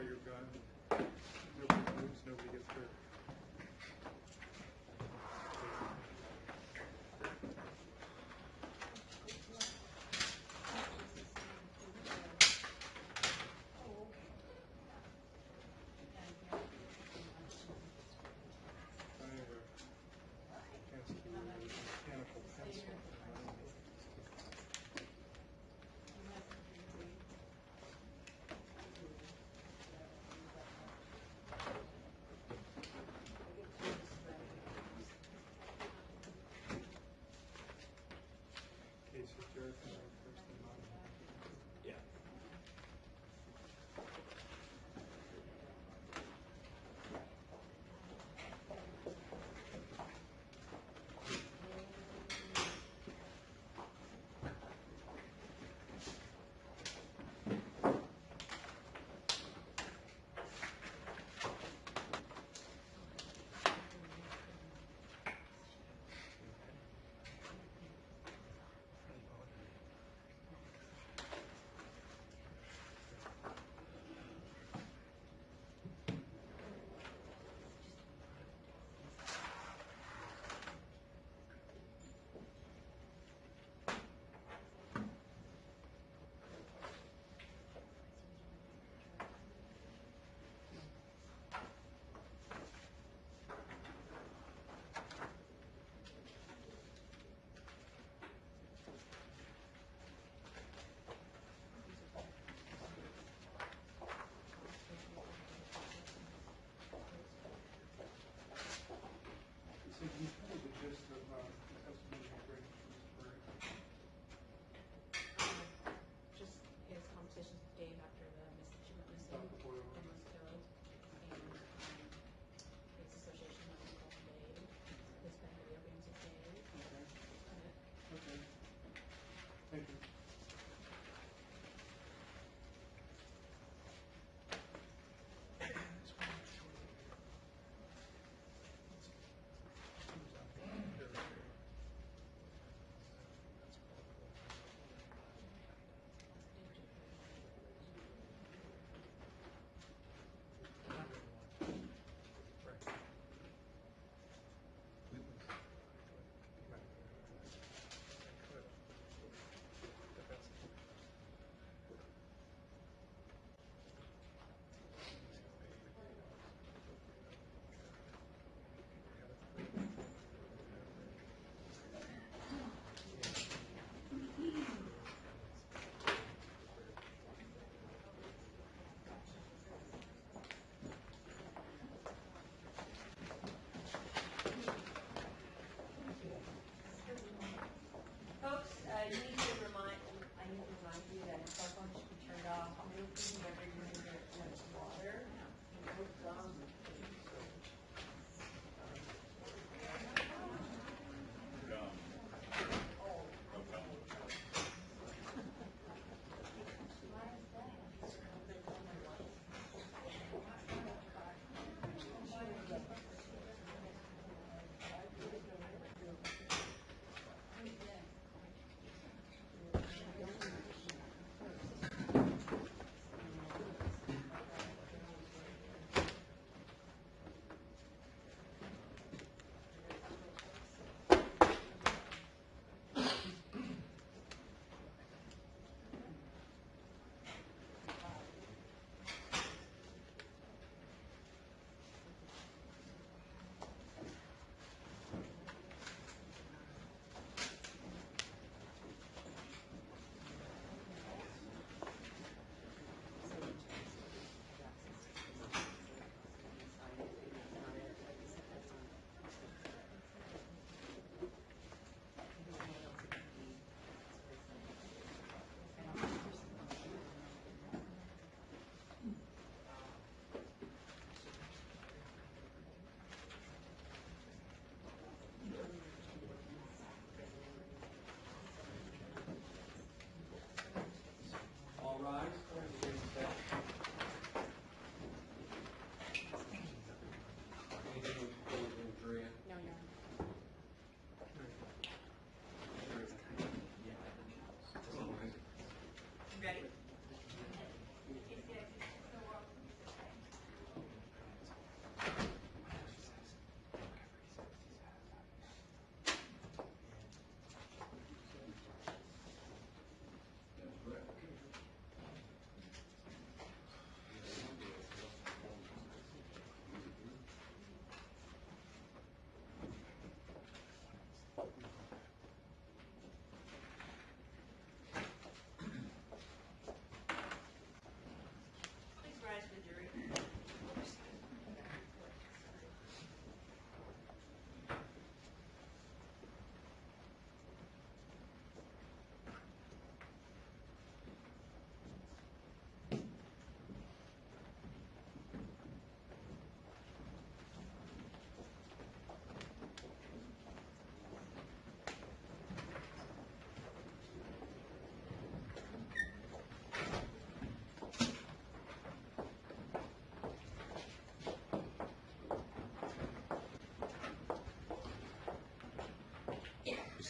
your gun. Nobody moves, nobody gets hurt. Mechanical pencil.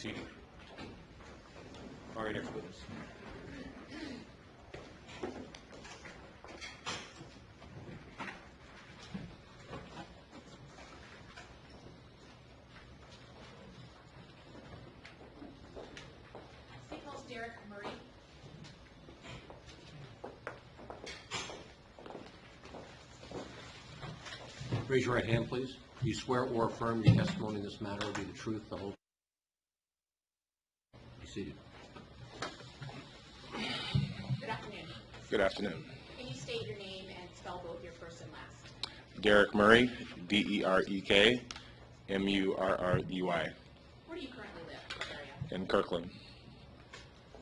seated. All right, next witness. Derek Murray. Raise your right hand, please. Do you swear or affirm your testimony in this matter will be the truth, the whole? Be seated. Good afternoon. Good afternoon. Can you state your name and spell both your first and last? Derek Murray, D-E-R-E-K, M-U-R-R-E-Y, Where do you currently live? What area? in Kirkland.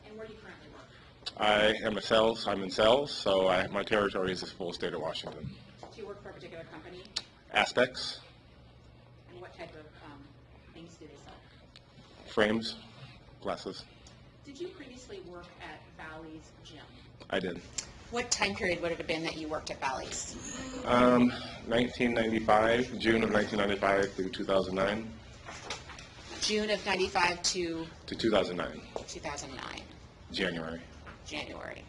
And where do you currently work? I'm in sales, so my territory is the full state of Washington. Do you work for a particular company? Aspects, And what type of things do they sell? frames, glasses. Did you previously work at Valley's Gym? I did. What time period would it have been that you worked at Valley's? 1995, June of 1995 through 2009 June of 95 to to 2009, 2009, January. January.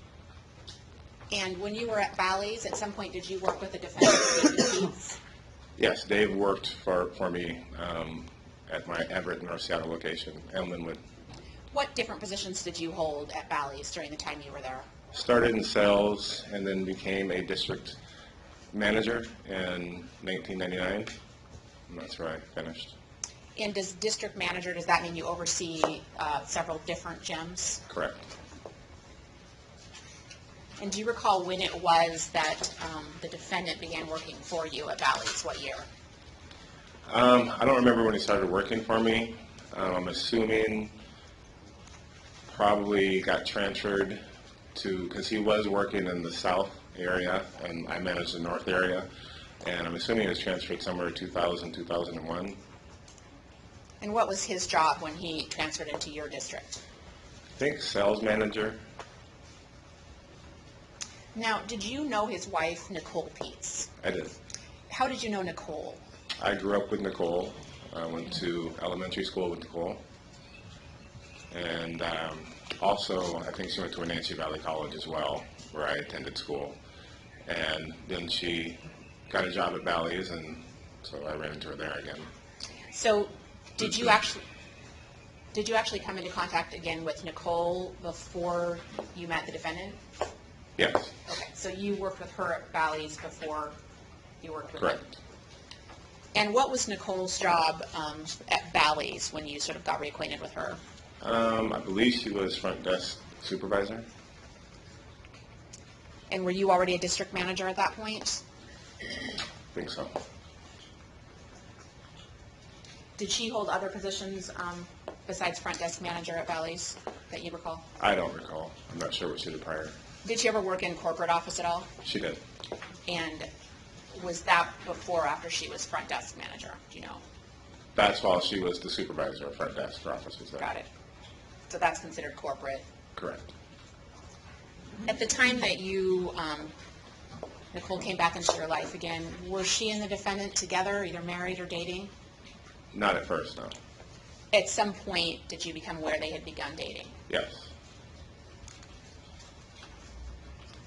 And when you were at Valley's, at some point did you work with the defendant, Pietz? Yes, Dave worked for me at my Everett, North Seattle location, and Linwood. What different positions did you hold at Valley's during the time you were there? Started in sales and then became a district manager in 1999, and that's where I finished. And does district manager, does that mean you oversee several different gyms? Correct. And do you recall when it was that the defendant began working for you at Valley's? What year? I don't remember when he started working for me. I'm assuming probably got transferred to, because he was working in the south area and I managed the north area, and I'm assuming he was transferred somewhere 2000, 2001. And what was his job when he transferred into your district? I think sales manager. Now, did you know his wife, Nicole Pietz? I did. How did you know Nicole? I grew up with Nicole. I went to elementary school with Nicole. And also, I think she went to Wenatchee Valley College as well, where I attended school. And then she got a job at Valley's, and so I ran into her there again. So, did you actually come into contact again with Nicole before you met the defendant? Yes, Okay, so you worked with her at Valley's before you worked with him? correct. And what was Nicole's job at Valley's when you sort of got reacquainted with her? I believe she was front desk supervisor. And were you already a district manager at that point? I think so. Did she hold other positions besides front desk manager at Valley's that you recall? I don't recall. I'm not sure what she did prior. Did she ever work in corporate office at all? She did. And was that before or after she was front desk manager? Do you know? That's while she was the supervisor of front desk. Her office was there. Got it. So that's considered corporate. Correct. At the time that you, Nicole came back into your life again, were she and the defendant together, either married or dating? Not at first, no. At some point, did you become aware they had begun dating? Yes.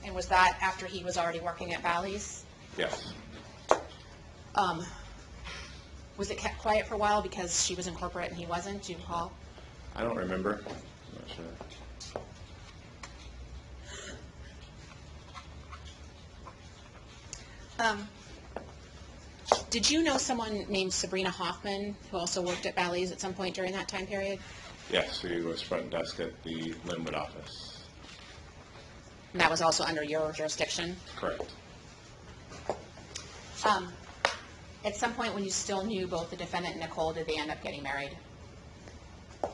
And was that after he was already working at Valley's? Yes. Was it kept quiet for a while because she was in corporate and he wasn't? Do you recall? I don't remember. I'm not sure. Did you know someone named Sabrina Hoffman who also worked at Valley's at some point during that time period? Yes, she was front desk at the Linwood office. And that was also under your jurisdiction? Correct. At some point when you still knew both the defendant and Nicole, did they end up getting married?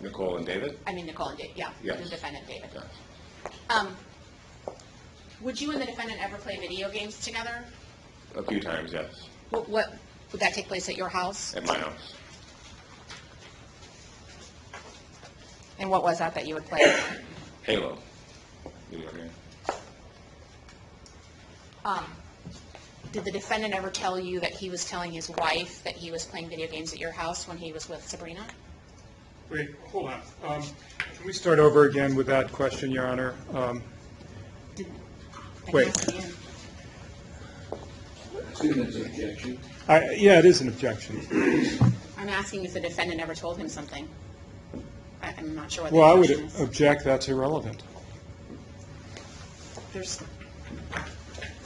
Nicole and David? I mean Nicole and David, yeah, Yes. the defendant David. Yes. Would you and the defendant ever play video games together? A few times, yes. What would that take place at your house? At my house. And what was that you would play? Halo. Video game. Did the defendant ever tell you that he was telling his wife that he was playing video games at your house when he was with Sabrina? Wait, hold on. Can we start over again with that question, Your Honor? I can Wait. ask again. Yeah, it is an objection. I'm asking if the defendant ever told him something. I'm not sure what the Well, I would objection is. object that's irrelevant.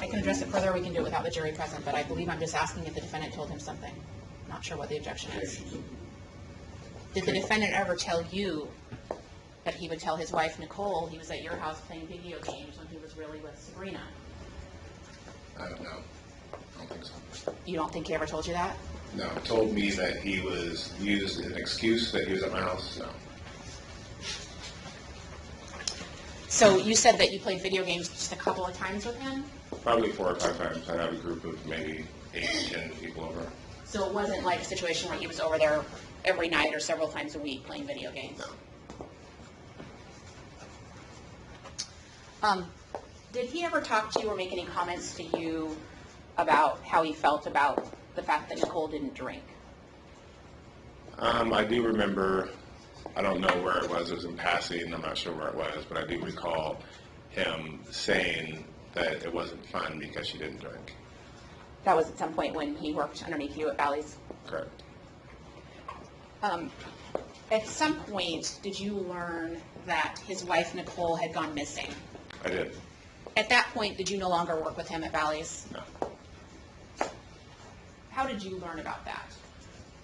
I can address it further, we can do it without the jury present, but I believe I'm just asking if the defendant told him something. Not sure what the objection is. Did the defendant ever tell you that he would tell his wife, Nicole, he was at your house playing video games when he was really with Sabrina? I don't know. I don't think so. You don't think he ever told you that? No, told me that he was used an excuse that he was at my house. No. So you said that you played video games just a couple of times with him? Probably 4 or 5 times. I'd have a group of maybe 8 to 10 people over. So it wasn't like a situation where he was over there every night or several times a week playing video games? No. Did he ever talk to you or make any comments to you about how he felt about the fact that Nicole didn't drink? I do remember, I don't know where it was in passing, I'm not sure where it was, but I do recall him saying that it wasn't fun because she didn't drink. That was at some point when he worked underneath you at Bally's? Correct. At some point, did you learn that his wife, Nicole, had gone missing? I did. At that point, did you no longer work with him at Bally's? No. How did you learn about that?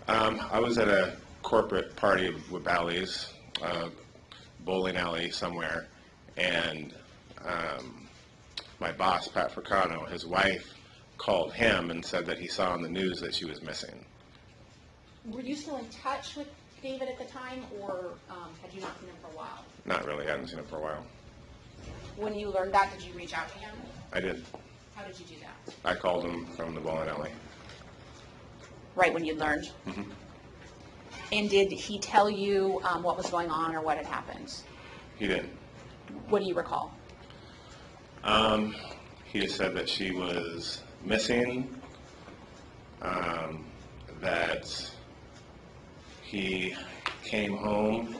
I was at a corporate party with Bally's, bowling alley somewhere, and my boss, Pat Fricano, his wife, called him and said that he saw on the news that she was missing. Were you still in touch with David at the time, or had you not seen him for a while? Not really. I hadn't seen him for a while. When you learned that, did you reach out to him? I did. How did you do that? I called him from the bowling alley. Right when you learned? Mhm. And did he tell you what was going on or what had happened? He did. What do you recall? He just said that she was missing, that he came home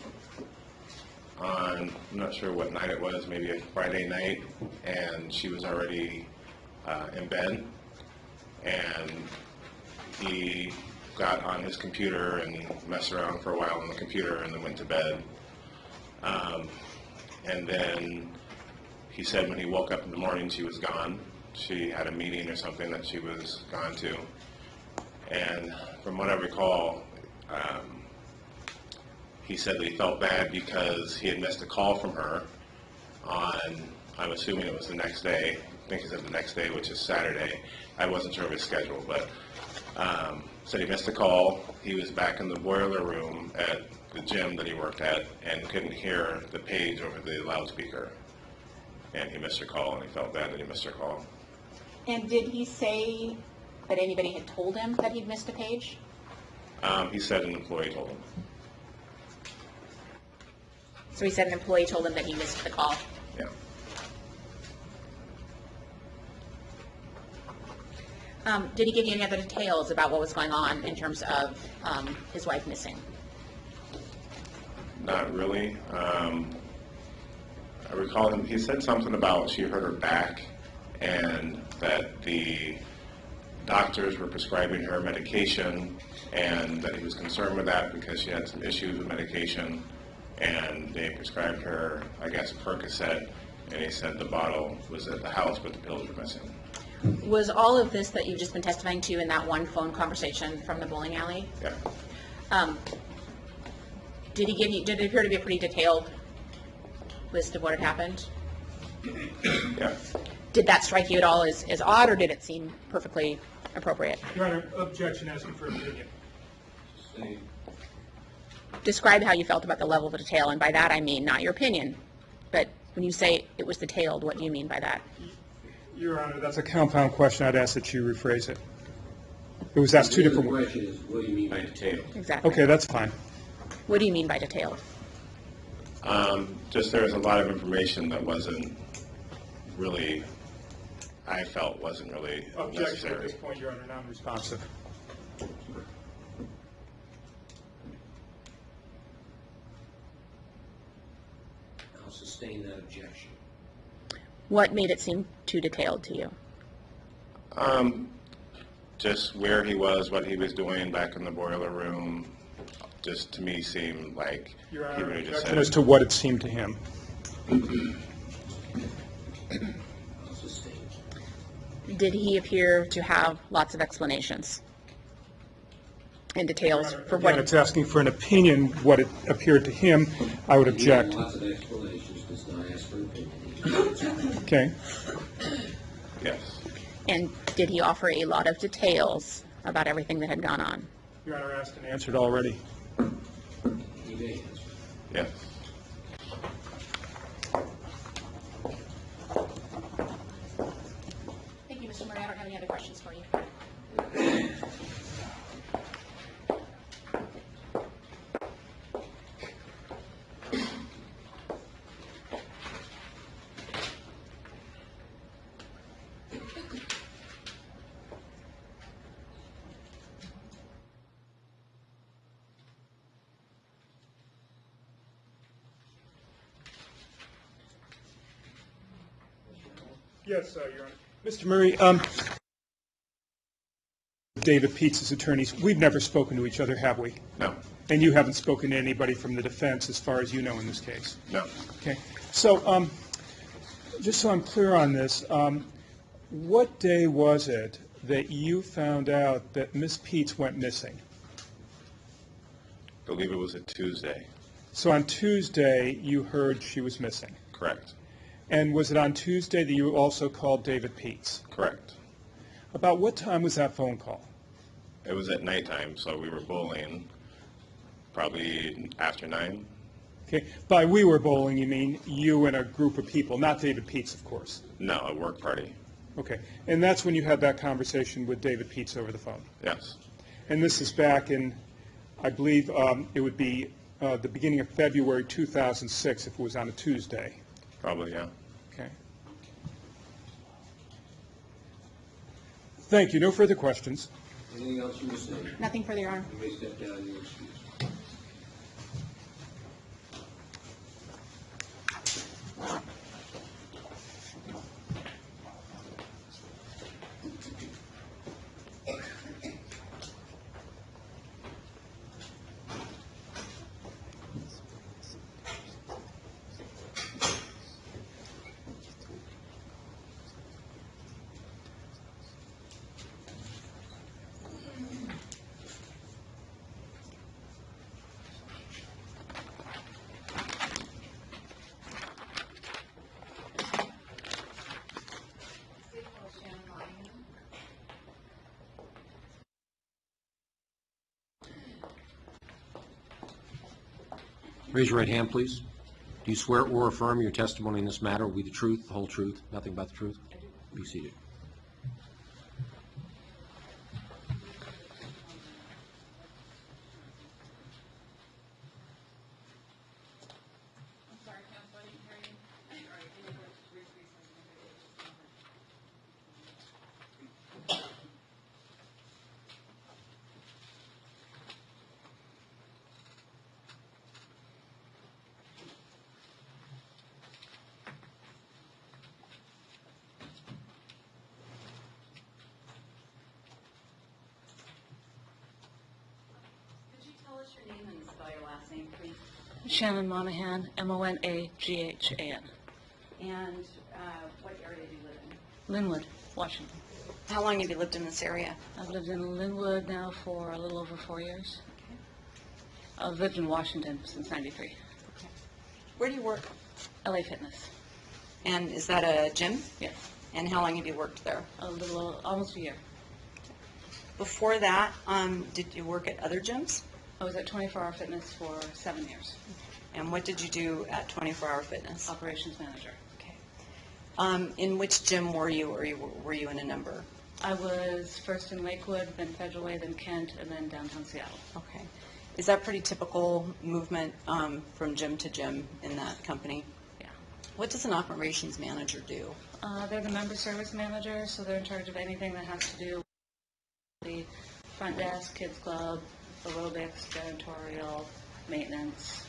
on, I'm not sure what night it was, maybe a Friday night, and she was already in bed, and he got on his computer and messed around for a while on the computer and then went to bed. And then he said when he woke up in the morning she was gone. She had a meeting or something that she was gone to. And from what I recall, he said that he felt bad because he had missed a call from her on, I'm assuming it was the next day. I think he said the next day, which is Saturday. I wasn't sure of his schedule, but said he missed a call. He was back in the boiler room at the gym that he worked at and couldn't hear the page over the loudspeaker. And he missed her call, and he felt bad that he missed her call. And did he say that anybody had told him that he'd missed a page? He said an employee told him. So he said an employee told him that he missed the call. Yeah. Did he give you any other details about what was going on in terms of his wife missing? Not really. I recall him, he said something about she hurt her back and that the doctors were prescribing her medication and that he was concerned with that because she had some issues with medication, and they prescribed her, I guess, Percocet, and he said the bottle was at the house but the pills were missing. Was all of this that you've just been testifying to in that one phone conversation from the bowling alley? Yeah. Did it appear to be a pretty detailed list of what had happened? Yeah. Did that strike you at all as odd, or did it seem perfectly appropriate? Your Honor, objection, asking for opinion. Describe how you felt about the level of detail, and by that I mean not your opinion, but when you say it was detailed, what do you mean by that? Your Honor, that's a compound question. I'd ask that you rephrase it. It was asked two different The ways. question is, what do you mean by detailed? Exactly. Okay, that's fine. What do you mean by detailed? Just there was a lot of information that wasn't really, I felt wasn't really Objection at necessary. this point, Your Honor, non-responsive. 'Responsive. sustain that objection? What made it seem too detailed to you? Just where he was, what he was doing back in the boiler room, just to me seemed like Your he Honor, would have just objection said. as to what it seemed to him. Sustain. Did he appear to have lots of explanations and details for Again, what? it's asking for an opinion, what it appeared to him. I would object. Lots of explanations, does not ask for an opinion. Okay. Yes. And did he offer a lot of details about everything that had gone on? Your Honor, asked and answered already. He may answer. Yes. Thank you, Mr. Murray. I don't have any other questions for you. Yes, Your Honor. Mr. Murray, David Pietz's attorneys, we've never spoken to each other, have we? No. And you haven't spoken to anybody from the defense as far as you know in this case? No. Okay. So, just so I'm clear on this, what day was it that you found out that Miss Pietz went missing? I believe it was a Tuesday. So on Tuesday, you heard she was missing. Correct. And was it on Tuesday that you also called David Pietz? Correct. About what time was that phone call? It was at nighttime, so we were bowling probably after 9. Okay. By we were bowling, you mean you and a group of people, not David Pietz, of course. No, a work party. Okay. And that's when you had that conversation with David Pietz over the phone? Yes. And this is back in, I believe, it would be the beginning of February 2006 if it was on a Tuesday. Probably, yeah. Okay. Thank you. No further questions. Anything else you wish to say? Nothing further, Your Honor. You may step down and you're excused. Raise your right hand, please. Do you swear or affirm your testimony in this matter will be the truth, the whole truth, nothing but the truth? Be seated. Could you tell us your name and spell your last name, please? Shannon Monahan, Monaghan. And what area do you live in? Linwood, Washington. How long have you lived in this area? I've lived in Linwood now for a little over 4 years. I've lived in Washington since '93. Where do you work? LA Fitness, And is that a gym? yes. And how long have you worked there? Almost a year. Before that, did you work at other gyms? I was at 24 Hour Fitness for 7 years, And what did you do at 24 Hour Fitness? operations manager. Okay. In which gym were you, or were you in a number? I was first in Lakewood, then Federal Way, then Kent, and then downtown Seattle. Okay. Is that pretty typical movement from gym to gym in that company? Yeah. What does an operations manager do? They're the member service manager, so they're in charge of anything that has to do with the front desk, kids club, aerobics, janitorial, maintenance,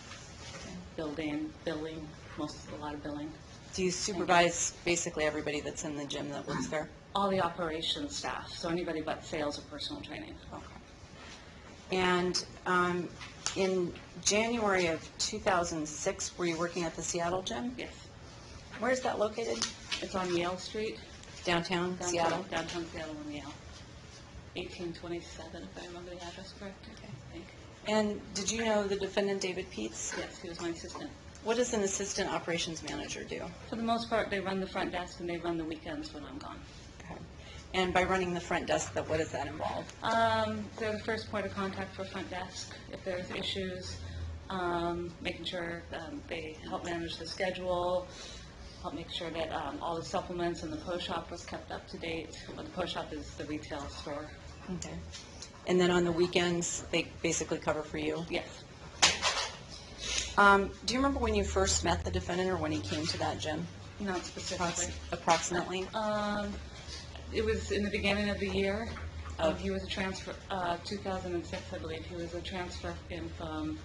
building, billing. a lot of billing. Do you supervise basically everybody that's in the gym that works there? All the operations staff, so anybody but sales or personal training. Okay. And in January of 2006, were you working at the Seattle gym? Yes. Where is that located? It's on Yale Street, Downtown Seattle? downtown Seattle on Yale. 1827, if I remember the address correct, I think. And did you know the defendant, David Pietz? Yes, he was my assistant. What does an assistant operations manager do? For the most part, they run the front desk and they run the weekends when I'm gone. Okay. And by running the front desk, what does that involve? They're the first point of contact for front desk. If there's issues, making sure they help manage the schedule, help make sure that all the supplements in the pro shop was kept up to date. Well, the pro shop is the retail store. Okay. And then on the weekends, they basically cover for you? Yes. Do you remember when you first met the defendant or when he came to that gym? Not specifically. Approximately? It was in the beginning of the year. He was a transfer, 2006, I believe. He was a transfer in from,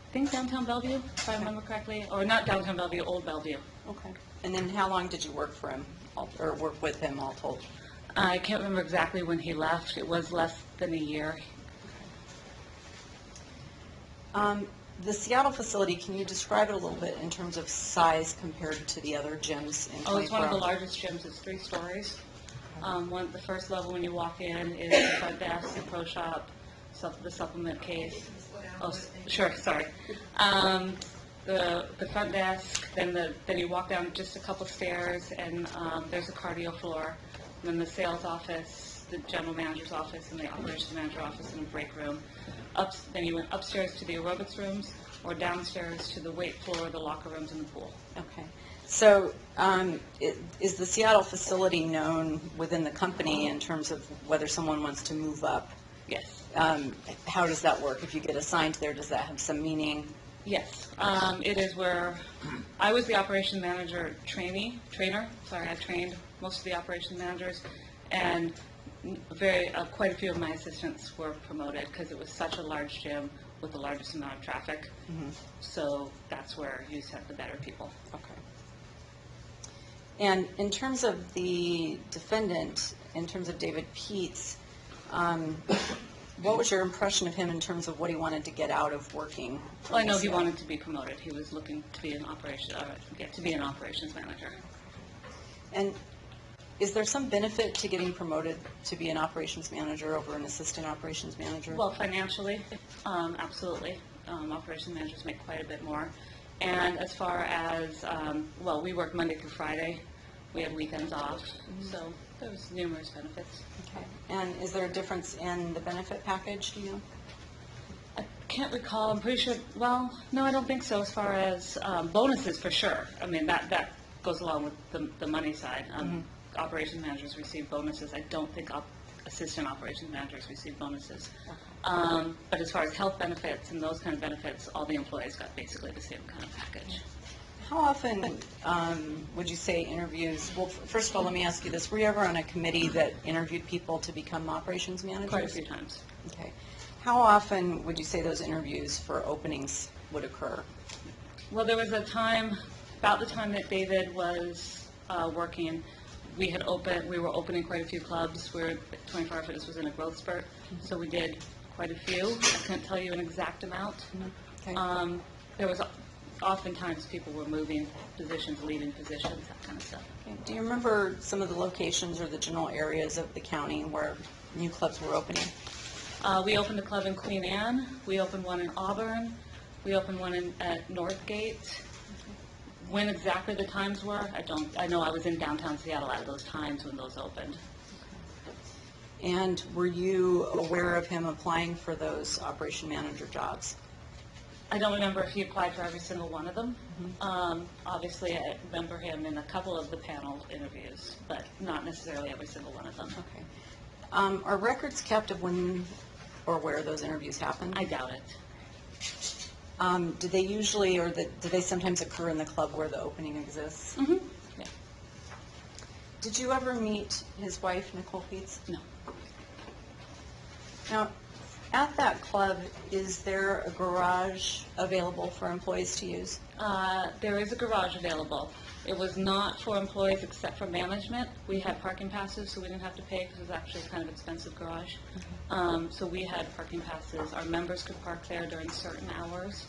I think, downtown Bellevue, if I remember correctly. Or not downtown Bellevue, Old Bellevue. Okay. And then how long did you work for him, or work with him all told? I can't remember exactly when he left. It was less than a year. The Seattle facility, can you describe it a little bit in terms of size compared to the other gyms in 24 Oh, it's one of the hours? largest gyms. It's 3 stories. The first level when you walk in is the front desk, the pro shop, the supplement case. Oh, sure, sorry. The front desk, then you walk down just a couple stairs, and there's a cardio floor. And then the sales office, the general manager's office, and the operations manager office, and a break room. Then you went upstairs to the aerobics rooms, or downstairs to the weight floor, the locker rooms, and the pool. Okay. So is the Seattle facility known within the company in terms of whether someone wants to move up? Yes. How does that work? If you get assigned there, does that have some meaning? Yes. It is where I was the operation manager trainer. Sorry, I trained most of the operation managers, and quite a few of my assistants were promoted because it was such a large gym with the largest amount of traffic. So that's where you sent the better people. Okay. And in terms of the defendant, in terms of David Pietz, what was your impression of him in terms of what he wanted to get out of working? Well, I know he wanted to be promoted. He was looking to be an operations manager. And is there some benefit to getting promoted to be an operations manager over an assistant operations manager? Well, financially, absolutely. Operations managers make quite a bit more. And as far as, we work Monday through Friday. We had weekends off, so there was numerous benefits. Okay. And is there a difference in the benefit package, do you know? I can't recall. I'm pretty sure, well, no, I don't think so as far as bonuses for sure. I mean, that goes along with the money side. Operations managers receive bonuses. I don't think assistant operations managers receive bonuses. But as far as health benefits and those kind of benefits, all the employees got basically the same kind of package. How often would you say interviews, well, first of all, let me ask you this. Were you ever on a committee that interviewed people to become operations managers? Quite a few times. Okay. How often would you say those interviews for openings would occur? Well, there was a time, about the time that David was working, we were opening quite a few clubs. 24 Hour Fitness was in a growth spurt, so we did quite a few. I couldn't tell you an exact amount. Okay. There was oftentimes people were moving positions, leaving positions, that kind of stuff. Okay. Do you remember some of the locations or the general areas of the county where new clubs were opening? We opened a club in Queen Anne. We opened one in Auburn. We opened one at Northgate. When exactly the times were, I know I was in downtown Seattle at those times when those opened. And were you aware of him applying for those operation manager jobs? I don't remember if he applied for every single one of them. Obviously, I remember him in a couple of the panel interviews, but not necessarily every single one of them. Okay. Are records kept of when or where those interviews happened? I doubt it. Do they usually, or do they sometimes occur in the club where the opening exists? Yeah. Did you ever meet his wife, Nicole Pietz? No. Now, at that club, is there a garage available for employees to use? There is a garage available. It was not for employees except for management. We had parking passes, so we didn't have to pay because it was actually kind of expensive garage. So we had parking passes. Our members could park there during certain hours.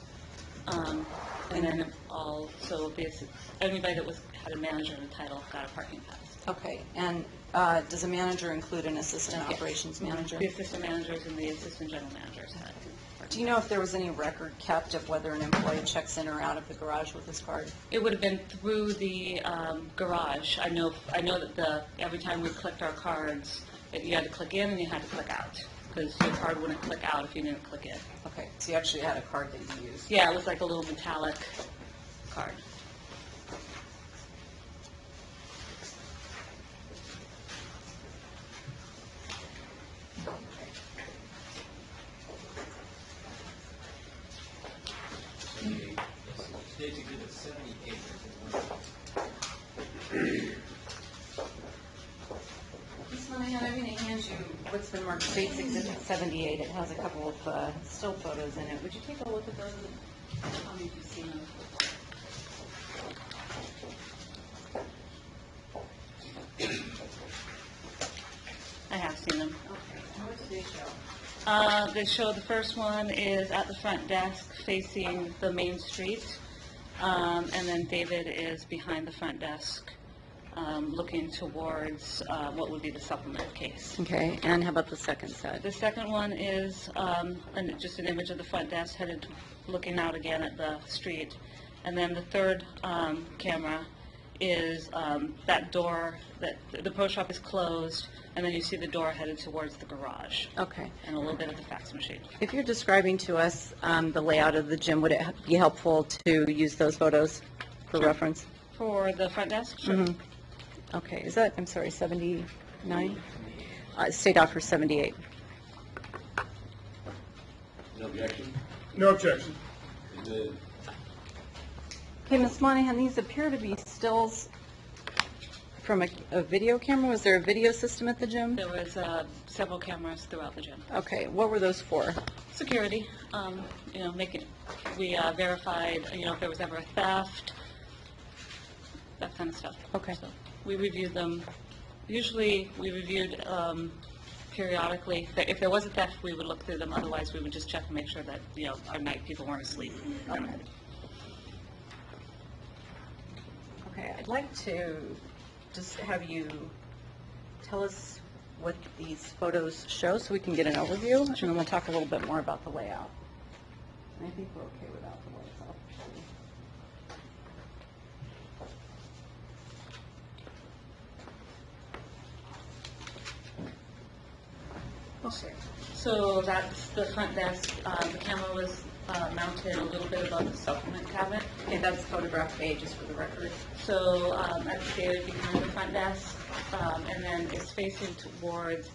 And then also anybody that had a manager in the title got a parking pass. Okay, and does a manager include an assistant operations manager? The assistant managers and the assistant general managers had. Do you know if there was any record kept of whether an employee checks in or out of the garage with his card? It would have been through the garage. I know that every time we clicked our cards, you had to click in and you had to click out, because your card wouldn't click out if you didn't click in. Okay, so you actually had a card that you used? Yeah, it was like a little metallic card. States Exhibit 78. This one, I'm going to hand you what's been marked States Exhibit 78. It has a couple of still photos in it. Would you take a look at those? Tell me if you've seen them. I have seen them. Okay, and what do they show? They show the first one is at the front desk facing the main street, and then David is behind the front desk looking towards what would be the supplement case. Okay, and how about the second set? The second one is just an image of the front desk looking out again at the street. And then the third camera is that door, that the pro shop is closed, and then you see the door headed towards the garage. Okay. And a little bit of the fax machine. If you're describing to us the layout of the gym, would it be helpful to use those photos for reference? For the front desk? Sure. Okay, is that, I'm sorry, 79? State offer 78. No objection? No objection. The Okay, Ms. Monahan, these appear to be stills from a video camera. Was there a video system at the gym? There was several cameras throughout the gym. Okay, what were those for? Security, we verified, if there was ever a theft, that kind of stuff. Okay. So we reviewed them. Usually, we reviewed periodically. If there was a theft, we would look through them. Otherwise, we would just check and make sure that, our night people weren't asleep. Okay, I'd like to just have you tell us what these photos show so we can get an overview, and then we'll talk a little bit more about the layout. And I think we're okay without the lights off. Okay. So that's the front desk. The camera was mounted a little bit above the supplement cabinet. Okay, that's photograph A, just for the record. So that's David behind the front desk, and then it's facing towards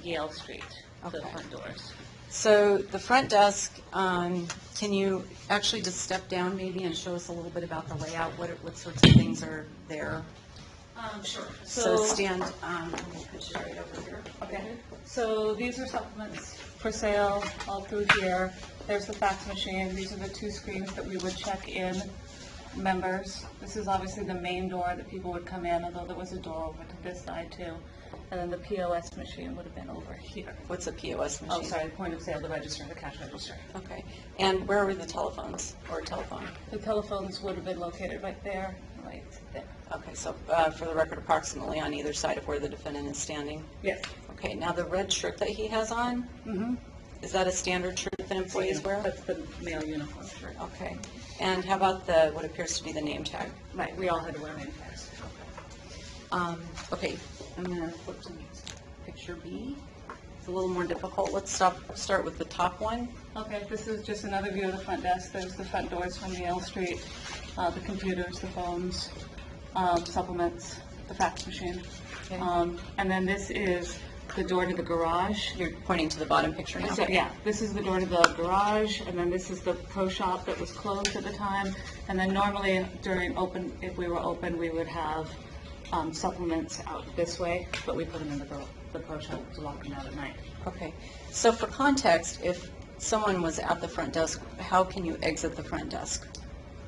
Yale Street, the Okay. front doors. So the front desk, can you actually just step down maybe and show us a little bit about the layout? What sorts of things are there? Sure. So stand, we'll put you right over here. Okay, so these are supplements for sale all through here. There's the fax machine. These are the two screens that we would check in members. This is obviously the main door that people would come in, although there was a door over to this side too. And then the POS machine would have been over here. What's a POS machine? Oh, sorry, the point of sale, the register, the cash register. Okay. And where were the telephones or telephone? The telephones would have been located right there, right there. Okay, so for the record, approximately on either side of where the defendant is standing? Yes. Okay, now the red shirt that he has on, is that a standard shirt that employees wear? That's the male uniform shirt. Okay. And how about what appears to be the name tag? Right, we all had to wear name tags. Okay, I'm going to flip to picture B. It's a little more difficult. Let's start with the top one. Okay, this is just another view of the front desk. There's the front doors from Yale Street, the computers, the phones, supplements, the fax machine. Okay. And then this is the door to the garage. You're pointing to the bottom picture now? So, yeah, this is the door to the garage, and then this is the pro shop that was closed at the time. And then normally if we were open, we would have supplements out this way, but we put them in the the pro shop to lock them out at night. Okay. So for context, if someone was at the front desk, how can you exit the front desk?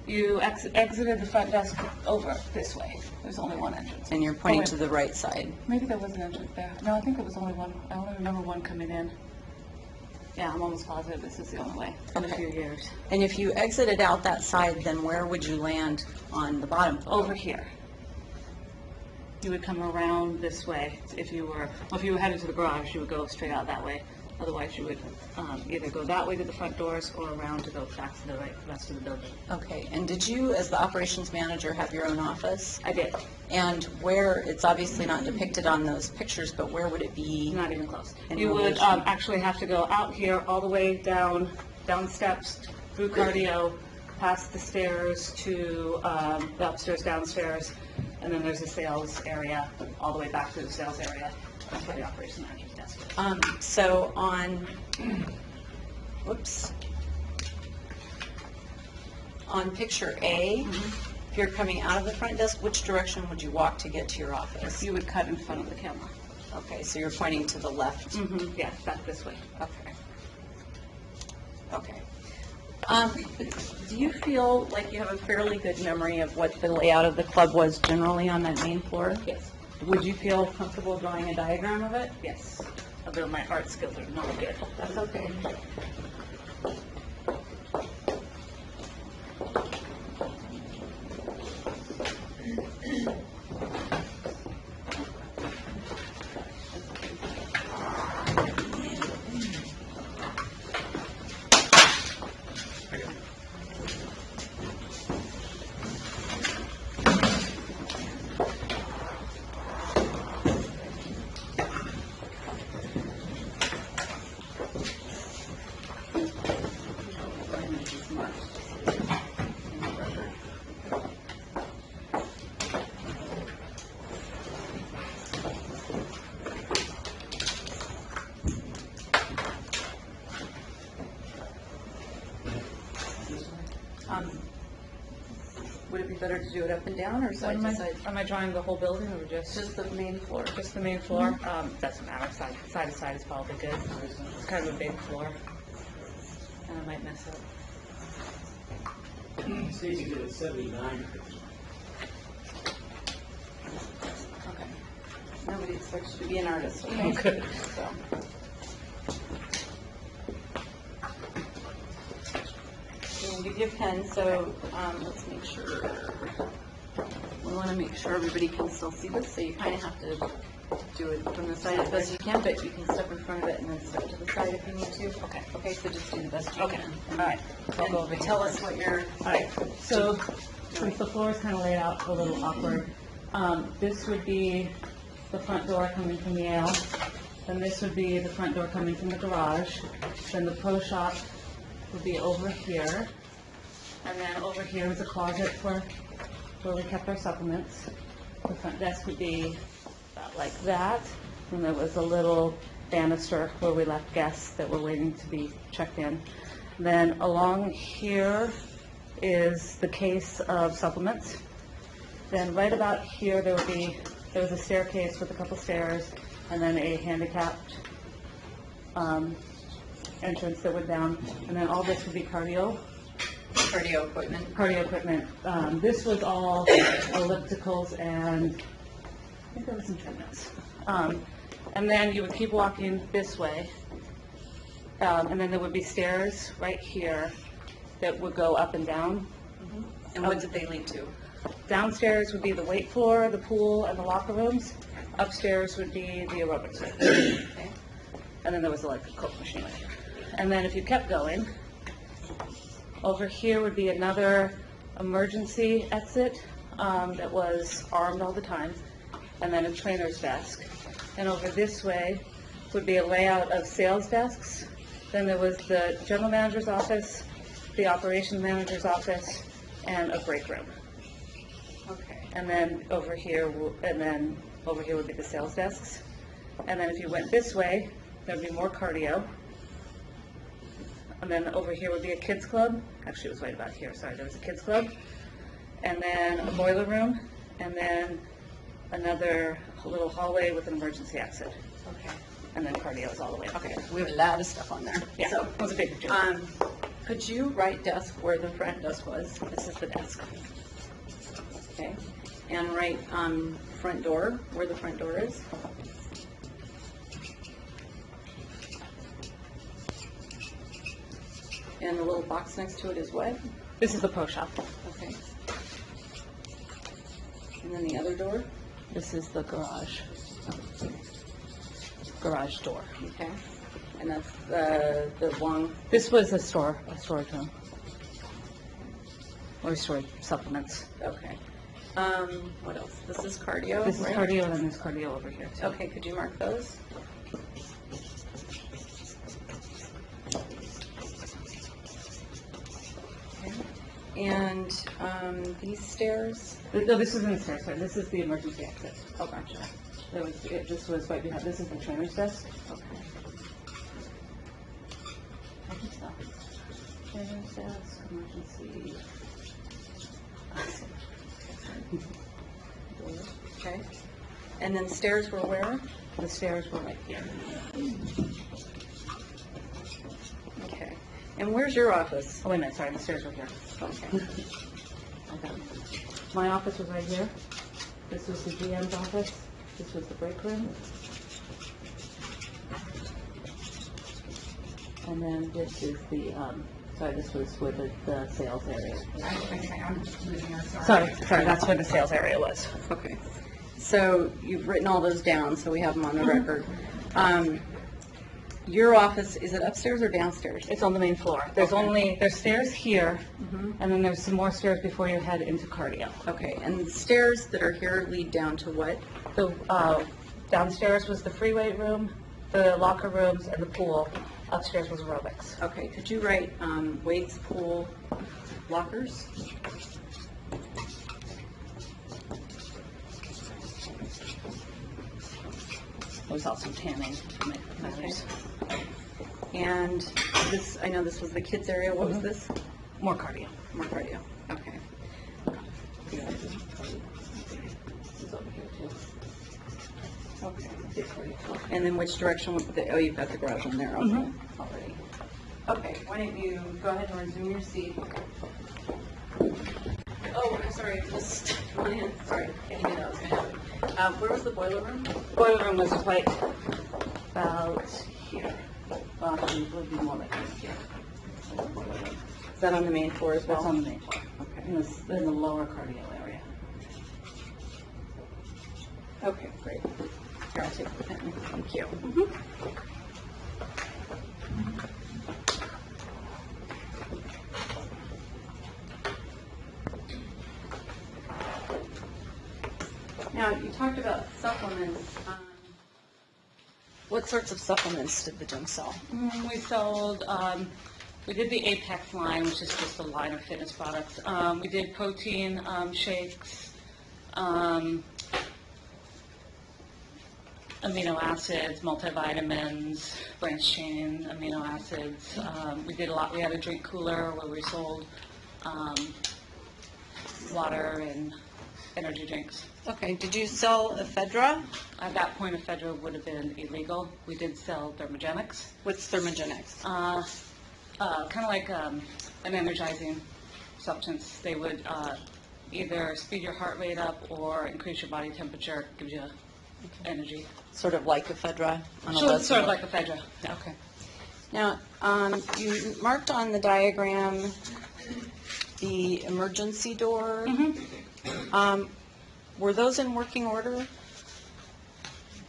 You exited the front desk over this way. There's only one entrance. And you're pointing to the right side. Maybe there was an entrance there. No, I think it was only one. I only remember one coming in. Yeah, I'm almost positive this is the only way. It's been a few years. And if you exited out that side, then where would you land on the bottom floor? Over here. You would come around this way. If you were headed to the garage, you would go straight out that way. Otherwise, you would either go that way to the front doors or around to go back to the rest of the building. Okay. And did you, as the operations manager, have your own office? I did. And where, it's obviously not depicted on those pictures, but where would it be? Not even close. In You would relation? actually have to go out here all the way down steps, through cardio, past the stairs to the upstairs, downstairs, and then there's a sales area, all the way back to the sales area. That's where the operations manager's desk is. So on, on picture A, if you're coming out of the front desk, which direction would you walk to get to your office? You would cut in front of the camera. Okay, so you're pointing to the left. Yeah, back this way. Okay. Okay. Do you feel like you have a fairly good memory of what the layout of the club was generally on that main floor? Yes, Would you feel comfortable drawing a diagram of it? yes. Although my art skills are not good. That's okay. Would it be better to do it up and down or side to side? Am I drawing the whole building or just? Just the main floor. Just the main floor? Doesn't matter, side to side is probably good. It's kind of a big floor. And I might mess up. Stacy did it 79. Okay. Nobody expects you to be an artist, okay? Good. So. We'll give you a pen, so let's make sure. We want to make sure everybody can still see this, so you kind of have to do it from the side as best you can, but you can step in front of it and then step to the side if you need to. Okay. Okay, so just do the best you Okay. can. All right. I'll go over And here. tell us what you're. All right, so since the floor is kind of laid out a little awkward, this would be the front door coming from the ale, then this would be the front door coming from the garage, then the pro shop would be over here, and then over here is a closet for where we kept our supplements. The front desk would be about like that, and there was a little banister where we left guests that were waiting to be checked in. Then along here is the case of supplements. Then right about here, there was a staircase with a couple stairs, and then a handicapped entrance that went down, and then all this would be cardio equipment. This was all ellipticals and I think there was some treadmills. And then you would keep walking this way, and then there would be stairs right here that would go up and down. And what did they lead to? Downstairs would be the weight floor, the pool, and the locker rooms. Upstairs would be the aerobics room. Okay. And then there was like a Coke machine right here. And then if you kept going, over here would be another emergency exit that was armed all the time, and then a trainer's desk. And over this way would be a layout of sales desks. Then there was the general manager's office, the operations manager's office, and a break room. Okay. And then over here would be the sales desks. And then if you went this way, there'd be more cardio. And then over here would be a kids club. Actually, it was right about here. Sorry, there was a kids club. And then a boiler room. And then another little hallway with an emergency exit. Okay. and then cardio is all the way up. Okay, we have a lot of stuff on there. Yeah, So, it was a big picture. could you write desk where the front desk was? This is the desk. Okay, and write, front door, where the front door is. And the little box next to it is what? This is the pro shop. Okay. And then the other door? This is the garage door. Okay. And that's the long, This was a storage room. Or storage supplements. okay. What else? This is cardio, This is right? cardio, and then there's cardio over here too. Okay, could you mark those? Okay. And, these stairs? No, this isn't the stairs, sorry, this is the emergency exit. Oh, gotcha. This was right behind, this is the trainer's desk. Okay. I think so. Trainer's desk, emergency. Okay. And then stairs were where? The stairs were right here. Okay. And where's your office? Oh, wait a minute, sorry, the stairs were here. Okay. Okay. My office was right here. This was the GM's office. This was the break room. And then this is the, sorry, this was where the sales area. Sorry, that's where the sales area was. Okay. So you've written all those down, so we have them on the record. Your office, is it upstairs or downstairs? It's on the main floor. There's stairs here, Mhm. and then there's some more stairs before you head into cardio. Okay, and the stairs that are here lead down to what? The downstairs was the free weight room, the locker rooms, and the pool. Upstairs was aerobics. Okay, could you write weights, pool, lockers? There's also tanning matters. And this, I know this was the kids area, what was Mhm. this? More cardio. More cardio, okay. This is over here too. Okay. And then which direction, oh, you've got the garage on there, okay, Mhm. already. Okay, why don't you go ahead and resume your seat. Oh, I'm sorry, just, sorry, I knew that was gonna happen. Where was the boiler room? Boiler room was right about here. Well, actually, it would be more like this here. Is that on the main floor as well? That's on the main floor. Okay. In the lower cardio area. Okay, great. Here, I'll take the pen, thank you. Now, you talked about supplements. What sorts of supplements did the gym sell? We sold, we did the Apex line, which is just a line of fitness products. We did protein shakes, amino acids, multivitamins, branched chain amino acids. We did a lot, we had a drink cooler where we sold water and energy drinks. Okay, did you sell ephedra? At that point, ephedra would have been illegal. We did sell thermogenics. What's thermogenics? Kind of like an energizing substance. They would either speed your heart rate up or increase your body temperature, gives you energy. Sort of like ephedra on a So low it's sort of scale? like ephedra. Okay. Now, you marked on the diagram the emergency door. Were those in working order?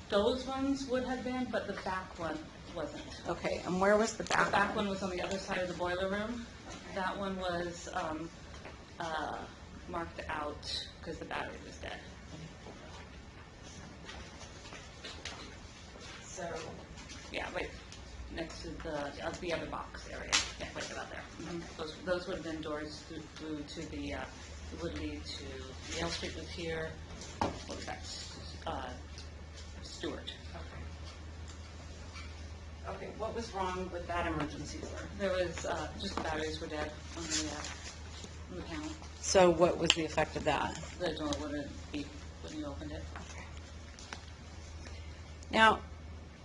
Those ones would have been, but the back one wasn't. Okay, and where was the The back? back one was on the other side of the boiler room. That one was marked out because the battery was dead. So, Yeah, right next to the other box area. Yeah, right about there. Those would have been doors through to the, it would lead to Yale Street was here. What was that? Stewart. okay, what was wrong with that emergency door? There was, just the batteries were dead on the panel. So what was the effect of that? The door wouldn't beep when you opened it. Now,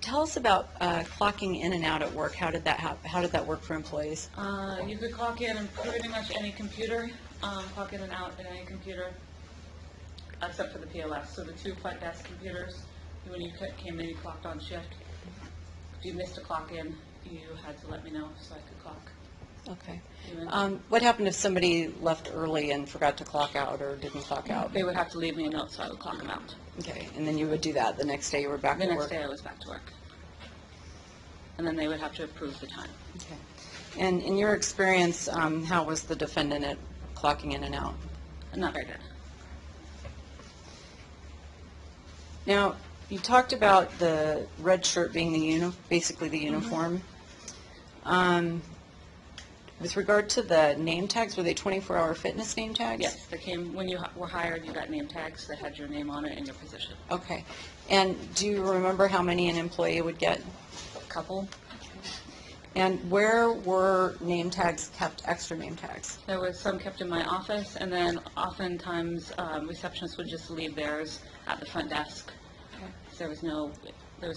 Tell us about clocking in and out at work. How did that work for employees? You could clock in pretty much any computer, clock in and out in any computer, except for the POS. So the 2 front desk computers, when you came in, you clocked on shift. If you missed a clock in, you had to let me know so I could clock. Okay. you in. What happened if somebody left early and forgot to clock out or didn't clock out? They would have to leave me a note so I would clock them out. Okay, and then you would do that the next day you were back The at next work? day I was back to work. And then they would have to approve the time. Okay. And in your experience, how was the defendant at clocking in and out? Not very good. Now, you talked about the red shirt being basically the uniform. With regard to the name tags, were they 24-hour fitness name tags? Yes, they came, when you were hired, you got name tags that had your name on it and your position. Okay. And do you remember how many an employee would get? A couple. And where were name tags kept, extra name tags? There was some kept in my office, and then oftentimes receptionists would just leave theirs at the front desk. Okay. So there was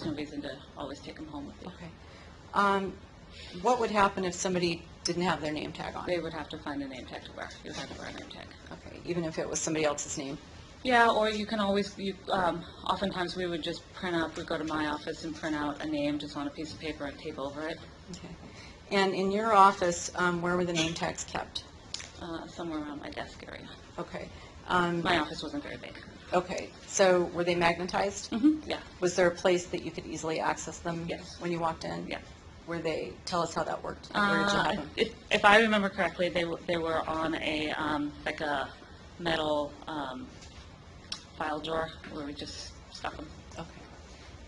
no reason to always take them home with you. Okay. What would happen if somebody didn't have their name tag on? They would have to find a name tag to wear. You would have to wear a name tag. Okay, even if it was somebody else's name? Yeah, or you can always, oftentimes we would just we'd go to my office and print out a name just on a piece of paper and tape over it, Okay. And in your office, where were the name tags kept? somewhere around my desk area. Okay. My office wasn't very big. Okay, so were they magnetized? Yeah, Was there a place that you could easily access them? Yes. When you walked in? yeah. Tell us how that worked. Where did you have them? If I remember correctly, they were on a, like a metal file drawer where we just stuck them. Okay.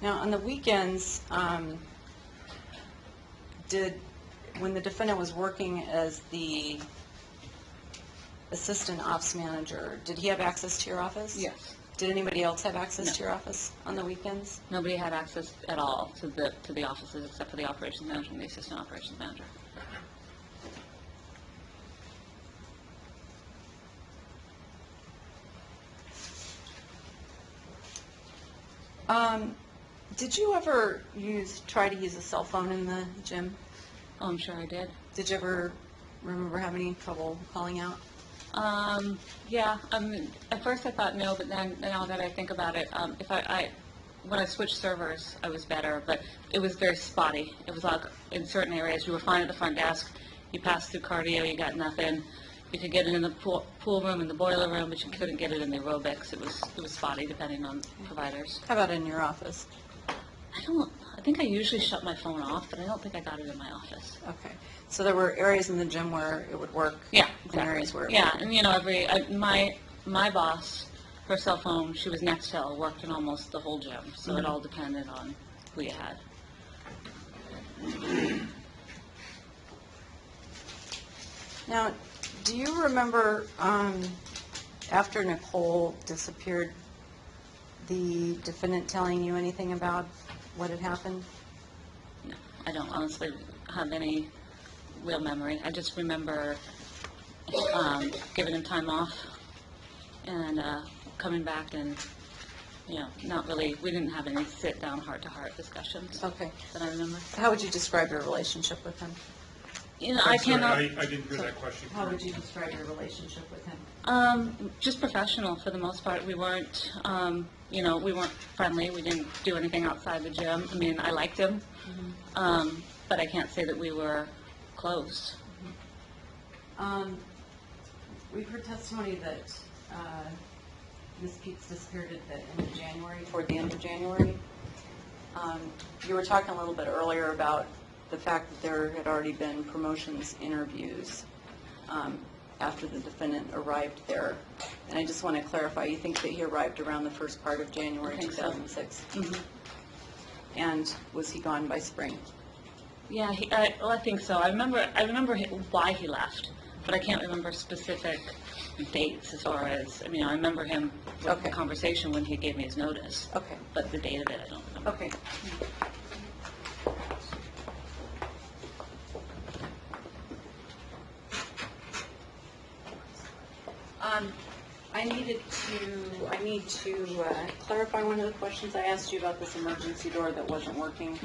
Now, on the weekends, when the defendant was working as the assistant ops manager, did he have access to your office? Yes. Did anybody else have access No. to your office on the weekends? Nobody had access at all to the offices except for the operations manager and the assistant operations manager. Did you ever try to use a cell phone in the gym? Oh, I'm sure I did. Did you ever remember having any trouble calling out? Yeah, at first I thought no, but then now that I think about it, when I switched servers, I was better, but it was very spotty. It was like in certain areas, you were fine at the front desk, you passed through cardio, you got nothing. You could get it in the pool room and the boiler room, but you couldn't get it in the aerobics. It was spotty depending on providers. How about in your office? I think I usually shut my phone off, but I don't think I got it in my office. Okay. So there were areas in the gym where it would work? Yeah, And exactly. areas where it Yeah, wouldn't? and you know, my boss, her cell phone, she was Nextel, worked in almost the whole gym, so it all depended on who you had. Now, do you remember, after Nicole disappeared, the defendant telling you anything about what had happened? No, I don't honestly have any real memory. I just remember giving him time off and coming back and, you know, not really, we didn't have any sit-down, heart-to-heart discussions Okay. that I remember. How would you describe your relationship with him? You know, I cannot, I didn't hear that question. How would you describe your relationship with him? just professional for the most part. We weren't, you know, we weren't friendly. We didn't do anything outside the gym. I mean, I liked him, but I can't say that we were close. We've heard testimony that Ms. Pietz disappeared at the end of January, toward the end of January. You were talking a little bit earlier about the fact that there had already been promotions interviews after the defendant arrived there. And I just want to clarify, you think that he arrived around the first part of January I think so. 2006? Mhm. And was he gone by spring? Yeah, I think so. I remember why he left, but I can't remember specific dates as far as, I mean, I remember him with Okay. the conversation when he gave me his notice, Okay, but the date of it, I don't remember. okay. I need to clarify one of the questions I asked you about this emergency door that wasn't working.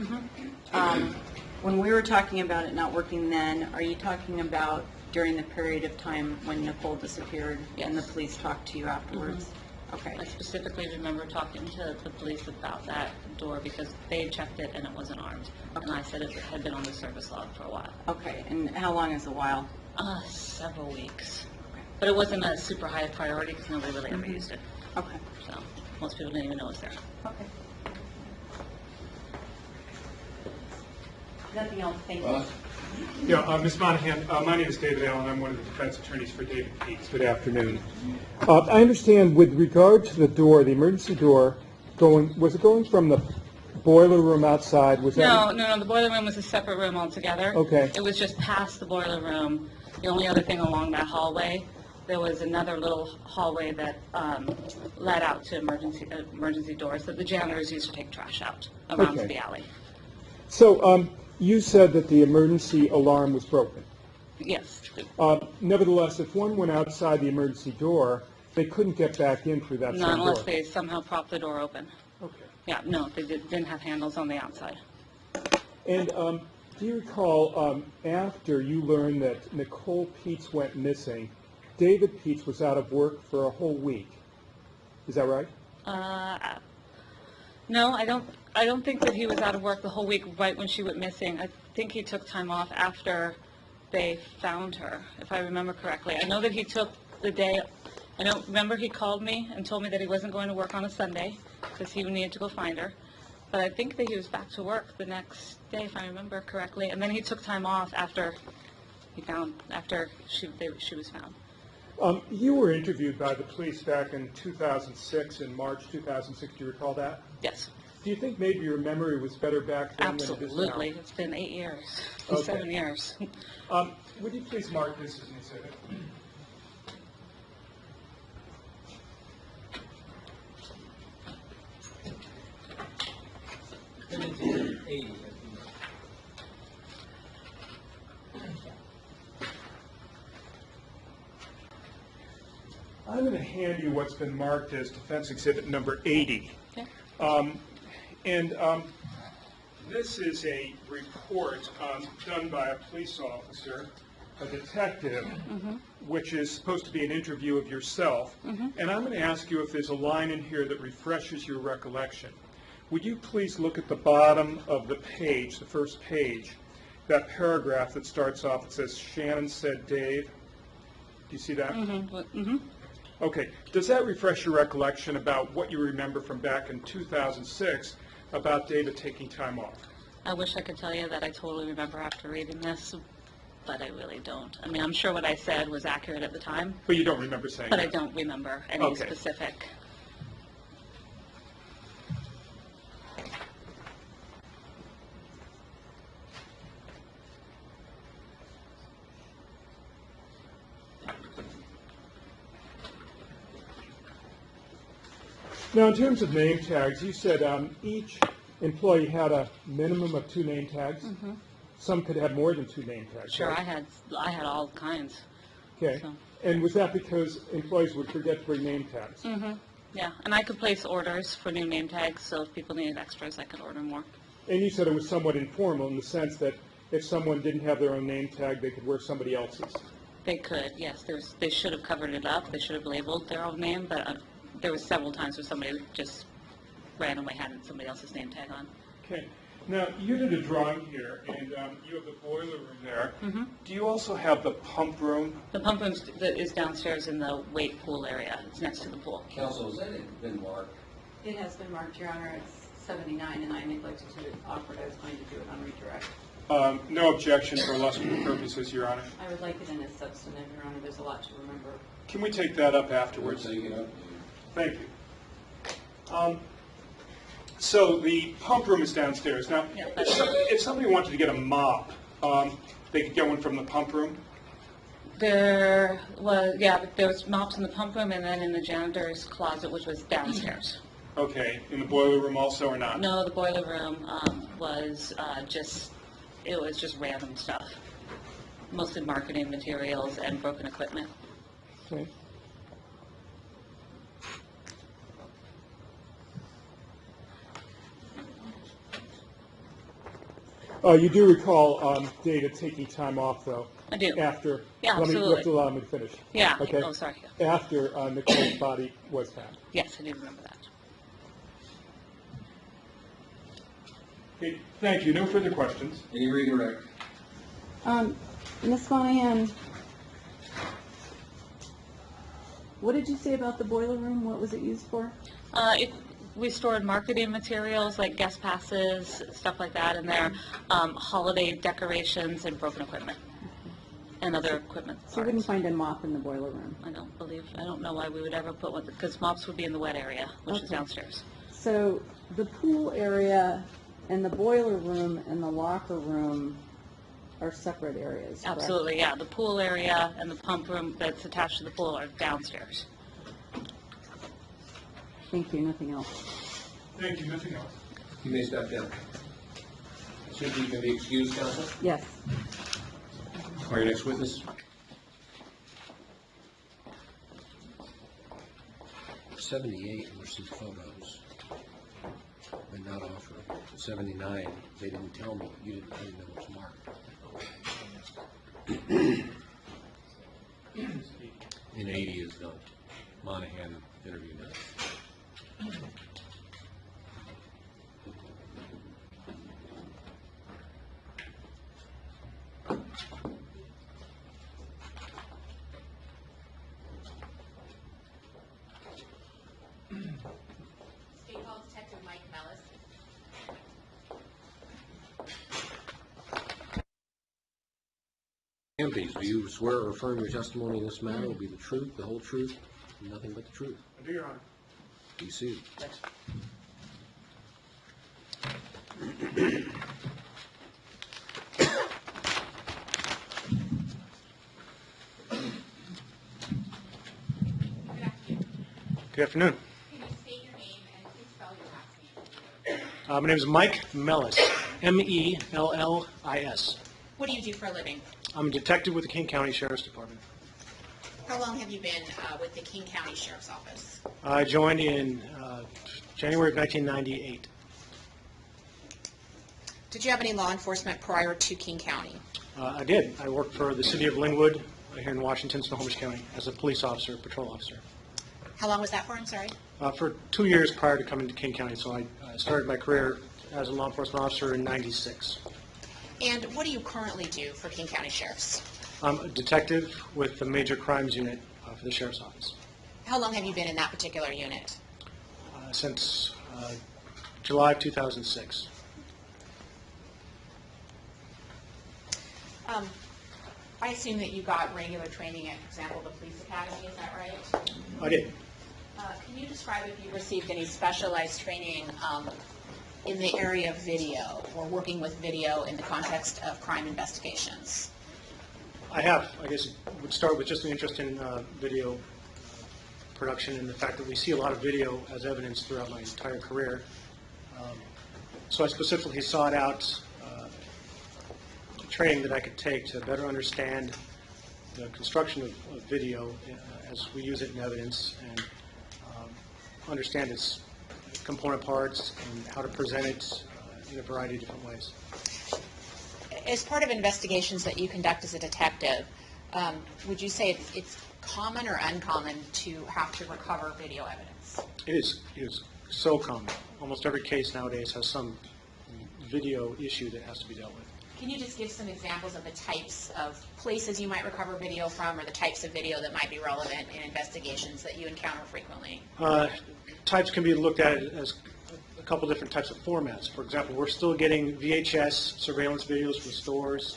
When we were talking about it not working then, are you talking about during the period of time when Nicole disappeared and the police talked to you afterwards? Okay. I specifically remember talking to the police about that door because they had checked it and it wasn't armed. And I said it had been on the service log for a while. Okay, and how long is a while? Several weeks. But it wasn't a super high priority because nobody really ever used it. Okay. So most people didn't even know it was there. Okay. Nothing else, thank you. Yeah, Ms. Monahan, my name is David Allen. I'm one of the defense attorneys for David Pietz. Good afternoon. I understand with regard to the door, the emergency door, was it going from the boiler room outside? Was that? No, the boiler room was a separate room altogether. Okay. It was just past the boiler room. The only other thing along that hallway, there was another little hallway that led out to emergency doors that the janitors used to take trash out around to the alley. So you said that the emergency alarm was broken. Yes. Nevertheless, if one went outside the emergency door, they couldn't get back in through that same door. Not unless they somehow propped the door open. Okay. Yeah, no, they didn't have handles on the outside. And do you recall, after you learned that Nicole Pietz went missing, David Pietz was out of work for a whole week? Is that right? No, I don't think that he was out of work the whole week right when she went missing. I think he took time off after they found her, if I remember correctly. I know that he took the day. I don't remember he called me and told me that he wasn't going to work on a Sunday because he needed to go find her. But I think that he was back to work the next day, if I remember correctly. And then he took time off after she was found. You were interviewed by the police back in 2006, in March 2006. Do you recall that? Yes, Do you think maybe your memory was better back then than it is now? absolutely. It's been 8 years, Okay. 7 years. Would you please mark this as an exhibit? I'm going to hand you what's been marked as defense exhibit number 80. Okay. This is a report done by a police officer, a detective, which is supposed to be an interview of yourself. And I'm going to ask you if there's a line in here that refreshes your recollection. Would you please look at the bottom of the page, the first page, that paragraph that starts off, it says, Shannon said Dave. Do you see that? Okay. Does that refresh your recollection about what you remember from back in 2006 about David taking time off? I wish I could tell you that I totally remember after reading this, but I really don't. I mean, I'm sure what I said was accurate at the time, But you don't remember saying but that? I don't remember any Okay. specific. Now, in terms of name tags, you said each employee had a minimum of 2 name tags. Some could have more than 2 name tags. Sure, right? I had all kinds. Okay. So. And was that because employees would forget to bring name tags? Yeah, and I could place orders for new name tags, so if people needed extras, I could order more. And you said it was somewhat informal in the sense that if someone didn't have their own name tag, they could wear somebody else's. They could, yes. They should have covered it up. They should have labeled their own name, but there was several times where somebody just randomly had somebody else's name tag on. Okay. Now, you did a drawing here, and you have the boiler room there. Do you also have the pump room? The pump room is downstairs in the weight pool area. It's next to the pool. Counsel, has that been marked? It has been marked, Your Honor, it's 79, and I neglected to offer it. I was going to do it on redirect. No objection for illustrative purposes, Your Honor. I would like it in a substantive, Your Honor. There's a lot to remember. Can we take that up afterwards? Take it up. Thank you. So the pump room is downstairs. Now, Yeah, if somebody wanted to get a mop, they could get one from the pump room? There was mops in the pump room and then in the janitor's closet, which was downstairs. Okay. In the boiler room also or not? No, the boiler room was just random stuff. Mostly marketing materials and broken equipment. Okay. You do recall Data taking time off, though? I do. After? Yeah, You have absolutely. to allow me to finish. Yeah. Okay? Oh, sorry. After Nicole's body was found. Yes, I do remember that. Okay, thank you. No further questions. Any redirect? Ms. Monahan, what did you say about the boiler room? What was it used for? We stored marketing materials like guest passes, stuff like that in there, holiday decorations and broken equipment and other equipment. So you wouldn't find a mop in the boiler room? I don't know why we would ever put one, because mops would be in the wet area, which is Okay. downstairs. So the pool area and the boiler room and the locker room are separate areas, correct? Absolutely, yeah. The pool area and the pump room that's attached to the pool are downstairs. Thank you, nothing else. Thank you. Nothing else. You may step down. Should you can be excused, counsel? Yes. Call your next witness. 78 were some photos, but not offered. 79, they didn't tell me. You didn't know it was marked. And 80 is the Monahan interview now. State Hall Detective Mike Mellis. Please, do you swear or affirm your testimony in this matter will be the truth, the whole truth, and nothing but the truth? I do, Your Honor. Be seated. Good afternoon. Good afternoon. Can you state your name and please spell your last name? My name is Mike Mellis, M-E-L-L-I-S. What do you do for a living? I'm a detective with the King County Sheriff's Department. How long have you been with the King County Sheriff's Office? I joined in January of 1998. Did you have any law enforcement prior to King County? I did. I worked for the city of Linwood here in Washington, Snohomish County, as a police officer, patrol officer. How long was that for? I'm sorry. For 2 years prior to coming to King County, so I started my career as a law enforcement officer in '96. And what do you currently do for King County Sheriff's? I'm a detective with the Major Crimes Unit for the Sheriff's Office How long have you been in that particular unit? since July of 2006. I assume that you got regular training at, for example, the police academy, is that right? I did. Can you describe if you received any specialized training in the area of video or working with video in the context of crime investigations? I have. I guess it would start with just an interest in video production and the fact that we see a lot of video as evidence throughout my entire career. So I specifically sought out training that I could take to better understand the construction of video as we use it in evidence and understand its component parts and how to present it in a variety of different ways. As part of investigations that you conduct as a detective, would you say it's common or uncommon to have to recover video evidence? It is so common. Almost every case nowadays has some video issue that has to be dealt with. Can you just give some examples of the types of places you might recover video from or the types of video that might be relevant in investigations that you encounter frequently? Types can be looked at as a couple different types of formats. For example, we're still getting VHS surveillance videos from stores,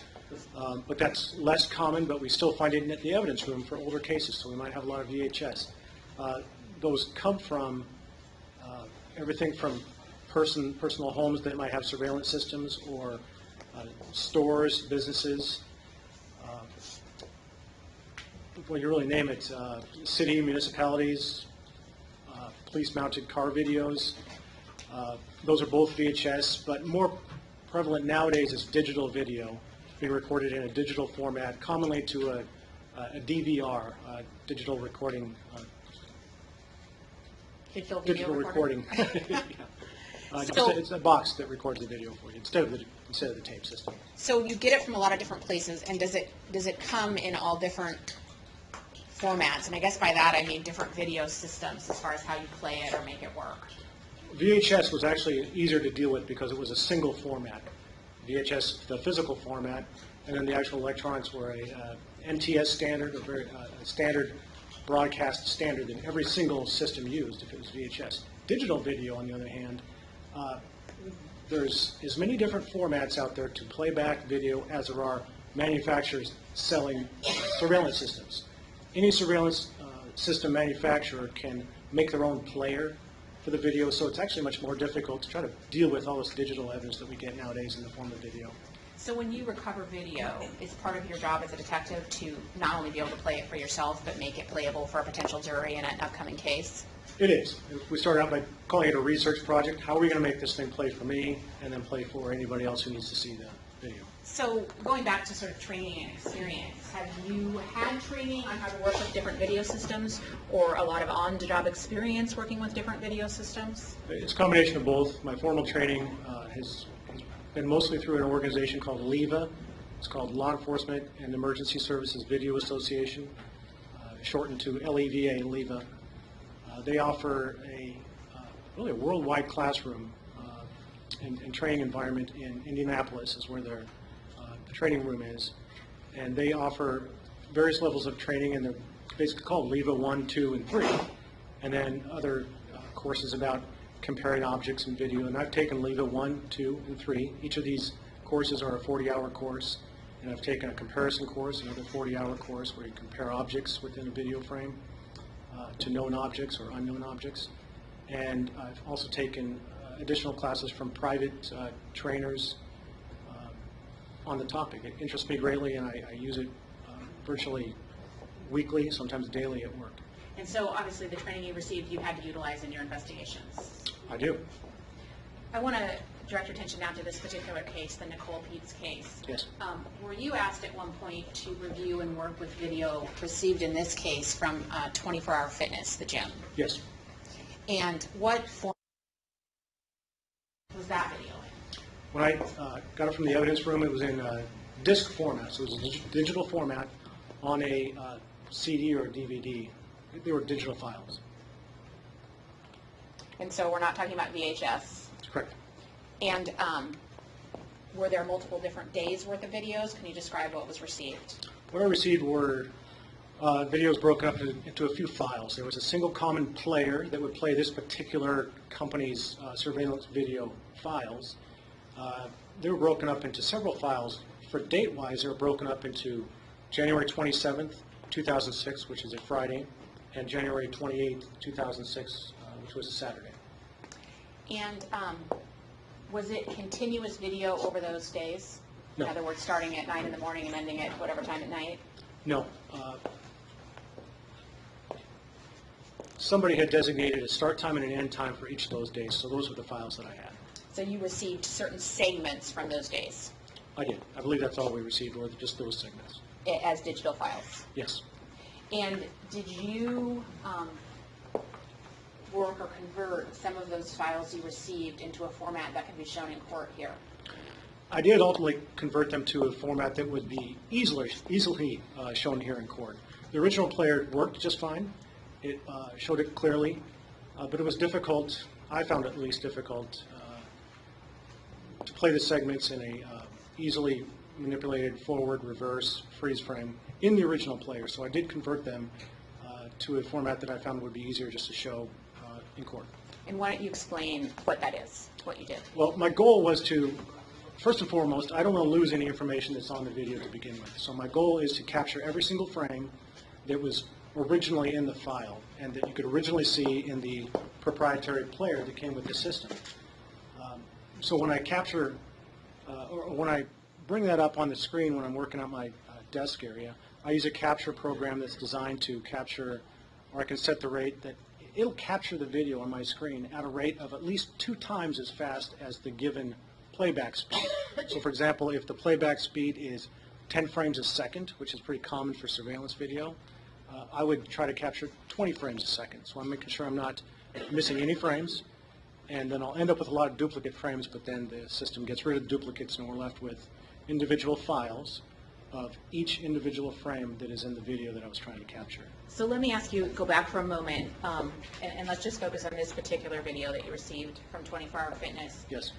but that's less common, but we still find it in the evidence room for older cases, so we might have a lot of VHS. Those come from everything from personal homes that might have surveillance systems or stores, businesses, well, you really name it, city, municipalities, police-mounted car videos. Those are both VHS, but more prevalent nowadays is digital video being recorded in a digital format, commonly to a DVR, digital recording. Digital Digital video recorder? recording. Yeah. It's a box that records the video for you instead of the tape system. So you get it from a lot of different places, and does it come in all different formats? And I guess by that I mean different video systems as far as how you play it or make it work. VHS was actually easier to deal with because it was a single format. VHS, the physical format, and then the actual electronics were a MTS standard, a standard broadcast standard that every single system used if it was VHS. Digital video, on the other hand, there's as many different formats out there to play back video as there are manufacturers selling surveillance systems. Any surveillance system manufacturer can make their own player for the video, so it's actually much more difficult to try to deal with all this digital evidence that we get nowadays in the form of video. So when you recover video, is part of your job as a detective to not only be able to play it for yourself, but make it playable for a potential jury in an upcoming case? It is. We started out by calling it a research project. How are we going to make this thing play for me and then play for anybody else who needs to see the video? So going back to sort of training and experience, have you had training on how to work with different video systems or a lot of on-the-job experience working with different video systems? It's a combination of both. My formal training has been mostly through an organization called LEVA. It's called Law Enforcement and Emergency Services Video Association, shortened to LEVA, LEVA. They offer really a worldwide classroom and training environment in Indianapolis is where their training room is. And they offer various levels of training, and they're basically called LEVA 1, 2, and 3. And then other courses about comparing objects in video. And I've taken LEVA 1, 2, and 3. Each of these courses are a 40-hour course. And I've taken a comparison course, another 40-hour course where you compare objects within a video frame to known objects or unknown objects. And I've also taken additional classes from private trainers on the topic. It interests me greatly, and I use it virtually weekly, sometimes daily at work. And so obviously the training you received, you had to utilize in your investigations. I do. I want to direct your attention now to this particular case, the Nicole Pietz case. Yes. Were you asked at one point to review and work with video received in this case from 24-Hour Fitness, the gym? Yes. And what form was that video in? When I got it from the evidence room, it was in disc format, so it was a digital format on a CD or DVD. They were digital files. And so we're not talking about VHS. That's correct. And were there multiple different days worth of videos? Can you describe what was received? What I received were videos broken up into a few files. There was a single common player that would play this particular company's surveillance video files. They were broken up into several files. For date-wise, they were broken up into January 27th, 2006, which is a Friday, and January 28th, 2006, which was a Saturday. And was it continuous video over those days? No. In other words, starting at 9 in the morning and ending at whatever time at night? No. Somebody had designated a start time and an end time for each of those days, so those were the files that I had. So you received certain segments from those days I did. I believe that's all we received, were just those segments. as digital files. Yes. And did you work or convert some of those files you received into a format that can be shown in court here? I did ultimately convert them to a format that would be easily shown here in court. The original player worked just fine. It showed it clearly, but it was difficult, I found it at least difficult, to play the segments in a easily manipulated forward, reverse, freeze frame in the original player. So I did convert them to a format that I found would be easier just to show in court. And why don't you explain what that is, what you did? Well, my goal was to, first and foremost, I don't want to lose any information that's on the video to begin with. So my goal is to capture every single frame that was originally in the file and that you could originally see in the proprietary player that came with the system. So when I capture, or when I bring that up on the screen when I'm working at my desk area, I use a capture program that's designed to capture, or I can set the rate that it'll capture the video on my screen at a rate of at least 2 times as fast as the given playback speed. So for example, if the playback speed is 10 frames a second, which is pretty common for surveillance video, I would try to capture 20 frames a second. So I'm making sure I'm not missing any frames, and then I'll end up with a lot of duplicate frames, but then the system gets rid of the duplicates, and we're left with individual files of each individual frame that is in the video that I was trying to capture. So let me ask you, go back for a moment, and let's just focus on this particular video that you received from 24 Hour Fitness. Yes.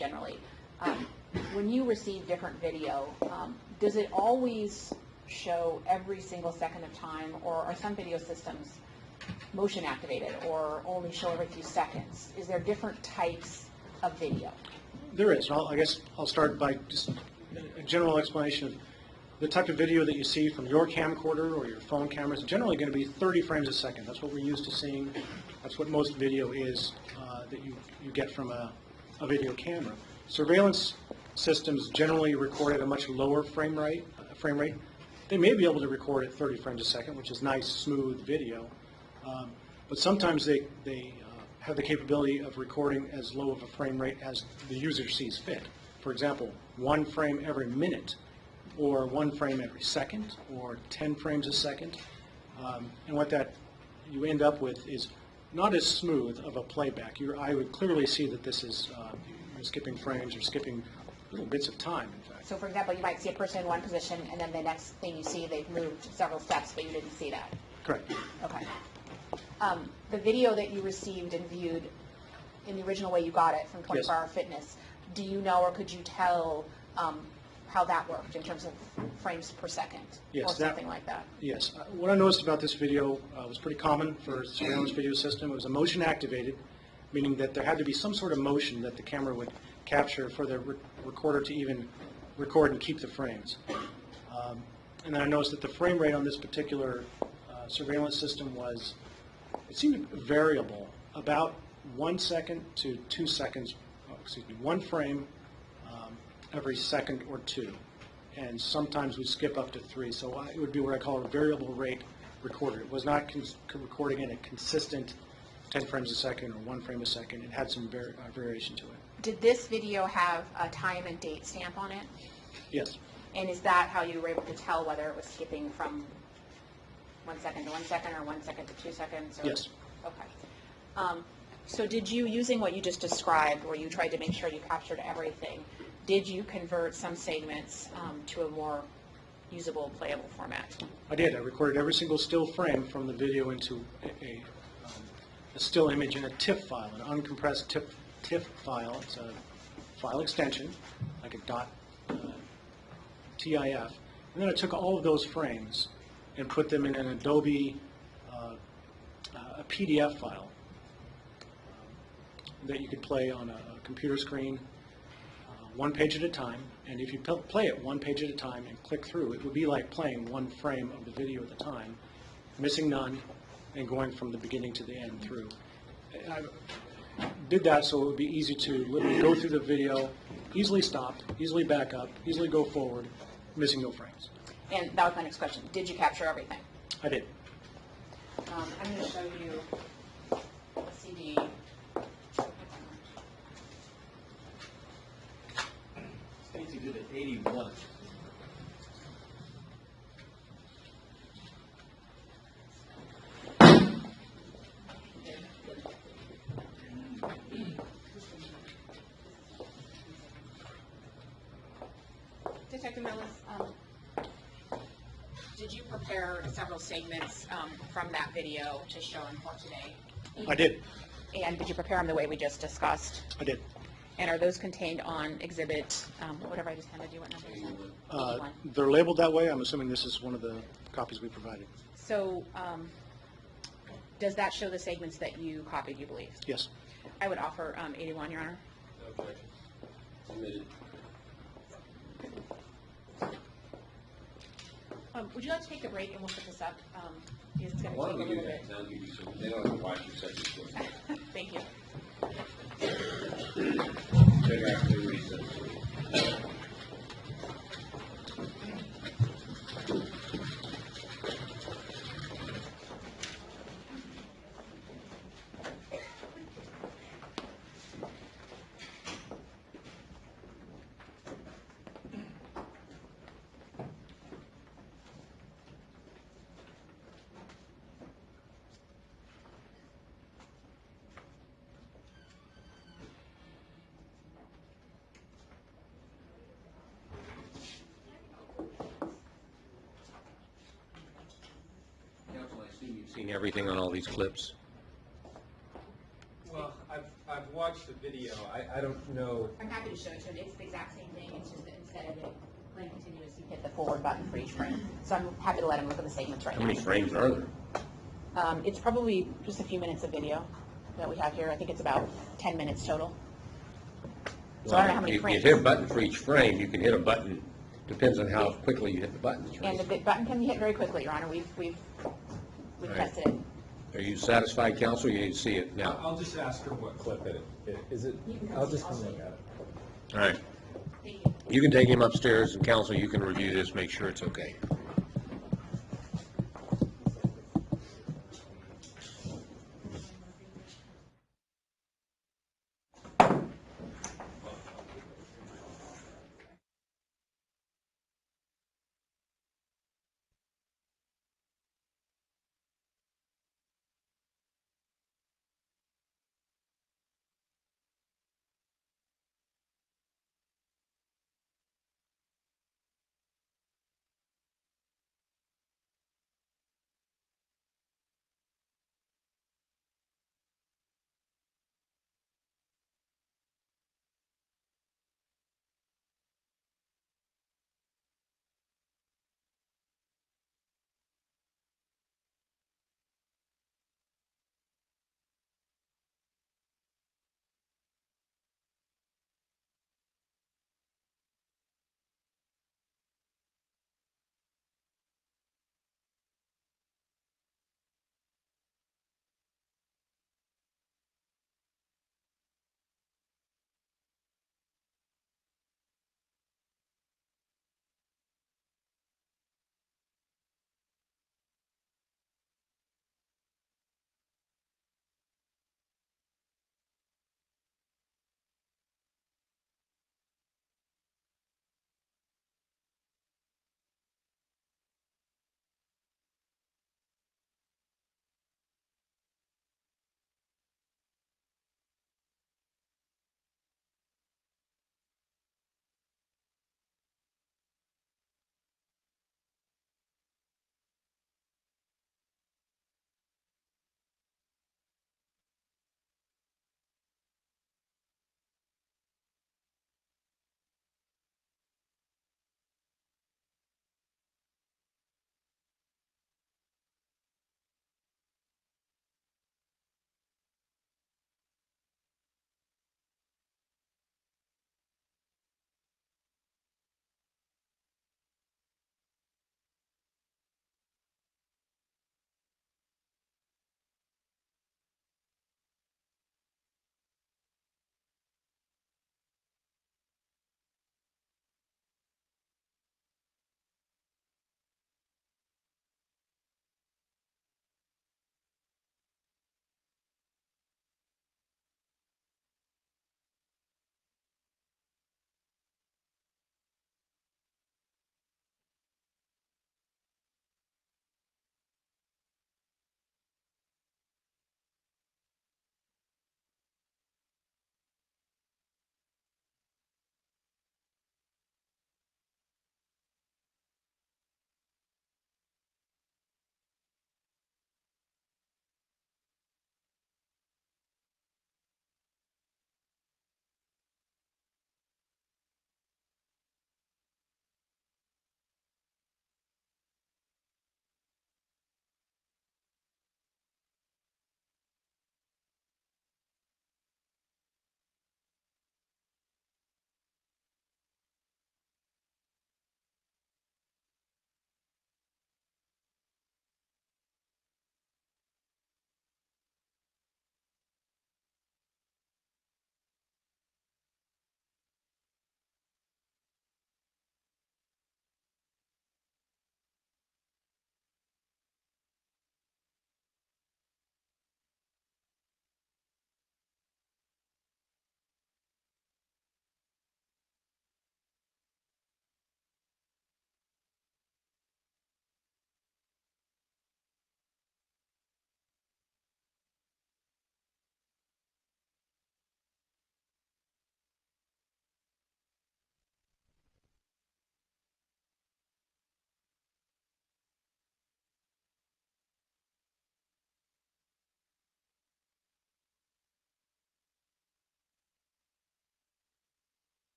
Generally. When you receive different video, does it always show every single second of time, or are some video systems motion activated or only show every few seconds? Is there different types of video? There is. I guess I'll start by just a general explanation of the type of video that you see from your camcorder or your phone camera is generally going to be 30 frames a second. That's what we're used to seeing. That's what most video is that you get from a video camera. Surveillance systems generally record at a much lower frame rate. They may be able to record at 30 frames a second, which is nice, smooth video. But sometimes they have the capability of recording as low of a frame rate as the user sees fit. For example, 1 frame every minute, or 1 frame every second, or 10 frames a second. And what that you end up with is not as smooth of a playback. I would clearly see that this is you're skipping frames or skipping little bits of time, in fact. So for example, you might see a person in one position, and then the next thing you see, they've moved several steps, but you didn't see that. Correct. Okay. The video that you received and viewed in the original way you got it from 24 Hour Fitness, do you know or could you tell how that worked in terms of frames per second? Yes, or something like that? Yes. What I noticed about this video was pretty common for a surveillance video system. It was a motion activated, meaning that there had to be some sort of motion that the camera would capture for the recorder to even record and keep the frames. And then I noticed that the frame rate on this particular surveillance system was, it seemed variable, about 1 second to 2 seconds, 1 frame every second or 2. And sometimes we skip up to 3. So it would be what I call a variable rate recorder. It was not recording at a consistent 10 frames a second or 1 frame a second. It had some variation to it. Did this video have a time and date stamp on it? Yes. And is that how you were able to tell whether it was skipping from 1 second to 1 second or 1 second to 2 seconds? Or? Yes. Okay. So did you, using what you just described, where you tried to make sure you captured everything, did you convert some segments to a more usable, playable format? I did. I recorded every single still frame from the video into a still image in a TIFF file, an uncompressed TIFF file. It's a file extension, like a .TIF. And then I took all of those frames and put them in an Adobe a PDF file that you could play on a computer screen, 1 page at a time. And if you play it 1 page at a time and click through, it would be like playing 1 frame of the video at a time, missing none, and going from the beginning to the end through. I did that so it would be easy to literally go through the video, easily stop, easily back up, easily go forward, missing no frames. And that was my next question. Did you capture everything? I did. I'm going to show you a CD. Stacy did it 81. Detective Millis, did you prepare several segments from that video to show in court today? I did. And did you prepare them the way we just discussed? I did. And are those contained on exhibit, whatever I just handed you, what number is that? 81. They're labeled that way. I'm assuming this is one of the copies we provided. So does that show the segments that you copied, you believe? Yes. I would offer 81, Your Honor. Submitted. Would you like to take a break and we'll put this up? Because it's going Why to don't take a we do little that? bit. I'll give you some, they don't have to watch your second question. Thank you. Check out the recess. Seen everything on all these clips? Well, I've watched the video. I don't know. I'm happy to show it to him. It's the exact same thing. It's just that instead of it playing continuous, you hit the forward button for each frame. So I'm happy to let him look at the segments right How now. many frames are there? It's probably just a few minutes of video that we have here. I think it's about 10 minutes total. So I don't know how many You frames. hit a button for each frame, you can hit a button, depends on how quickly you hit the buttons, And the right? button can be hit very quickly, Your Honor. We've Right. tested it. Are you satisfied, counsel, you need to see it now? I'll just ask her what clip it is. It? I'll just come look at it. All right. Thank you. You can take him upstairs, and counsel, you can review this, make sure it's okay.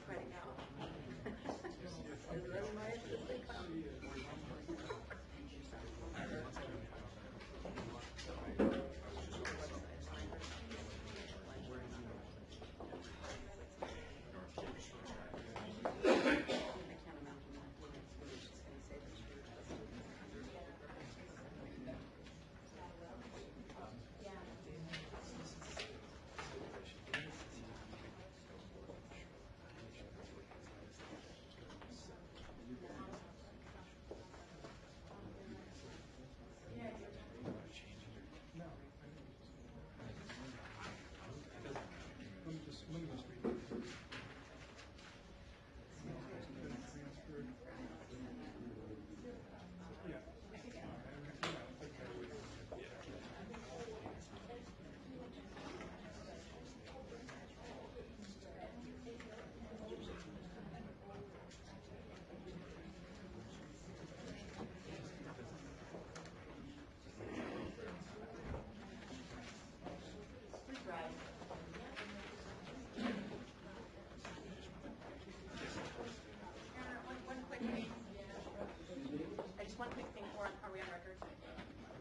Right now. As minimized as they come. I can't imagine that. She's gonna say that she Let me just read it. One quick thing. One quick thing, or are we on record?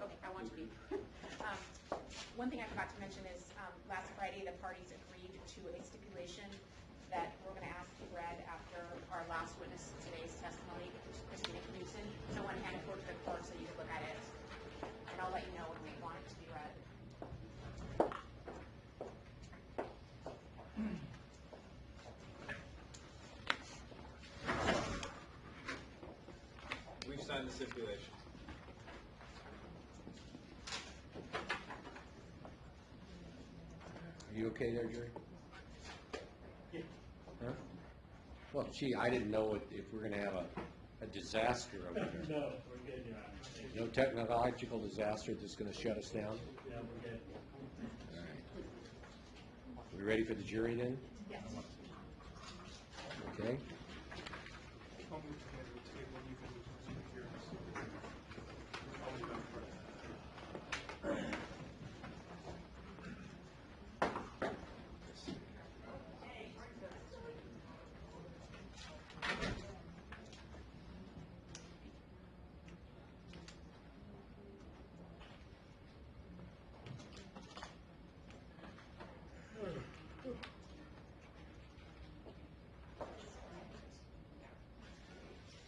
Okay, I want to be. One thing I forgot to mention is, last Friday, the parties agreed to a stipulation that we're going to ask to be read after our last witness today's testimony, which is Christina Knudsen. So I want to hand it forward to the clerk so you can look at it, and I'll let you know when we want it to be read. We've signed the stipulation. Are you okay there, Jerry? Yeah. Huh? Well, gee, I didn't know if we're gonna have a disaster over there. No, we're good, Your Honor. No technological disaster that's gonna shut us down? Yeah, we're good. All right. We ready for the jury then? Yes. Okay. I'll move to the table, you can move to yours. I'll leave that for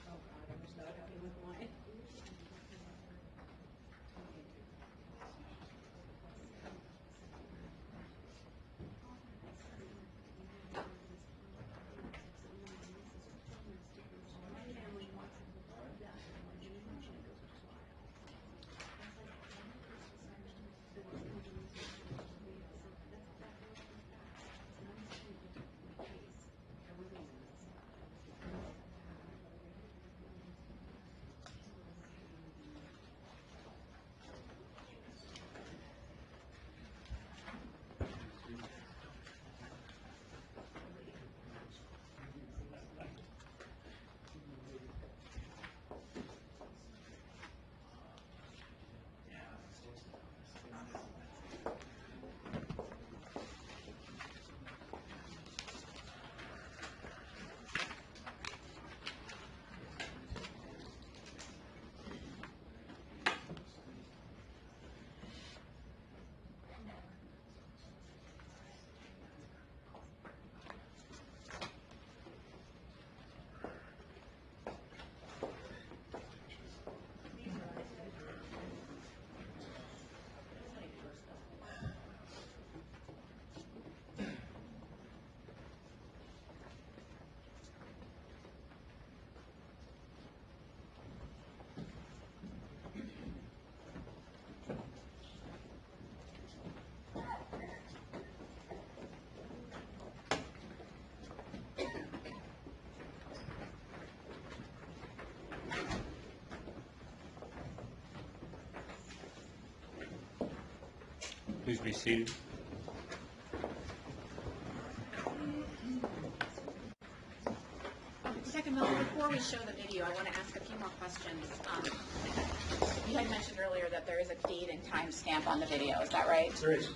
Oh, God, I wish that would happen with mine. Please be seated. Detective Miller, before we show the video, I want to ask a few more questions. You had mentioned earlier that there is a date and time stamp on the video, is that right? There is.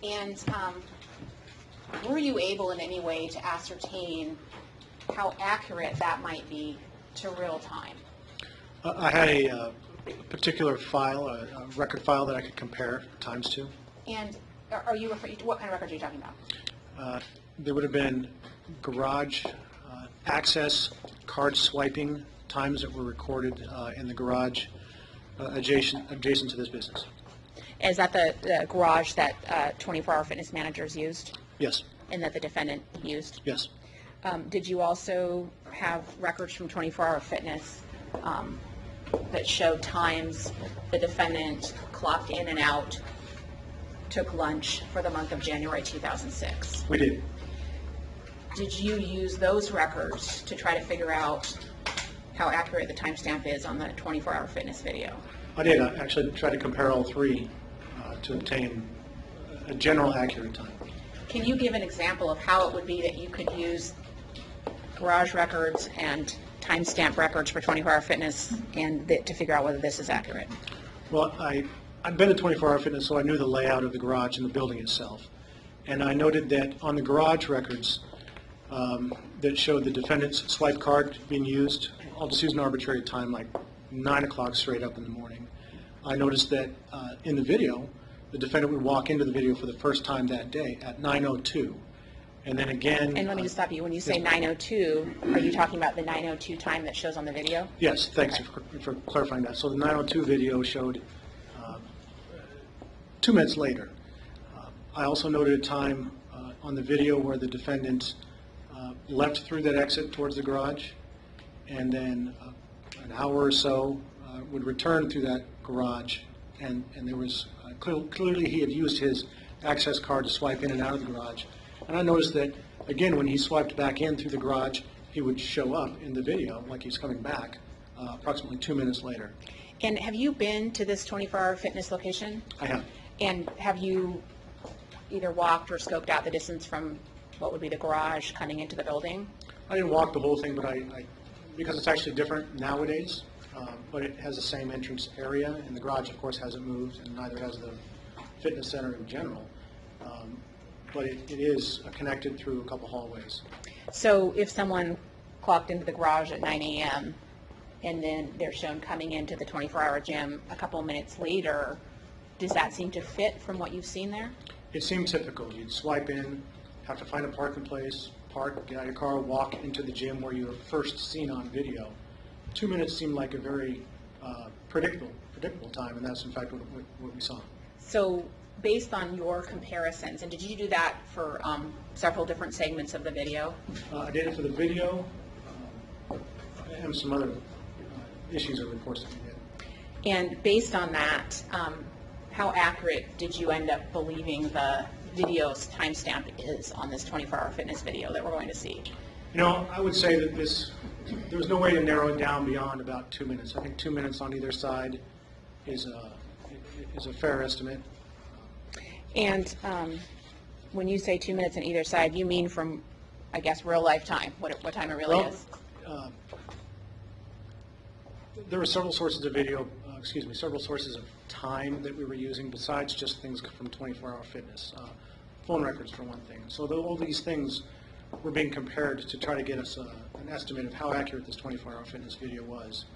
And were you able in any way to ascertain how accurate that might be to real time? I had a particular file, a record file that I could compare times to. And are you referring to, what kind of records are you talking about? There would have been garage access card swiping times that were recorded in the garage adjacent to this business. Is that the garage that 24-hour fitness managers used Yes, and that the defendant used? yes. Did you also have records from 24-hour fitness that showed times the defendant clocked in and out, took lunch for the month of January 2006? We did. Did you use those records to try to figure out how accurate the timestamp is on the 24-hour fitness video? I did. I actually tried to compare all three to obtain a general accurate time. Can you give an example of how it would be that you could use garage records and timestamp records for 24-hour fitness and to figure out whether this is accurate? Well, I've been to 24-hour fitness, so I knew the layout of the garage and the building itself. And I noted that on the garage records that showed the defendant's swipe card being used, I'll just use an arbitrary time like 9 o'clock straight up in the morning. I noticed that in the video, the defendant would walk into the video for the first time that day at 9:02. And then again... And let me just stop you. When you say 9:02, are you talking about the 9:02 time that shows on the video? Yes, thanks for clarifying that. So the 9:02 video showed 2 minutes later. I also noted a time on the video where the defendant left through that exit towards the garage, and then an hour or so would return through that garage, and there was clearly he had used his access card to swipe in and out of the garage. And I noticed that, again, when he swiped back in through the garage, he would show up in the video like he's coming back approximately 2 minutes later. And have you been to this 24-hour fitness location? I have. And have you either walked or scoped out the distance from what would be the garage cutting into the building? I didn't walk the whole thing, but I because it's actually different nowadays, but it has the same entrance area, and the garage, of course, hasn't moved, and neither has the fitness center in general. But it is connected through a couple hallways. So if someone clocked into the garage at 9 a.m. and then they're shown coming into the 24-hour gym a couple minutes later, does that seem to fit from what you've seen there? It seemed typical. You'd swipe in, have to find a parking place, park, get out of your car, walk into the gym where you were first seen on video. 2 minutes seemed like a very predictable time, and that's in fact what we saw. So based on your comparisons, and did you do that for several different segments of the video? I did it for the video and some other issues or reports that we did. And based on that, how accurate did you end up believing the video's timestamp is on this 24-hour fitness video that we're going to see? You know, I would say that there was no way to narrow it down beyond about 2 minutes. I think 2 minutes on either side is a fair estimate. And when you say 2 minutes on either side, you mean from, I guess, real life time, what time it really is? There were several sources of video, several sources of time that we were using besides just things from 24-hour fitness. Phone records for one thing. So all these things were being compared to try to get us an estimate of how accurate this 24-hour fitness video was.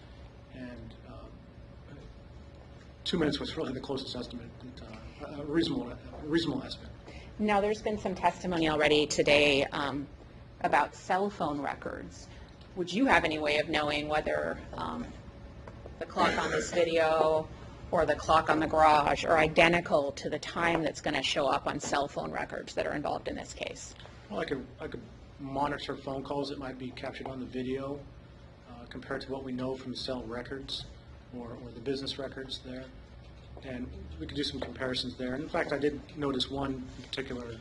And 2 minutes was really the closest estimate, a reasonable estimate. Now, there's been some testimony already today about cell phone records. Would you have any way of knowing whether the clock on this video or the clock on the garage are identical to the time that's going to show up on cell phone records that are involved in this case? Well, I could monitor phone calls that might be captured on the video compared to what we know from cell records or the business records there. And we could do some comparisons there. And in fact, I did notice one in particular,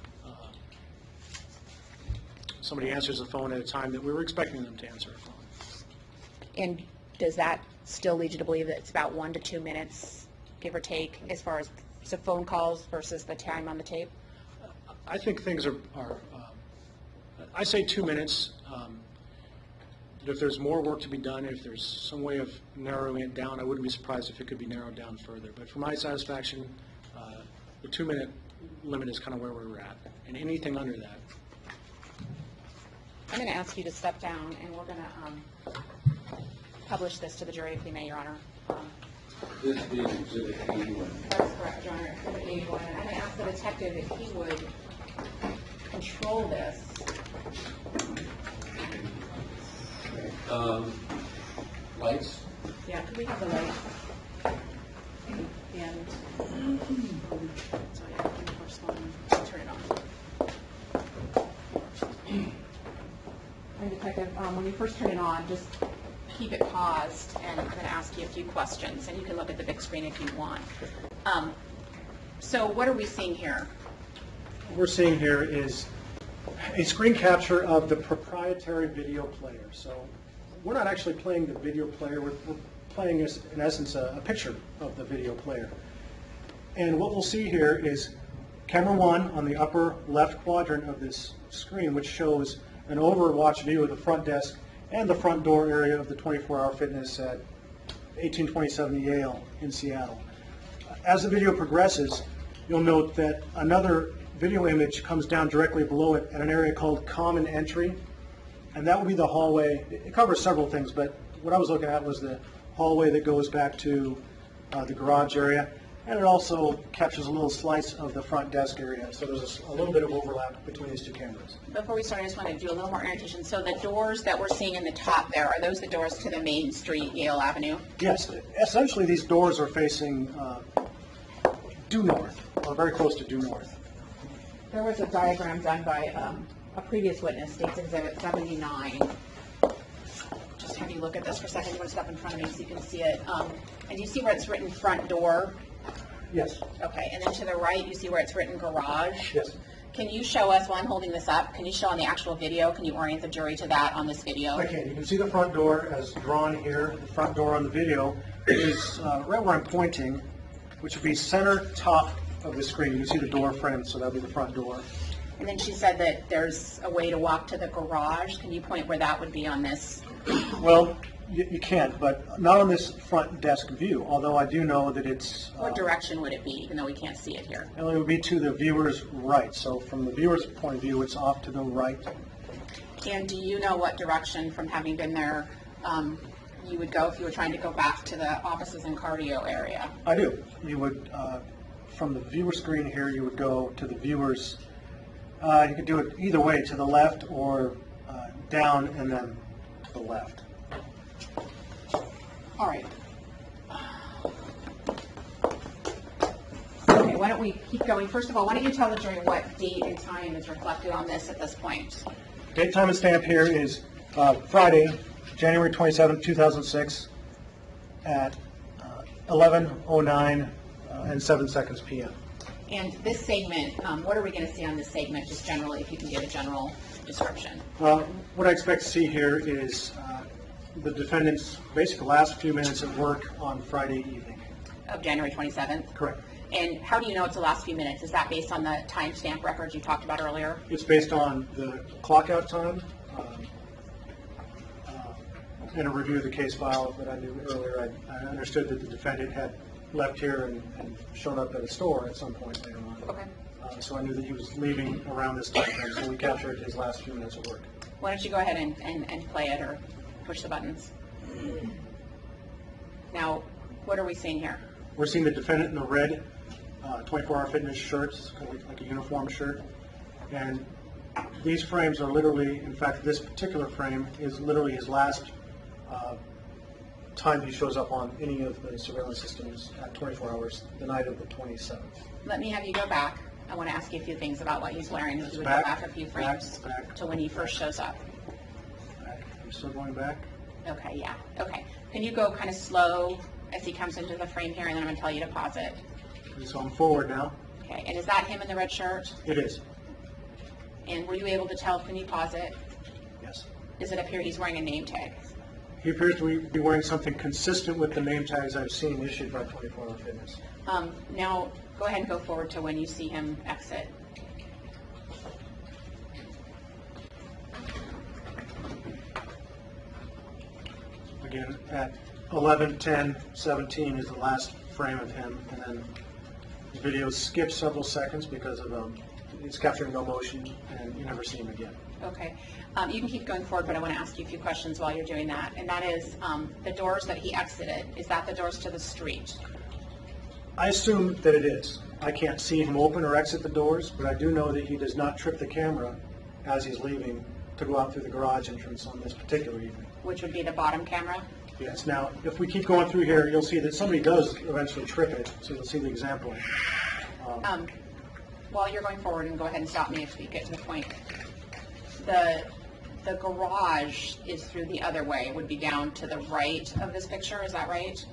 somebody answers the phone at a time that we were expecting them to answer a phone. And does that still lead you to believe that it's about 1 to 2 minutes, give or take, as far as the phone calls versus the time on the tape? I think things are I say 2 minutes. But if there's more work to be done, if there's some way of narrowing it down, I wouldn't be surprised if it could be narrowed down further. But for my satisfaction, the 2 minute limit is kind of where we're at. And anything under that. I'm going to ask you to step down, and we're going to publish this to the jury if we may, Your Honor. This being exhibit 81. That's correct, Your Honor. Exhibit 81. And I'm going to ask the detective if he would control this. Lights? Yeah, could we have the lights? And, sorry, the first one, turn it on. And Detective, when you first turn it on, just keep it paused, and I'm going to ask you a few questions, and you can look at the big screen if you want. So what are we seeing here? What we're seeing here is a screen capture of the proprietary video player. So we're not actually playing the video player, we're playing, in essence, a picture of the video player. And what we'll see here is camera 1 on the upper left quadrant of this screen, which shows an overwatch view of the front desk and the front door area of the 24-hour fitness at 1827 Yale in Seattle. As the video progresses, you'll note that another video image comes down directly below it at an area called Common Entry, and that will be the hallway. It covers several things, but what I was looking at was the hallway that goes back to the garage area, and it also captures a little slice of the front desk area, so there's a little bit of overlap between these two cameras. Before we start, I just want to do a little more orientation. So the doors that we're seeing in the top there, are those the doors to the main street, Yale Avenue? Yes, essentially these doors are facing due north, or very close to due north. There was a diagram done by a previous witness, State's Exhibit 79. Just have you look at this for a second. You want to step in front of me so you can see it. And you see where it's written front door? Yes. Okay, and then to the right, you see where it's written garage? Yes. Can you show us, while I'm holding this up, can you show on the actual video, can you orient the jury to that on this video? Okay, you can see the front door as drawn here. The front door on the video is right where I'm pointing, which would be center top of the screen. You can see the door frame, so that would be the front door. And then she said that there's a way to walk to the garage. Can you point where that would be on this? Well, you can't, but not on this front desk view, although I do know that it's... What direction would it be, even though we can't see it here? It would be to the viewer's right. So from the viewer's point of view, it's off to the right. And do you know what direction, from having been there, you would go if you were trying to go back to the offices and cardio area? I do. You would, from the viewer screen here, you would go to the viewer's... you could do it either way, to the left or down and then to the left. All right. Okay, why don't we keep going? First of all, why don't you tell the jury what date and time is reflected on this at this point? Date, time, and stamp here is Friday, January 27, 2006 at 11:09 and 7 seconds p.m. And this segment, what are we going to see on this segment, just generally, if you can give a general description? What I expect to see here is the defendant's basically last few minutes of work on Friday evening. Of January 27th? Correct. And how do you know it's the last few minutes? Is that based on the timestamp records you talked about earlier? It's based on the clock out time and a review of the case file that I knew earlier. I understood that the defendant had left here and shown up at a store at some point later on. Okay. So I knew that he was leaving around this time frame, so we captured his last few minutes of work. Why don't you go ahead and play it or push the buttons? Now, what are we seeing here? We're seeing the defendant in the red 24-hour fitness shirts, like a uniform shirt. And these frames are literally, in fact, this particular frame is literally his last time he shows up on any of the surveillance systems at 24 hours, the night of the 27th. Let me have you go back. I want to ask you a few things about what he's wearing. If you would go back a few frames to when he first shows up. I'm still going back. Okay, yeah. Okay. Can you go kind of slow as he comes into the frame here, and then I'm going to tell you to pause it. So I'm forward now. Okay. And is that him in the red shirt? It is. And were you able to tell, can you pause it? Yes. Does it appear he's wearing a name tag? He appears to be wearing something consistent with the name tags I've seen issued by 24-hour fitness. Now, go ahead and go forward to when you see him exit. Again, at 11:10:17 is the last frame of him, and then The video skips several seconds because of it's capturing no motion, and you never see him again. Okay. You can keep going forward, but I want to ask you a few questions while you're doing that. And that is, the doors that he exited, is that the doors to the street? I assume that it is. I can't see him open or exit the doors, but I do know that he does not trip the camera as he's leaving to go out through the garage entrance on this particular evening. Which would be the bottom camera? Yes. Now, if we keep going through here, you'll see that somebody does eventually trip it, so you'll see the example. While you're going forward, and go ahead and stop me if you get to the point. The garage is through the other way. It would be down to the right of this picture, is that right?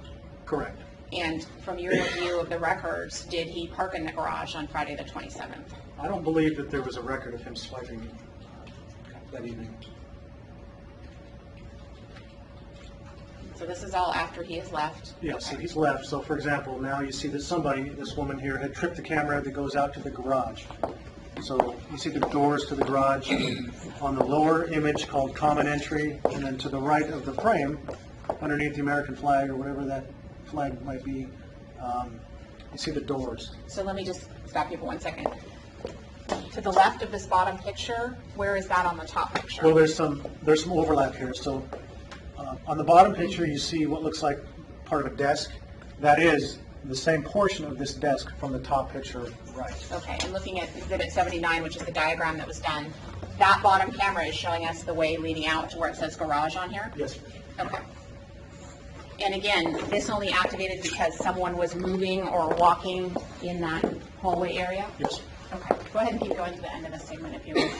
Correct. And from your review of the records, did he park in the garage on Friday the 27th? I don't believe that there was a record of him swiping that evening. So this is all after he has left? Yes, so Okay. he's left. So for example, now you see that somebody, this woman here, had tripped the camera that goes out to the garage. So you see the doors to the garage on the lower image called common entry, and then to the right of the frame, underneath the American flag or whatever that flag might be, you see the doors. So let me just stop you for 1 second. To the left of this bottom picture, where is that on the top picture? Well, there's some overlap here. So on the bottom picture, you see what looks like part of a desk. That is the same portion of this desk from the top picture right. Okay, and looking at Exhibit 79, which is the diagram that was done, that bottom camera is showing us the way leading out to where it says garage on here? Yes. Okay. And again, this only activated because someone was moving or walking in that hallway area? Yes. Okay, go ahead and keep going to the end of this segment if you will.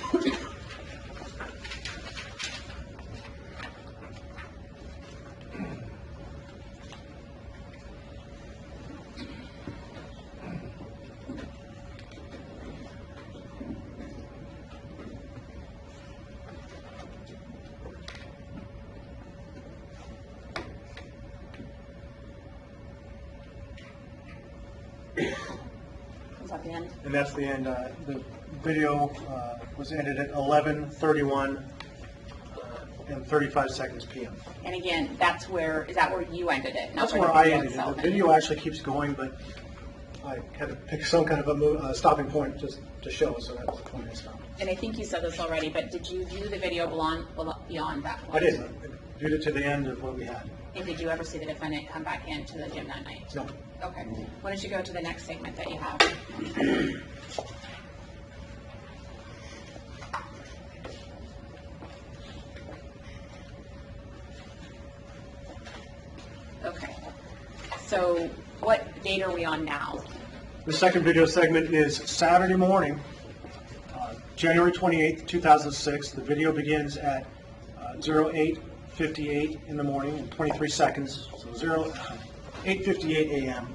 Is that the end? And that's the end. The video was ended at 11:31 and 35 seconds p.m. And again, is that where you ended it? not That's where the I video ended it. itself The ended? video actually keeps going, but I had to pick some kind of a stopping point just to show, so that was the point I stopped. And I think you said this already, but did you view the video beyond that point? I did. I viewed it to the end of what we had. And did you ever see the defendant come back into the gym that night? No. Okay. Why don't you go to the next segment that you have? Okay. So what date are we on now? The second video segment is Saturday morning, January 28th, 2006. The video begins at 08:58 in the morning and 23 seconds, so 8:58 a.m.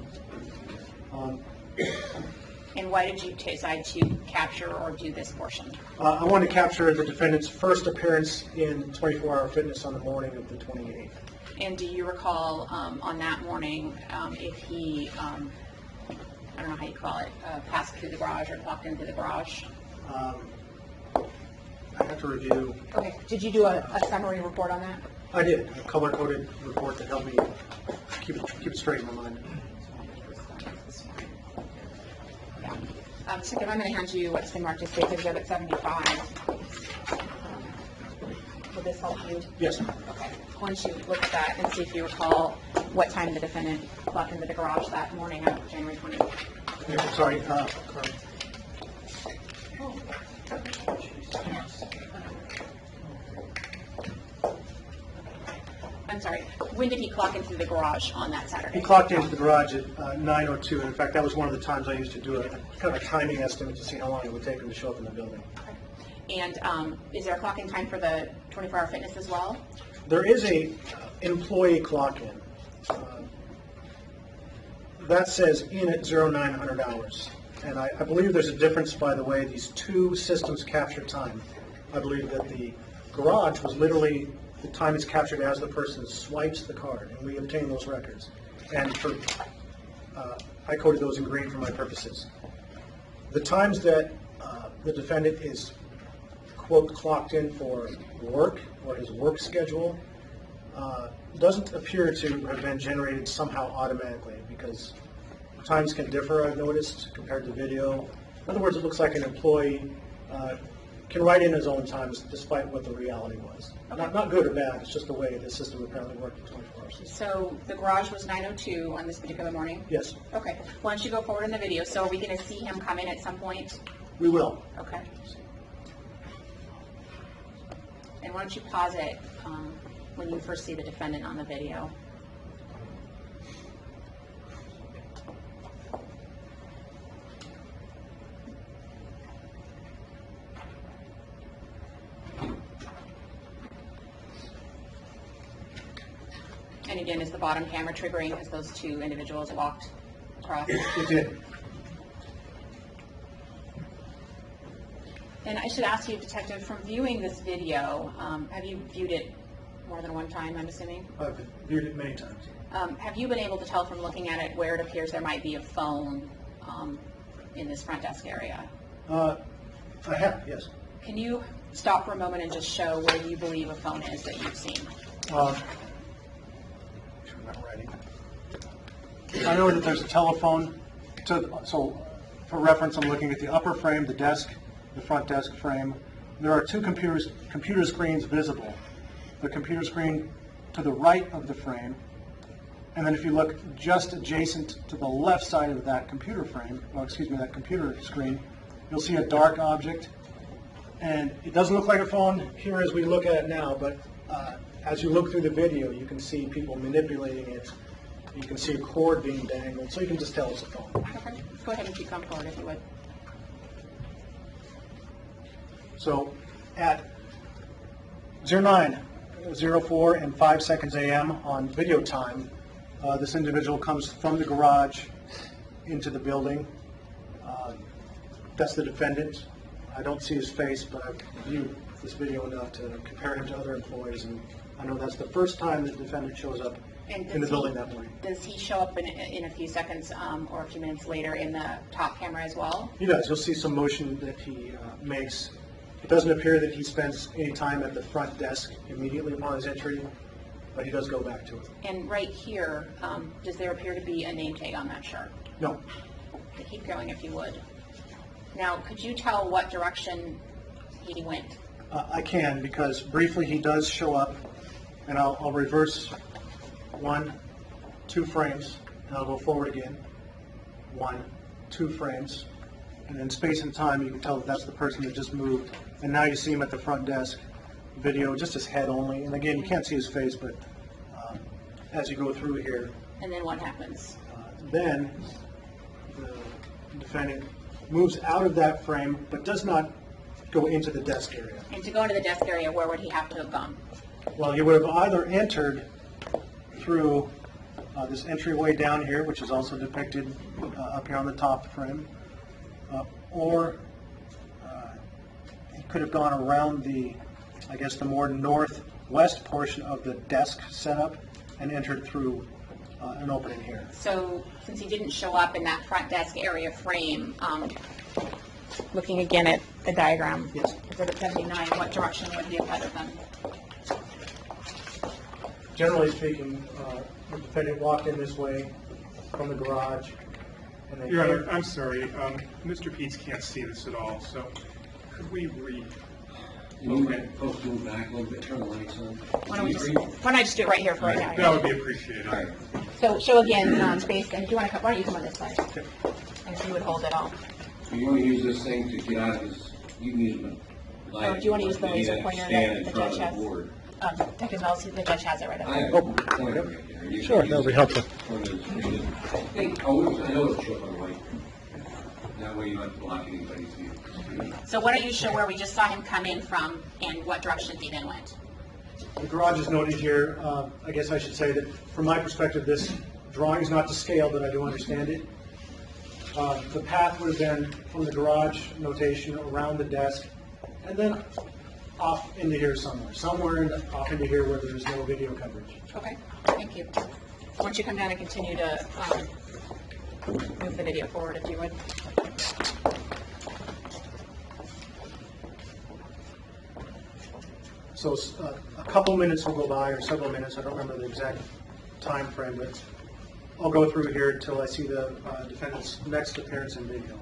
And why did you decide to capture or do this portion? I wanted to capture the defendant's first appearance in 24-hour fitness on the morning of the 28th. And do you recall on that morning if he, I don't know how you call it, passed through the garage or walked into the garage? I have to review. Okay. Did you do a summary report on that? I did, a color-coded report that helped me keep it straight in my mind. Yeah. Second, I'm going to hand you what's been marked as State's Exhibit 75. Will this help you? Yes. Okay. Why don't you look at that and see if you recall what time the defendant walked into the garage that morning on January 20th? Sorry. I'm sorry. When did he clock into the garage on that He Saturday? clocked into the garage at 9:02. In fact, that was one of the times I used to do a kind of a timing estimate to see how long it would take him to show up in the building. And is there a clock-in time for the 24-hour fitness as well? There is a employee clock-in. That says in at 0900 hours. And I believe there's a difference, by the way, these two systems capture time. I believe that the garage was literally, the time is captured as the person swipes the card, and we obtain those records. And I coded those in green for my purposes. The times that the defendant is, quote, clocked in for work or his work schedule doesn't appear to have been generated somehow automatically, because times can differ, I've noticed, compared to video. In other words, it looks like an employee can write in his own times despite what the reality was. Not good or bad, it's just the way the system apparently worked for 24 hours. So the garage was 9:02 on this particular morning? Yes, Okay. Why don't you go forward in the video? So are we going to see him come in at some point? we will. Okay. And why don't you pause it when you first see the defendant on the video? And again, is the bottom camera triggering as those two individuals walked across? It did. And I should ask you, Detective, from viewing this video, have you viewed it more than one time, I'm assuming? I've viewed it many times. Have you been able to tell from looking at it where it appears there might be a phone in this front desk area? I have, yes. Can you stop for a moment and just show where you believe a phone is that you've seen? I know that there's a telephone, so for reference, I'm looking at the upper frame, the desk, the front desk frame. There are two computer screens visible. The computer screen to the right of the frame, and then if you look just adjacent to the left side of that computer frame, that computer screen, you'll see a dark object, and it doesn't look like a phone here as we look at it now, but as you look through the video, you can see people manipulating it. You can see a cord being dangled, so you can just tell it's a phone. Okay. Go ahead and keep coming forward if you would. So at 09:04 and 5 seconds a.m. on video time, this individual comes from the garage into the building. That's the defendant. I don't see his face, but I've viewed this video enough to compare him to other employees, and I know that's the first time the defendant shows up in the building that morning. Does he show up in a few seconds or a few minutes later in the top camera as well? He does. You'll see some motion that he makes. It doesn't appear that he spends any time at the front desk immediately upon his entry, but he does go back to it. And right here, does there appear to be a name tag on that shirt? No. Okay, keep going if you would. Now, could you tell what direction he went? I can, because briefly he does show up, and I'll reverse 1, 2 frames, and I'll go forward again. 1, 2 frames, and in space and time you can tell that that's the person that just moved. And now you see him at the front desk. Video, just his head only, and again you can't see his face, but as you go through here. And then what happens? Then the defendant moves out of that frame, but does not go into the desk area. And to go into the desk area, where would he have to have gone? Well, he would have either entered through this entryway down here, which is also depicted up here on the top frame, or he could have gone around the more northwest portion of the desk setup and entered through an opening here. So, since he didn't show up in that front desk area frame, looking again at the diagram, Yes. Exhibit 79, what direction would he have headed then? Generally speaking, the defendant walked in this way from the garage, and then Your Honor, I'm sorry, Mr. Pietz can't see this at all, so could we You might both move back a little bit, turn the lights on. Why don't I just do it right here for right now? That would be appreciated. All right. So show again, space, and if you want to, why don't you come on this side? And if you would hold it all. You want to use this thing to get out of this, you can use the light. Or do you want to use the laser pointer Stand that in the front judge of has? the board. Detective Mills, the judge has it right up I there. have a pointer right there. You Sure, can that'll be use helpful. one of the screens. I know it's showing on the light. That way you don't have to block anybody's view. So why don't you show where we just saw him come in from and what direction he then went? The garage is noted here. I guess I should say that from my perspective, this drawing is not to scale, but I do understand it. The path would have been from the garage notation around the desk, and then off into here somewhere off into here where there's no video coverage. Okay, thank you. Why don't you come down and continue to move the video forward if you would. So a couple minutes will go by, or several minutes, I don't remember the exact time frame, but I'll go through here until I see the defendant's next appearance in video.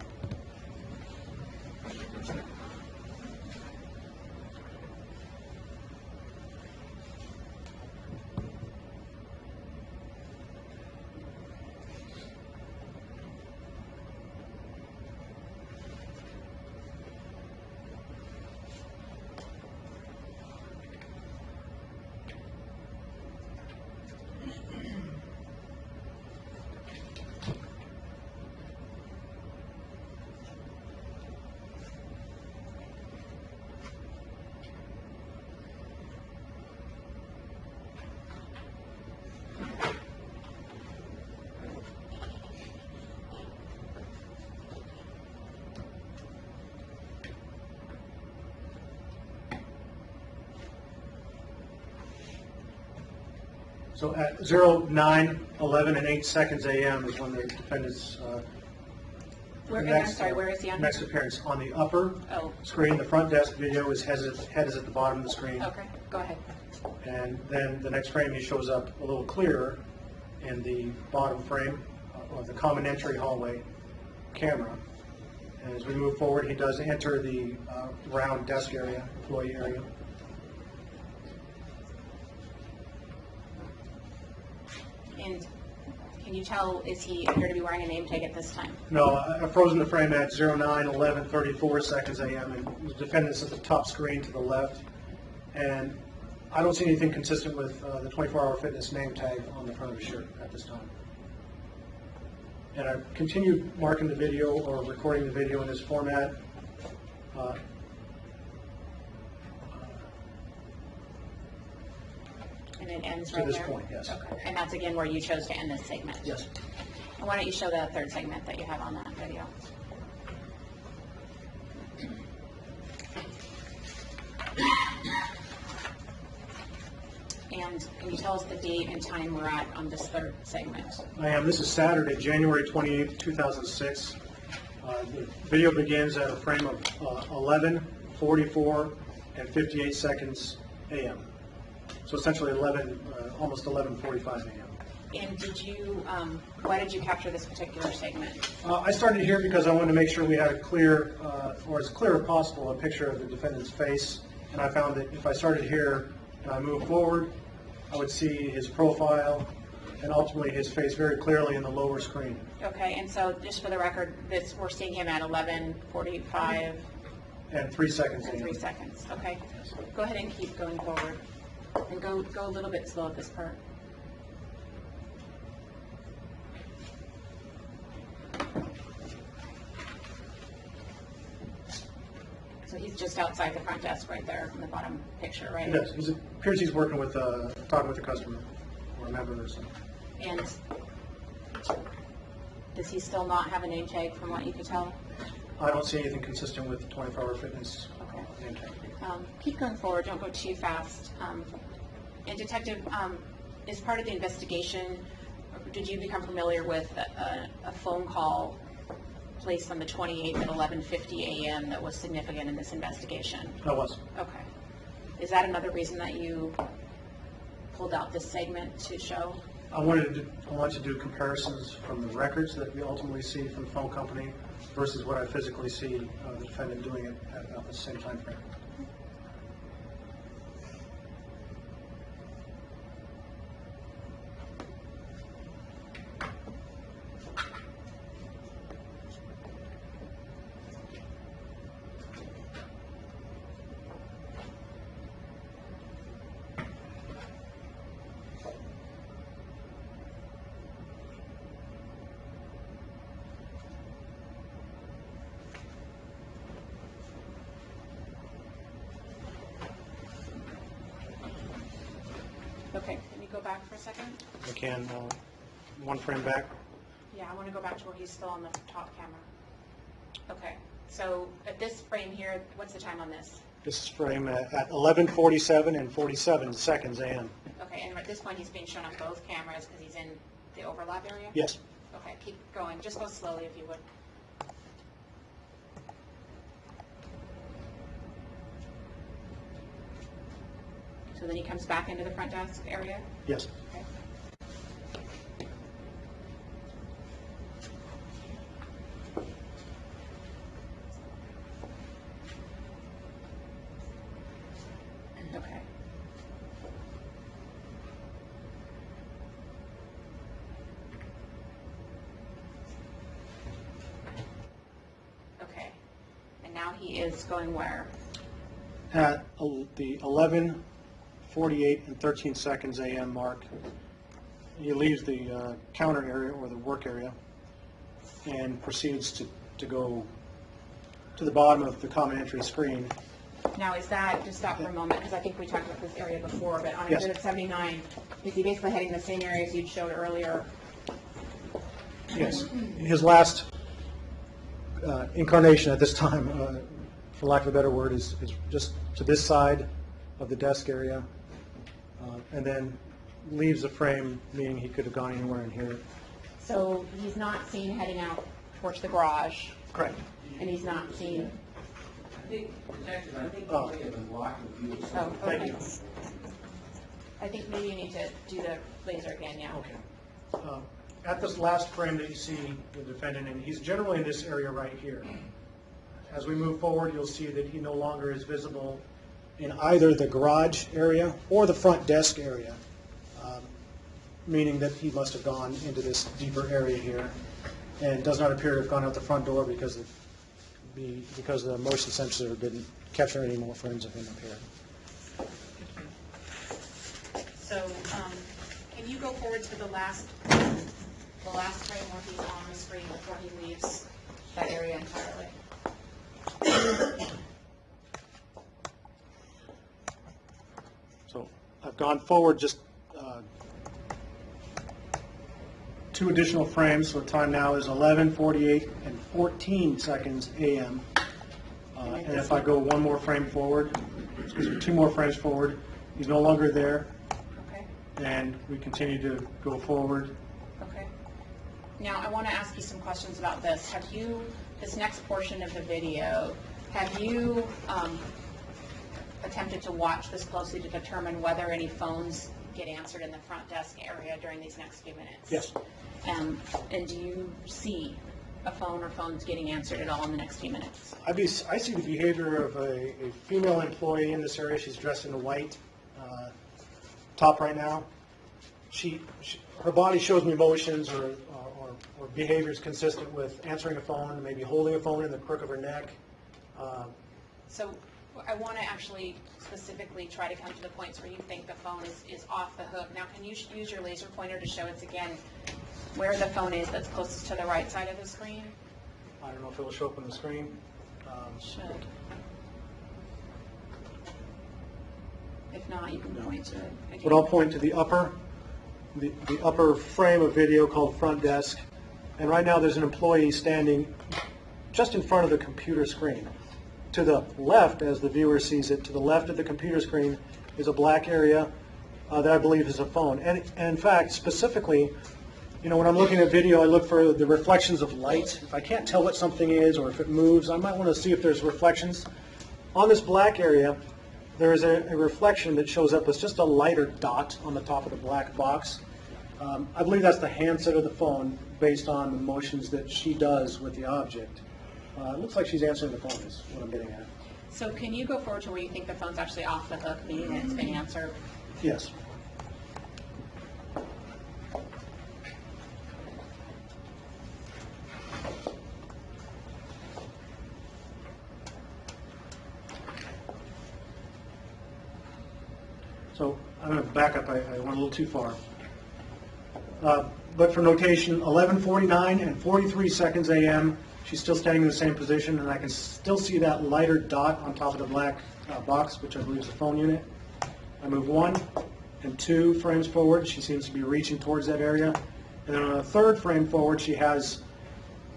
So at 09:11 and 8 seconds a.m. is when the defendant's I'm sorry, where is he on? next appearance. On the upper Oh, screen, the front desk video, his head is at the bottom of the screen. okay, go ahead. And then the next frame, he shows up a little clearer in the bottom frame of the common entry hallway camera. And as we move forward, he does enter the round desk area, employee area. And can you tell, is he appear to be wearing a name tag at this time? No, I've frozen the frame at 09:11:34 seconds a.m. and the defendant's at the top screen to the left. And I don't see anything consistent with the 24-hour fitness name tag on the front of his shirt at this time. And I've continued marking the video or recording the video in this format. And it ends To right this there? point, yes. Okay, and that's again where you chose to end this segment? Yes. And why don't you show the third segment that you have on that video? And can you tell us the date and time we're at on this third segment? I am. This is Saturday, January 28th, 2006. The video begins at a frame of 11:44 and 58 seconds a.m. So essentially almost 11:45 a.m. And did you, why did you capture this particular segment? I started here because I wanted to make sure we had a clear, or as clear as possible, a picture of the defendant's face. And I found that if I started here and I moved forward, I would see his profile and ultimately his face very clearly in the lower screen. Okay, and so just for the record, we're seeing him at 11:45 And 3 seconds and a.m. 3 seconds. Okay, go ahead and keep going forward. And go a little bit slow at this part. So he's just outside the front desk right there in the bottom picture, right? He does. It appears he's working with, talking with a customer or a member or something. And does he still not have a name tag from what you could tell? I don't see anything consistent with the 24-hour fitness Okay. name tag. Keep going forward, don't go too fast. And Detective, as part of the investigation, did you become familiar with a phone call placed on the 28th at 11:50 a.m. that was significant in this investigation? I was. Okay. Is that another reason that you pulled out this segment to show? I wanted to do comparisons from the records that we ultimately see from the phone company versus what I physically see the defendant doing it at about the same time frame. Okay, can you go back for a second? I can, one frame back. Yeah, I want to go back to where he's still on the top camera. Okay, so at this frame here, what's the time on this? This is frame at 11:47 and 47 seconds a.m. Okay, and at this point, he's being shown on both cameras because he's in the overlap area? Yes. Okay, keep going. Just go slowly if you would. So then he comes back into the front desk area? Yes. Okay. he is going where? At the 11:48 and 13 seconds a.m. mark, he leaves the counter area or the work area and proceeds to go to the bottom of the common entry screen. Now, is that, just stop for a moment, because I think we talked about this area before, but on Yes. Exhibit 79, is he basically heading the same areas you'd showed earlier? Yes. His last incarnation at this time, for lack of a better word, is just to this side of the desk area, and then leaves the frame, meaning he could have gone anywhere in here. So he's not seen heading out towards the garage, Correct. and he's not seen, I think you Oh. may have been blocking view. oh, Thank okay. you. I think maybe you need to do the laser again, yeah. Okay. At this last frame that you see the defendant in, he's generally in this area right here. As we move forward, you'll see that he no longer is visible in either the garage area or the front desk area, meaning that he must have gone into this deeper area here and does not appear to have gone out the front door because the motion sensor didn't capture any more frames of him up here. So, can you go forward to the last frame where he's on the screen before he leaves that area entirely? So I've gone forward just 2 additional frames, so the time now is 11:48 and 14 seconds a.m. And if I go 1 more frame forward, 2 more frames forward, he's no longer there, Okay, and we continue to go forward. okay. Now, I want to ask you some questions about this. Have you, this next portion of the video, have you attempted to watch this closely to determine whether any phones get answered in the front desk area during these next few minutes? Yes. And do you see a phone or phones getting answered at all in the next few minutes? I see the behavior of a female employee in this area. She's dressed in a white top right now. Her body shows me motions or behaviors consistent with answering a phone, maybe holding a phone in the crook of her neck. So I want to actually specifically try to come to the points where you think the phone is off the hook. Now, can you use your laser pointer to show us again where the phone is that's closest to the right side of the screen? I don't know if it will show up on the screen. Should. If not, you can point to it again. But I'll point to the upper frame of video called front desk. And right now there's an employee standing just in front of the computer screen. To the left, as the viewer sees it, to the left of the computer screen is a black area that I believe is a phone. And in fact, specifically, when I'm looking at video, I look for the reflections of light. If I can't tell what something is or if it moves, I might want to see if there's reflections. On this black area, there is a reflection that shows up as just a lighter dot on the top of the black box. I believe that's the handset of the phone based on the motions that she does with the object. It looks like she's answering the phone is what I'm getting at. So can you go forward to where you think the phone's actually off the hook, meaning that it's been answered? Yes. So I'm going to back up. I went a little too far. But for notation, 11:49 and 43 seconds a.m., she's still standing in the same position, and I can still see that lighter dot on top of the black box, which I believe is the phone unit. I move 1 and 2 frames forward. She seems to be reaching towards that area. And then on a 3rd frame forward, she has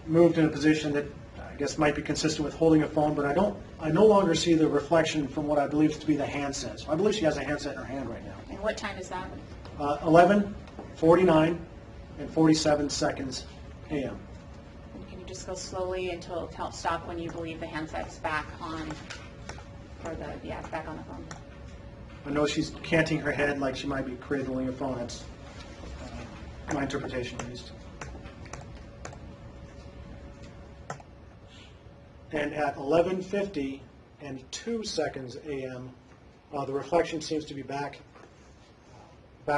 moved in a position that I guess might be consistent with holding a phone, but I no longer see the reflection from what I believe to be the handset. So I believe she has a handset in her hand right now. And what time is that? 11:49 and 47 seconds a.m. And can you just go slowly until stop when you believe the handset's back on, it's back on the phone? I know she's canting her head like she might be cradling a phone. That's my interpretation, at least. And at 11:50 and 2 seconds a.m., the reflection seems to be back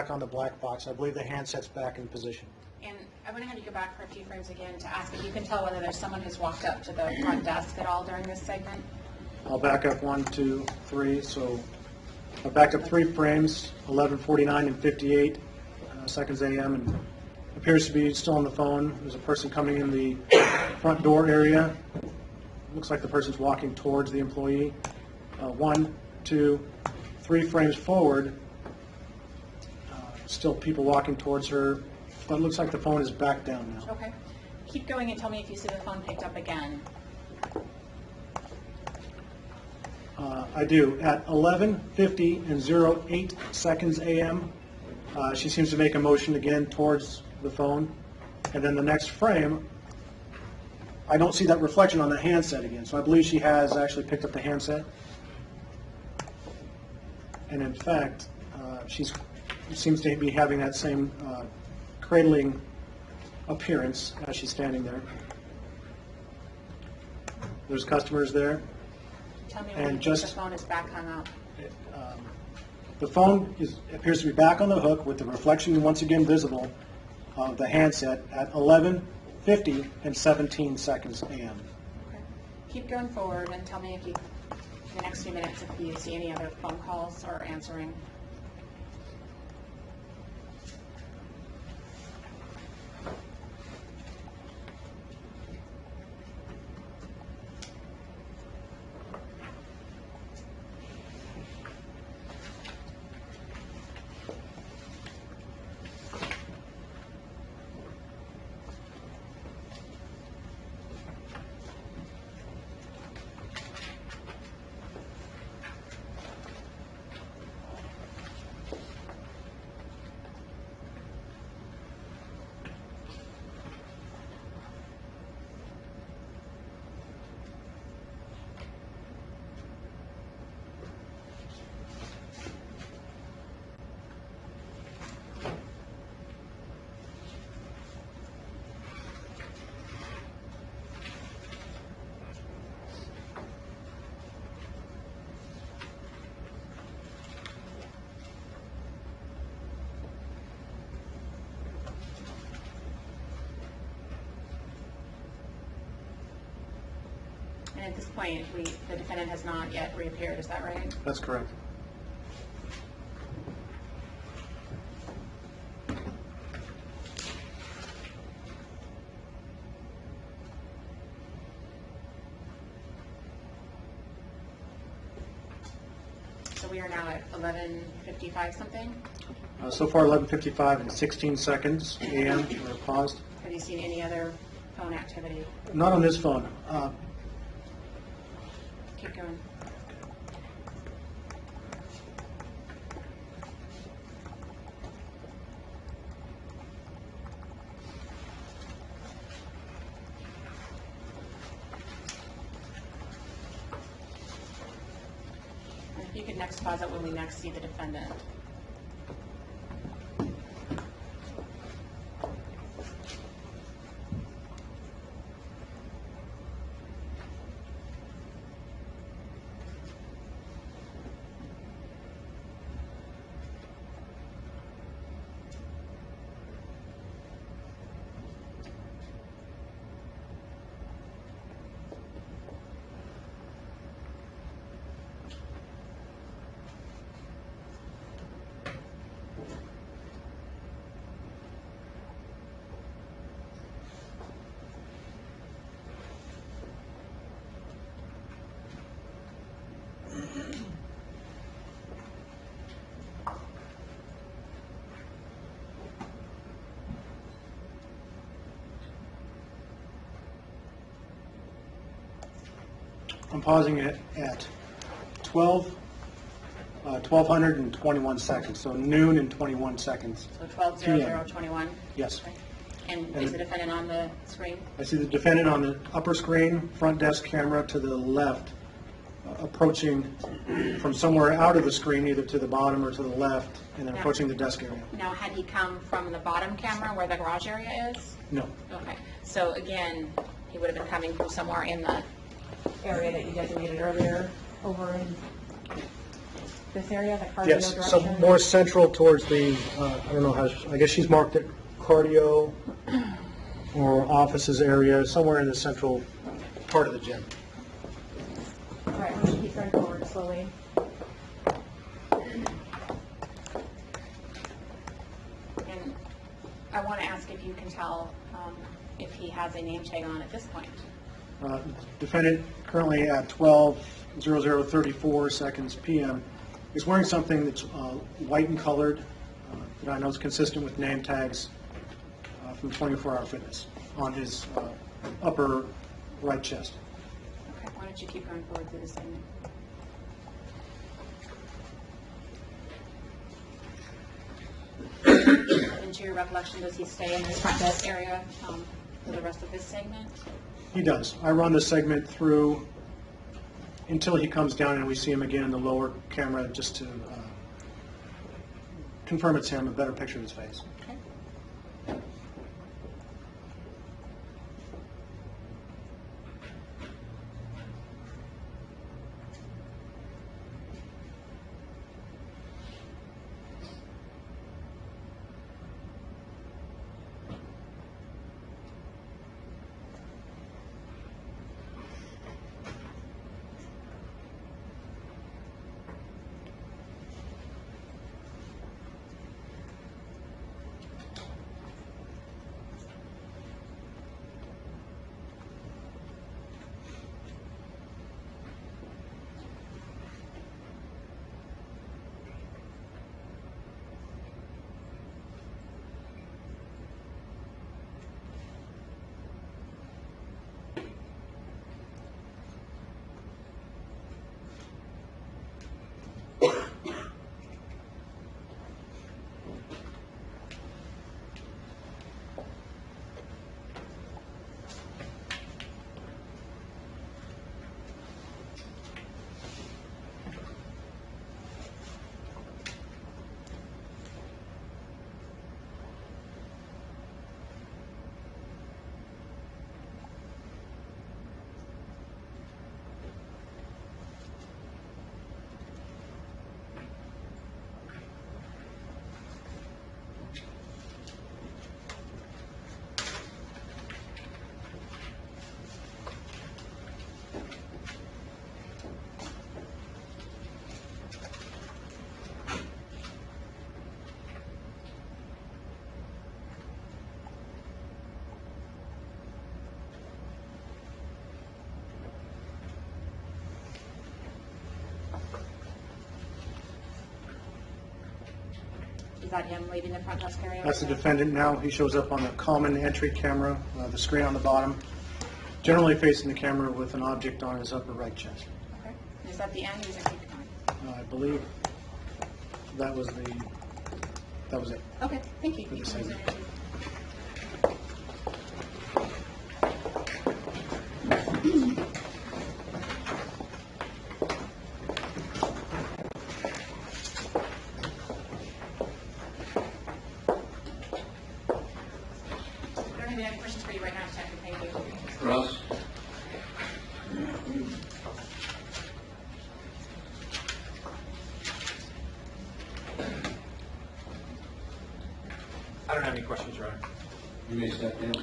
on the black box. I believe the handset's back in position. And I want to have you go back for a few frames again to ask if you can tell whether there's someone who's walked up to the front desk at all during this segment. I'll back up 1, 2, 3, so I backed up 3 frames, 11:49 and 58 seconds a.m., and appears to be still on the phone. There's a person coming in the front door area. Looks like the person's walking towards the employee. 1, 2, 3 frames forward, still people walking towards her, but it looks like the phone is back down now. Okay. Keep going and tell me if you see the phone picked up again. I do. At 11:50 and 08 seconds a.m., she seems to make a motion again towards the phone. And then the next frame, I don't see that reflection on the handset again. So I believe she has actually picked up the handset. And in fact, she seems to be having that same cradling appearance as she's standing there. There's customers there. Tell me And when just- the phone is back hung up. The phone appears to be back on the hook with the reflection once again visible of the handset at 11:50 and 17 seconds a.m. Okay. Keep going forward and tell me if you, in the next few minutes, if you see any other phone calls or answering. And at this point, the defendant has not yet reappeared, is that right? That's correct. So we are now at 11:55 something. So far, 11:55 and 16 seconds a.m. We're paused. Have you seen any other phone activity? Not on this phone. Keep going. And if you could next pause it when we next see the defendant. I'm pausing it at 12:21 seconds, so noon and 21 seconds. So 12:00:21. Yes. Okay. And is the defendant on the screen? I see the defendant on the upper screen, front desk camera to the left, approaching from somewhere out of the screen, either to the bottom or to the left, and then Yeah. approaching the desk area. Now, had he come from the bottom camera where the garage area is? No. Okay, so again, he would have been coming from somewhere in the area that you designated earlier, over in this area, the cardio Yes, direction? so more central towards the, I don't know how, I guess she's marked it cardio offices area, somewhere in the central part of the gym. All right, I'm going to keep going forward slowly. And I want to ask if you can tell if he has a name tag on at this point. Defendant currently at 12:00:34 seconds p.m. is wearing something that's white and colored that I know is consistent with name tags from 24 Hour Fitness on his upper right chest. Okay, why don't you keep going forward through the segment? And to your recollection, does he stay in this front desk area for the rest of this segment? He does. I run the segment through until he comes down and we see him again in the lower camera just to confirm it's him, a better picture of his face. Okay. Is that him leaving the front desk area? That's the defendant now. He shows up on the common entry camera, the screen on the bottom, generally facing the camera with an object on his upper right chest. Okay. Is that the end or is it keep going? I believe that was it. Okay, thank you. For the You can segment. resume. I don't have any other questions for you right now, Detective. Thank you. Russ? I don't have any questions, Your Honor. You may step down.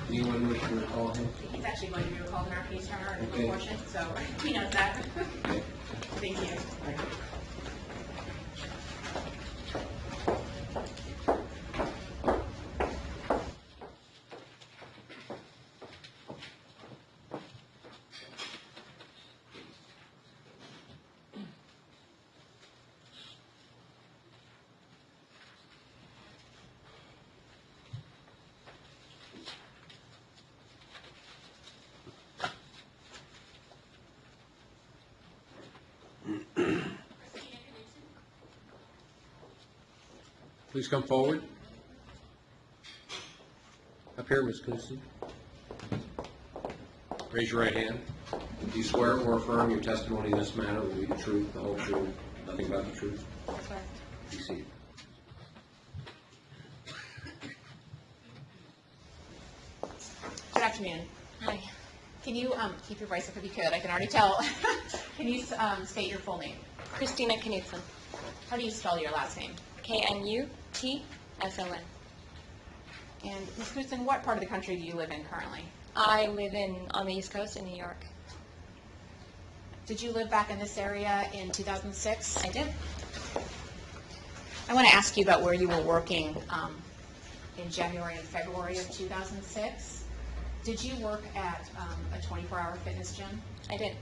Anyone wish to recall him? He's actually going to be recalled in our case from our Okay. portion, so he knows that. Thank you. Please come forward. Up here, Ms. Knudsen. Raise your right hand. Do you swear or affirm your testimony in this matter will be the truth, the whole truth, nothing but the truth? Swear. Be seated. Good afternoon. Hi. Can you keep your voice up if you could? I can already tell. Can you state your full name? Christina Knudsen, How do you spell your last name? Knutson. And Ms. Knudsen, what part of the country do you live in currently? I live on the East Coast in New York. Did you live back in this area in 2006? I did. I want to ask you about where you were working in January and February of 2006. Did you work at a 24-hour fitness gym? I did.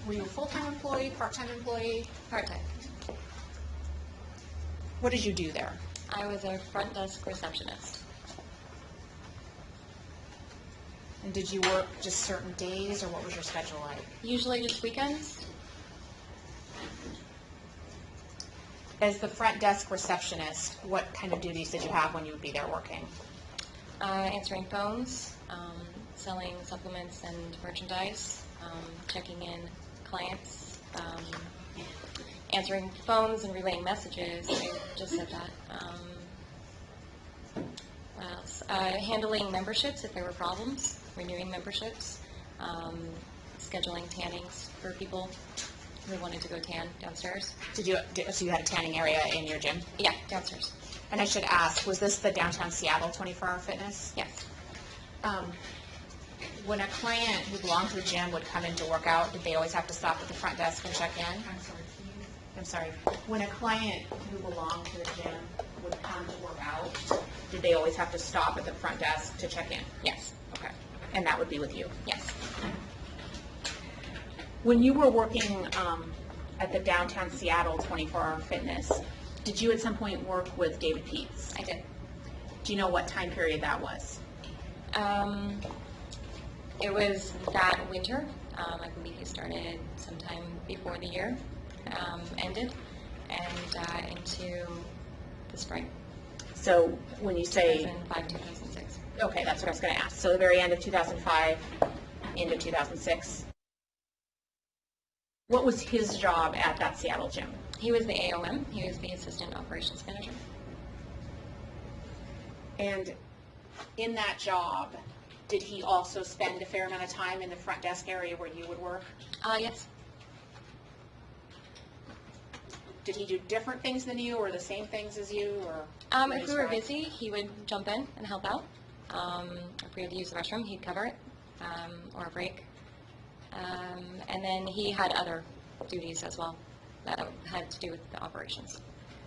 Were you a full-time employee, part-time employee? Part-time. What did you do there? I was a front desk receptionist. And did you work just certain days, or what was your schedule like? Usually just weekends. As the front desk receptionist, what kind of duties did you have when you would be there working? Answering phones, selling supplements and merchandise, checking in clients, answering phones and relaying messages. I just said that. What else? Handling memberships if there were problems, renewing memberships, scheduling tannings for people who wanted to go tan downstairs. So you had a tanning area in your gym? Yeah, downstairs. And I should ask, was this the downtown Seattle 24-hour fitness? Yes. When a client who belonged to the gym would come in to work out, did they always have to stop at the front desk and check in? I'm sorry. When a client who belonged to the gym would come to work out, did they always have to stop at the front desk to check in? Yes. Okay. And that would be with you? Yes. When you were working at the downtown Seattle 24-hour fitness, did you at some point work with David Pietz? I did. Do you know what time period that was? It was that winter. I believe he started sometime before the year ended and into the spring. So when you say... 2005, 2006. Okay, that's what I was going to ask. So the very end of 2005 into 2006. What was his job at that Seattle gym? He was the AOM. He was the Assistant Operations Manager. And in that job, did he also spend a fair amount of time in the front desk area where you would work? Yes. Did he do different things than you or the same things as you? Or If we were busy, he would jump in and help out. If we had to use the restroom, he'd cover it, or a break. And then he had other duties as well that had to do with the operations.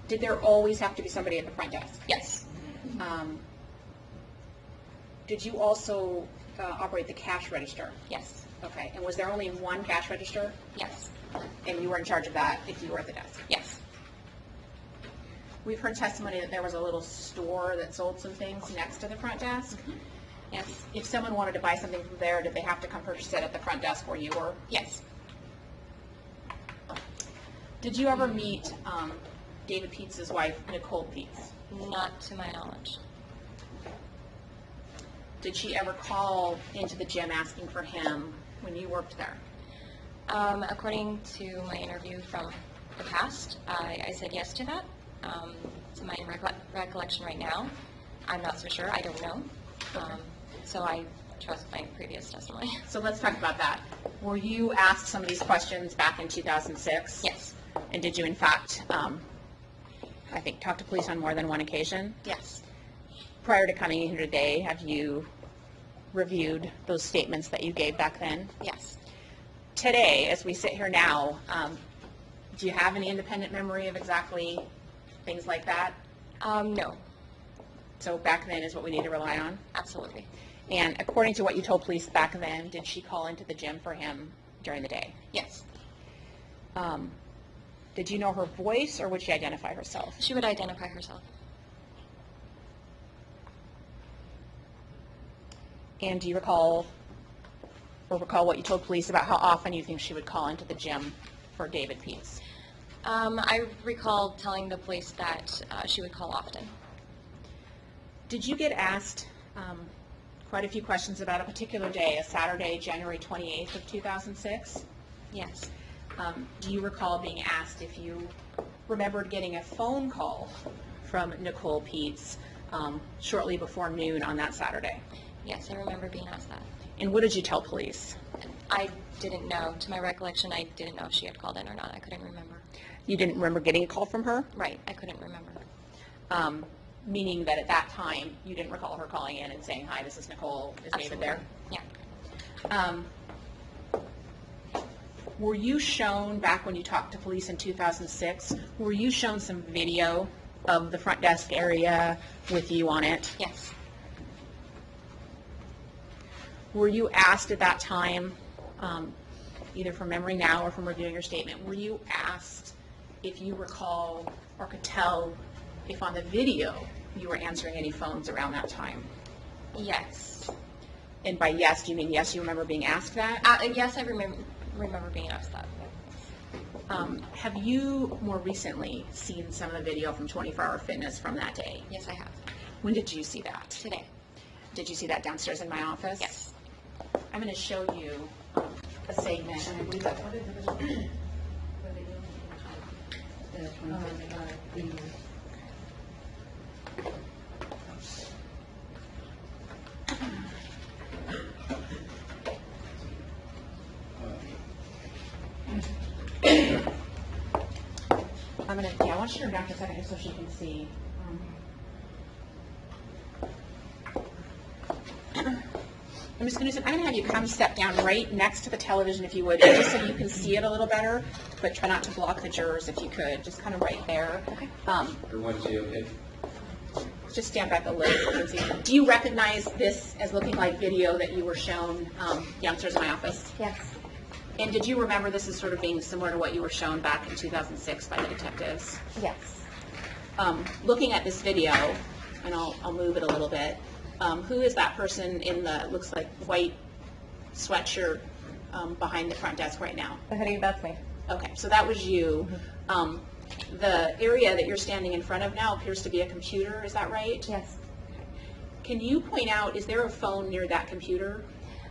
Did there always have to be somebody at the front desk? Yes. Did you also operate the cash register? Yes. Okay, and was there only one cash register? Yes. And you were in charge of that if you were at the desk? Yes. We've heard testimony that there was a little store that sold some things next to the front desk. Yes. If someone wanted to buy something from there, did they have to come purchase it at the front desk where you were? Yes. Did you ever meet David Pietz's wife, Nicole Pietz? Not to my knowledge. Did she ever call into the gym asking for him when you worked there? According to my interview from the past, I said yes to that. To my recollection right now, I'm not so sure. I don't know. So I trust my previous testimony. So let's talk about that. Were you asked some of these questions back in 2006? Yes. And did you, in fact, I think, talk to police on more than one occasion? Yes. Prior to coming in here today, have you reviewed those statements that you gave back then? Yes. Today, as we sit here now, do you have any independent memory of exactly things like that? No. So back then is what we need to rely on? Absolutely. And according to what you told police back then, did she call into the gym for him during the day? Yes. Did you know her voice, or would she identify herself? She would identify herself. And do you recall what you told police about how often you think she would call into the gym for David Pietz? I recall telling the police that she would call often. Did you get asked quite a few questions about a particular day, a Saturday, January 28th of 2006? Yes. Do you recall being asked if you remembered getting a phone call from Nicole Pietz shortly before noon on that Saturday? Yes, I remember being asked that. And what did you tell police? I didn't know. To my recollection, I didn't know if she had called in or not. I couldn't remember. You didn't remember getting a call from her? Right, I couldn't remember. Meaning that at that time, you didn't recall her calling in and saying, "Hi, this is Nicole, is David there?" Yeah. Were you shown, back when you talked to police in 2006, were you shown some video of the front desk area with you on it? Yes. Were you asked at that time, either from memory now or from reviewing your statement, were you asked if you recall or could tell if on the video you were answering any phones around that time? Yes. And by yes, do you mean yes, you remember being asked that? Yes, I remember being asked that. Have you more recently seen some of the video from 24 Hour Fitness from that day? Yes, I have. When did you see that? Today. Did you see that downstairs in my office? Yes. I'm going to show you a segment, and I believe that, what is it? I want you to turn back a second just so she can see. I'm gonna have you come step down right next to the television if you would, just so you can see it a little better, but try not to block the jurors if you could, just kind of right there. Okay. Everyone see okay? Just stand back a little so you can see. Do you recognize this as looking like video that you were shown downstairs in my office? Yes. And did you remember this is sort of being similar to what you were shown back in 2006 by the detectives? Yes. Looking at this video, and I'll move it a little bit, who is that person in the, looks like, white sweatshirt behind the front desk right now? The hoodie, that's me. Okay, so that was you. The area that you're standing in front of now appears to be a computer, is that right? Yes. Can you point out, is there a phone near that computer?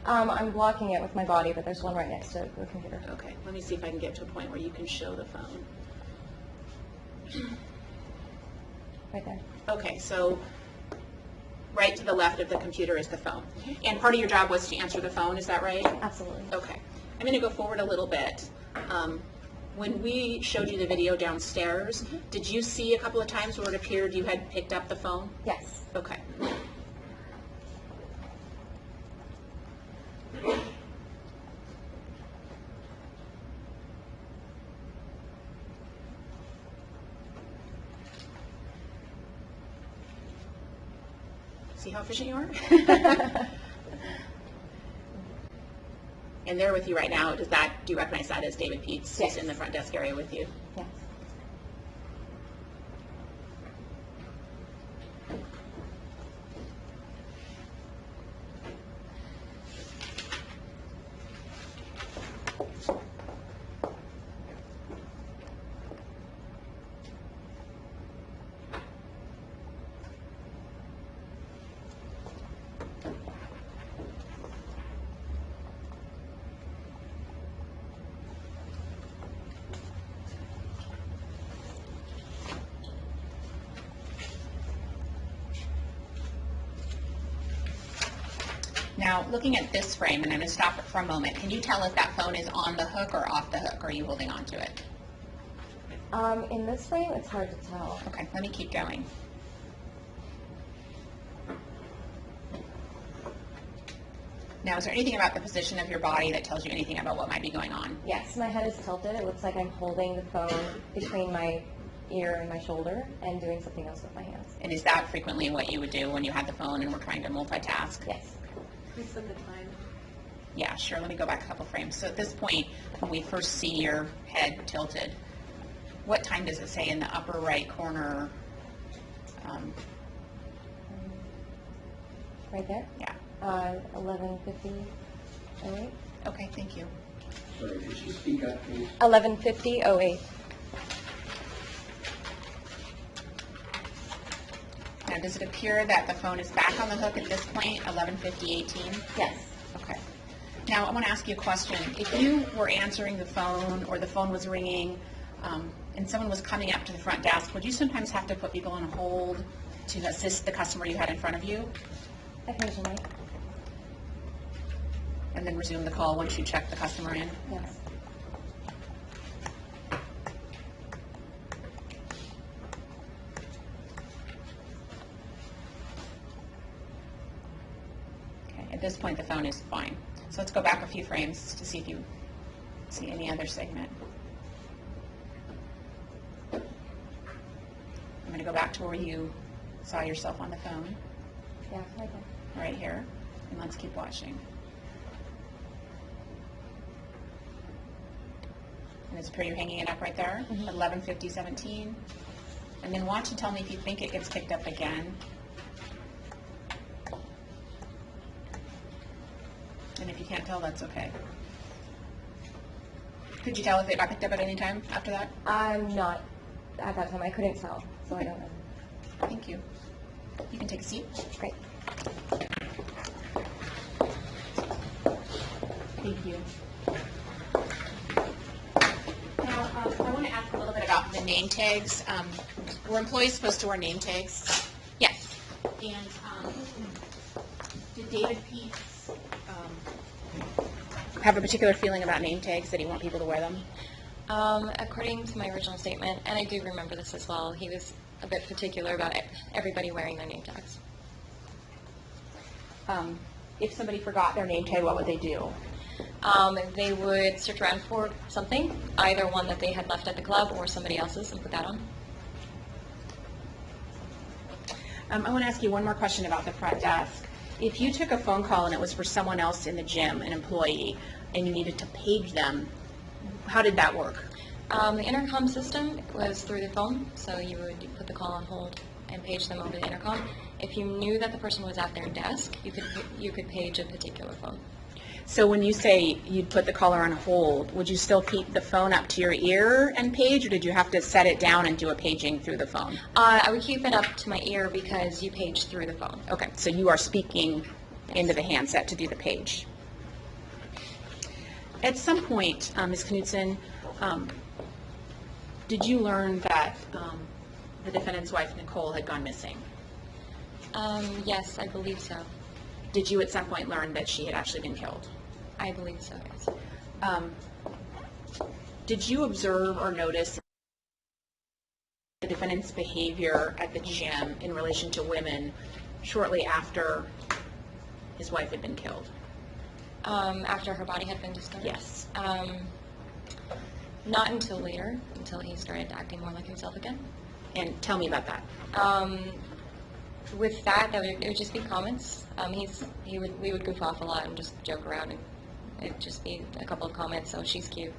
I'm blocking it with my body, but there's one right next to the computer. Okay, let me see if I can get to a point where you can show the phone. Right there. Okay, so right to the left of the computer is the phone. And part of your job was to answer the phone, is that right? Absolutely. Okay. I'm going to go forward a little bit. When we showed you the video downstairs, did you see a couple of times where it appeared you had picked up the phone? Yes. Okay. See how efficient you are? And they're with you right now. Do you recognize that as David Pietz? Yes. Who's in the front desk area with you? Yes. Now, looking at this frame, and I'm going to stop it for a moment, can you tell if that phone is on the hook or off the hook, or are you holding on to it? In this frame, it's hard to tell. Okay, let me keep going. Now, is there anything about the position of your body that tells you anything about what might be going on? Yes, my head is tilted. It looks like I'm holding the phone between my ear and my shoulder and doing something else with my hands. And is that frequently what you would do when you had the phone and were trying to multitask? Yes. Please set the time. Yeah, sure. Let me go back a couple frames. So at this point, when we first see your head tilted, what time does it say in the upper right corner? Right there? Yeah. 11:50:08. Okay, thank you. Sorry, could you speak up, please? 11:50:08. Now, does it appear that the phone is back on the hook at this point, 11:50:18? Yes. Okay. Now, I want to ask you a question. If you were answering the phone or the phone was ringing and someone was coming up to the front desk, would you sometimes have to put people on hold to assist the customer you had in front of you Occasionally. and then resume the call once you check the customer in? Yes. At this point, the phone is fine. So let's go back a few frames to see if you see any other segment. I'm going to go back to where you saw yourself on the phone, Yeah, right there. right here, and let's keep watching. And it's pretty, you're hanging it up right there, 11:50:17. And then watch and tell me if you think it gets picked up again. And if you can't tell, that's okay. Could you tell if it got picked up at any time after that? I'm not, at that time, I couldn't tell, so I don't know. Thank you. You can take a seat. Great. Thank you. Now, I want to ask a little bit about the name tags. Were employees supposed to wear name tags? Yes. And did David Pietz have a particular feeling about name tags? Did he want people to wear them? According to my original statement, and I do remember this as well, he was a bit particular about everybody wearing their name tags. If somebody forgot their name tag, what would they do? They would search around for something, either one that they had left at the club or somebody else's, and put that on. I want to ask you one more question about the front desk. If you took a phone call and it was for someone else in the gym, an employee, and you needed to page them, how did that work? The intercom system was through the phone, so you would put the call on hold and page them over the intercom. If you knew that the person was at their desk, you could page a particular phone. So when you say you'd put the caller on hold, would you still keep the phone up to your ear and page, or did you have to set it down and do a paging through the phone? I would keep it up to my ear because you page through the phone. Okay, so you are speaking into the handset to do the page. At some point, Ms. Knudsen, did you learn that the defendant's wife, Nicole, had gone missing? Yes, I believe so. Did you at some point learn that she had actually been killed? I believe so, yes. Did you observe or notice the defendant's behavior at the gym in relation to women shortly after his wife had been killed? After her body had been discovered? Yes. Not until later, until he started acting more like himself again. And tell me about that. With that, it would just be comments. We would goof off a lot and just joke around, and it'd just be a couple of comments, oh, she's cute,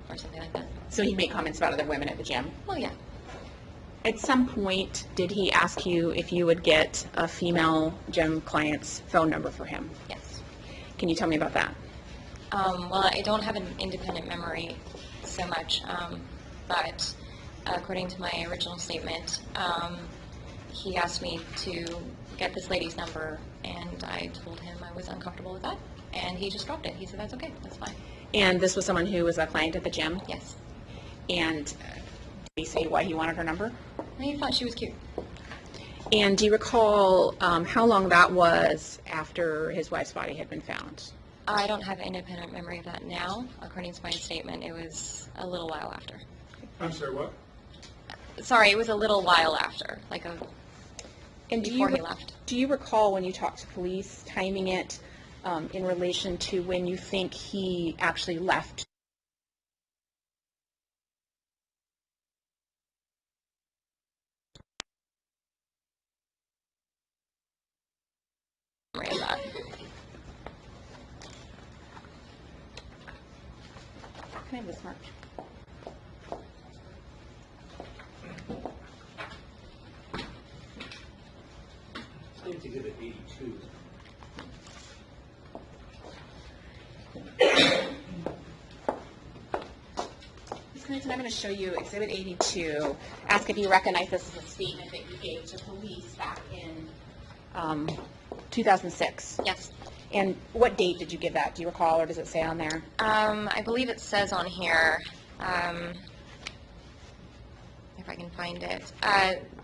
or something like that. So he'd make comments about other women at the gym? Well, yeah. At some point, did he ask you if you would get a female gym client's phone number for him? Yes. Can you tell me about that? Well, I don't have an independent memory so much, but according to my original statement, he asked me to get this lady's number, and I told him I was uncomfortable with that, and he just dropped it. He said, that's okay, that's fine. And this was someone who was a client at the gym? Yes. And did he say why he wanted her number? He thought she was cute. And do you recall how long that was after his wife's body had been found? I don't have independent memory of that now. According to my statement, it was a little while after. I'm sorry, what? Sorry, it was a little while after, like before he left. Do you recall when you talked to police, timing it in relation to when you think he actually left? Memory of that. Can I have this mark? Seems to get at 82. Ms. Knudsen, I'm going to show you Exhibit 82. Ask if you recognize this as a statement that you gave to police back in 2006. Yes. And what date did you give that? Do you recall, or does it say on there? I believe it says on here, if I can find it,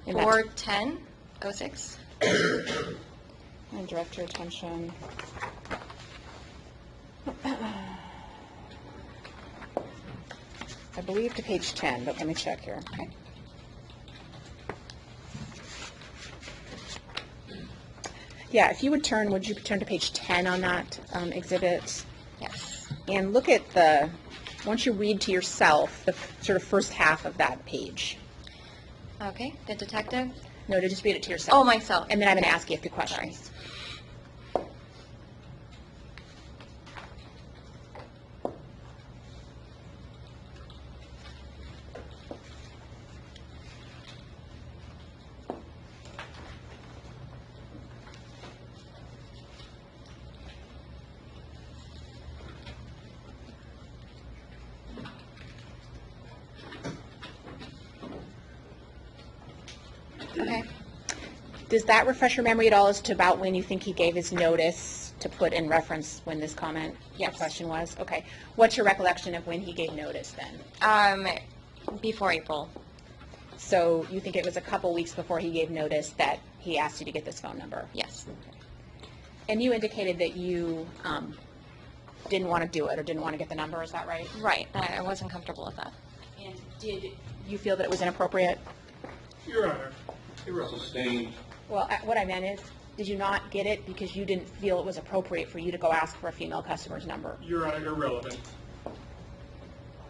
4/10/06. And direct your attention. I believe to page 10, but let me check here. Okay. Yeah, if you would turn to page 10 on that exhibit? Yes. And look at once you read to yourself, the sort of first half of that page. Okay, the detective? No, to just read it to yourself. Oh, myself. And then I'm going to ask you a few questions. Okay. Does that refresh your memory at all as to about when you think he gave his notice to put in reference when this comment or Yes. question was? Okay. What's your recollection of when he gave notice then? Before April. So you think it was a couple weeks before he gave notice that he asked you to get this phone number? Yes. And you indicated that you didn't want to do it or didn't want to get the number, is that right? Right. I wasn't comfortable with that. And did you feel that it was inappropriate? Your Honor, irrelevant. Sustained. Well, what I meant is, did you not get it because you didn't feel it was appropriate for you to go ask for a female customer's number? Your Honor, irrelevant.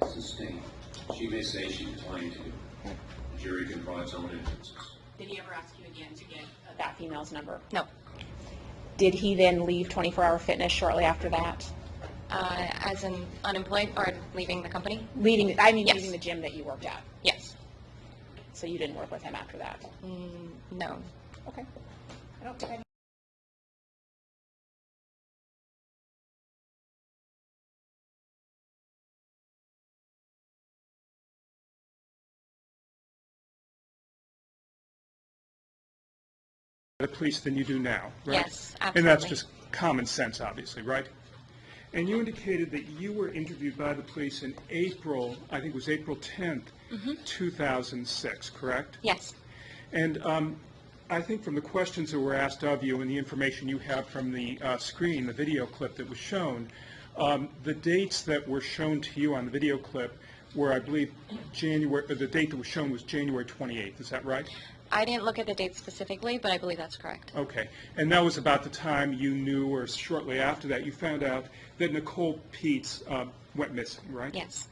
Sustained. She may say she declined to. The jury can draw its own inferences. Did he ever ask you again to get that female's number? No. Did he then leave 24-Hour Fitness shortly after that? As an unemployed or leaving the company? Yes. Leaving the gym that you worked at. Yes. So you didn't work with him after that? No. Okay. I don't think I The police than you do now, right? Yes, absolutely. And that's just common sense, obviously, right? And you indicated that you were interviewed by the police in April, I think it was April 10th, 2006, correct? Yes. And I think from the questions that were asked of you and the information you have from the screen, the video clip that was shown, the dates that were shown to you on the video clip were, I believe, the date that was shown was January 28th, is that right? I didn't look at the date specifically, but I believe that's correct. Okay. And that was about the time you knew, or shortly after that, you found out that Nicole Pietz went missing, right? Yes.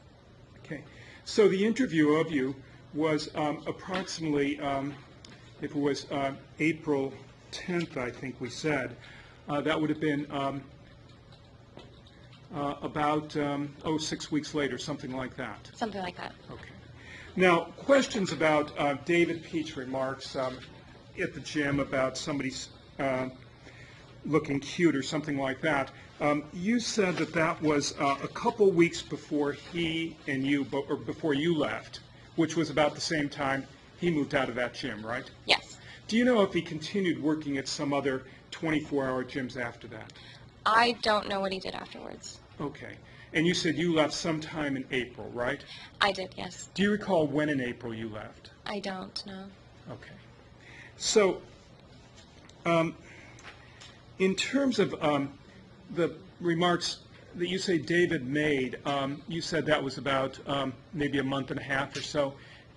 Okay. So the interview of you was approximately, if it was April 10th, I think we said, that would have been about 6 weeks later, something like that. Something like that. Okay. Now, questions about David Pietz's remarks at the gym about somebody's looking cute or something like that. You said that that was a couple weeks before he and you, or before you left, which was about the same time he moved out of that gym, right? Yes. Do you know if he continued working at some other 24-hour gyms after that? I don't know what he did afterwards. Okay. And you said you left sometime in April, right? I did, yes. Do you recall when in April you left? I don't know. Okay. So, in terms of the remarks that you say David made, you said that was about maybe a month and a half or so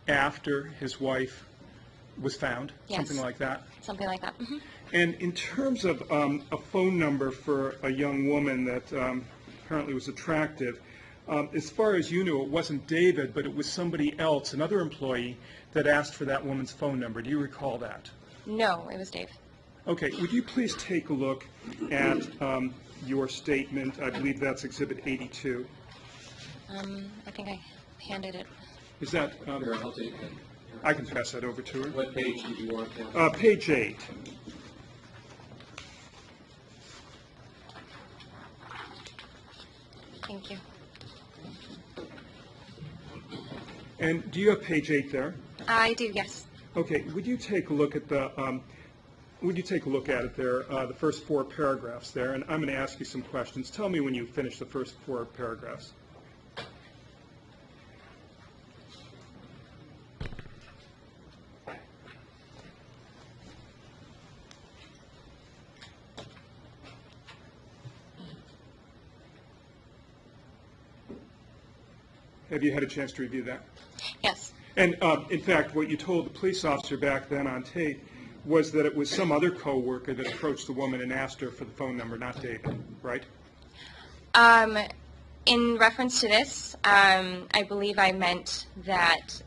after his wife was found, Yes. something like that? Something like that. Mm-hmm. And in terms of a phone number for a young woman that apparently was attractive, as far as you knew, it wasn't David, but it was somebody else, another employee, that asked for that woman's phone number. Do you recall that? No, it was Dave. Okay, would you please take a look at your statement? I believe that's Exhibit 82. I think I handed it. Is that, Here, I'll take it. I can pass that over to her. What page did you want that? Page 8. Thank you. And do you have page 8 there? I do, yes. Okay, would you take a look at it there, the first 4 paragraphs there, and I'm going to ask you some questions. Tell me when you finish the first 4 paragraphs. Have you had a chance to review that? Yes. And in fact, what you told the police officer back then on tape was that it was some other coworker that approached the woman and asked her for the phone number, not David, right? In reference to this, I believe I meant that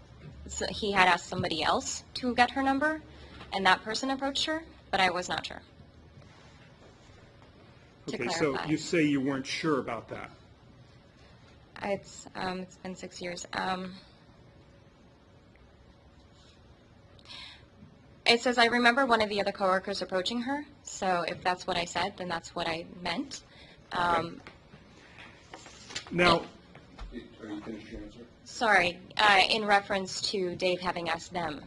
he had asked somebody else to get her number, and that person approached her, but I was not sure. To Okay, so clarify. you say you weren't sure about that. It's been 6 years. It says, I remember one of the other coworkers approaching her, so if that's what I said, then that's what I meant. Now, Are you finished your answer? Sorry, in reference to Dave having asked them.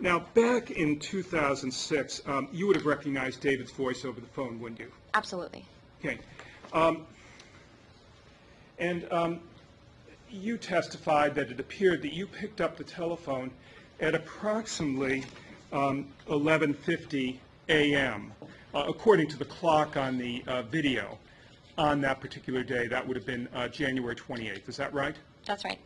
now back in 2006, you would have recognized David's voice over the phone, wouldn't you? Absolutely. Okay. And you testified that it appeared that you picked up the telephone at approximately 11:50 a.m. According to the clock on the video on that particular day. That would have been January 28th. Is that right? That's right.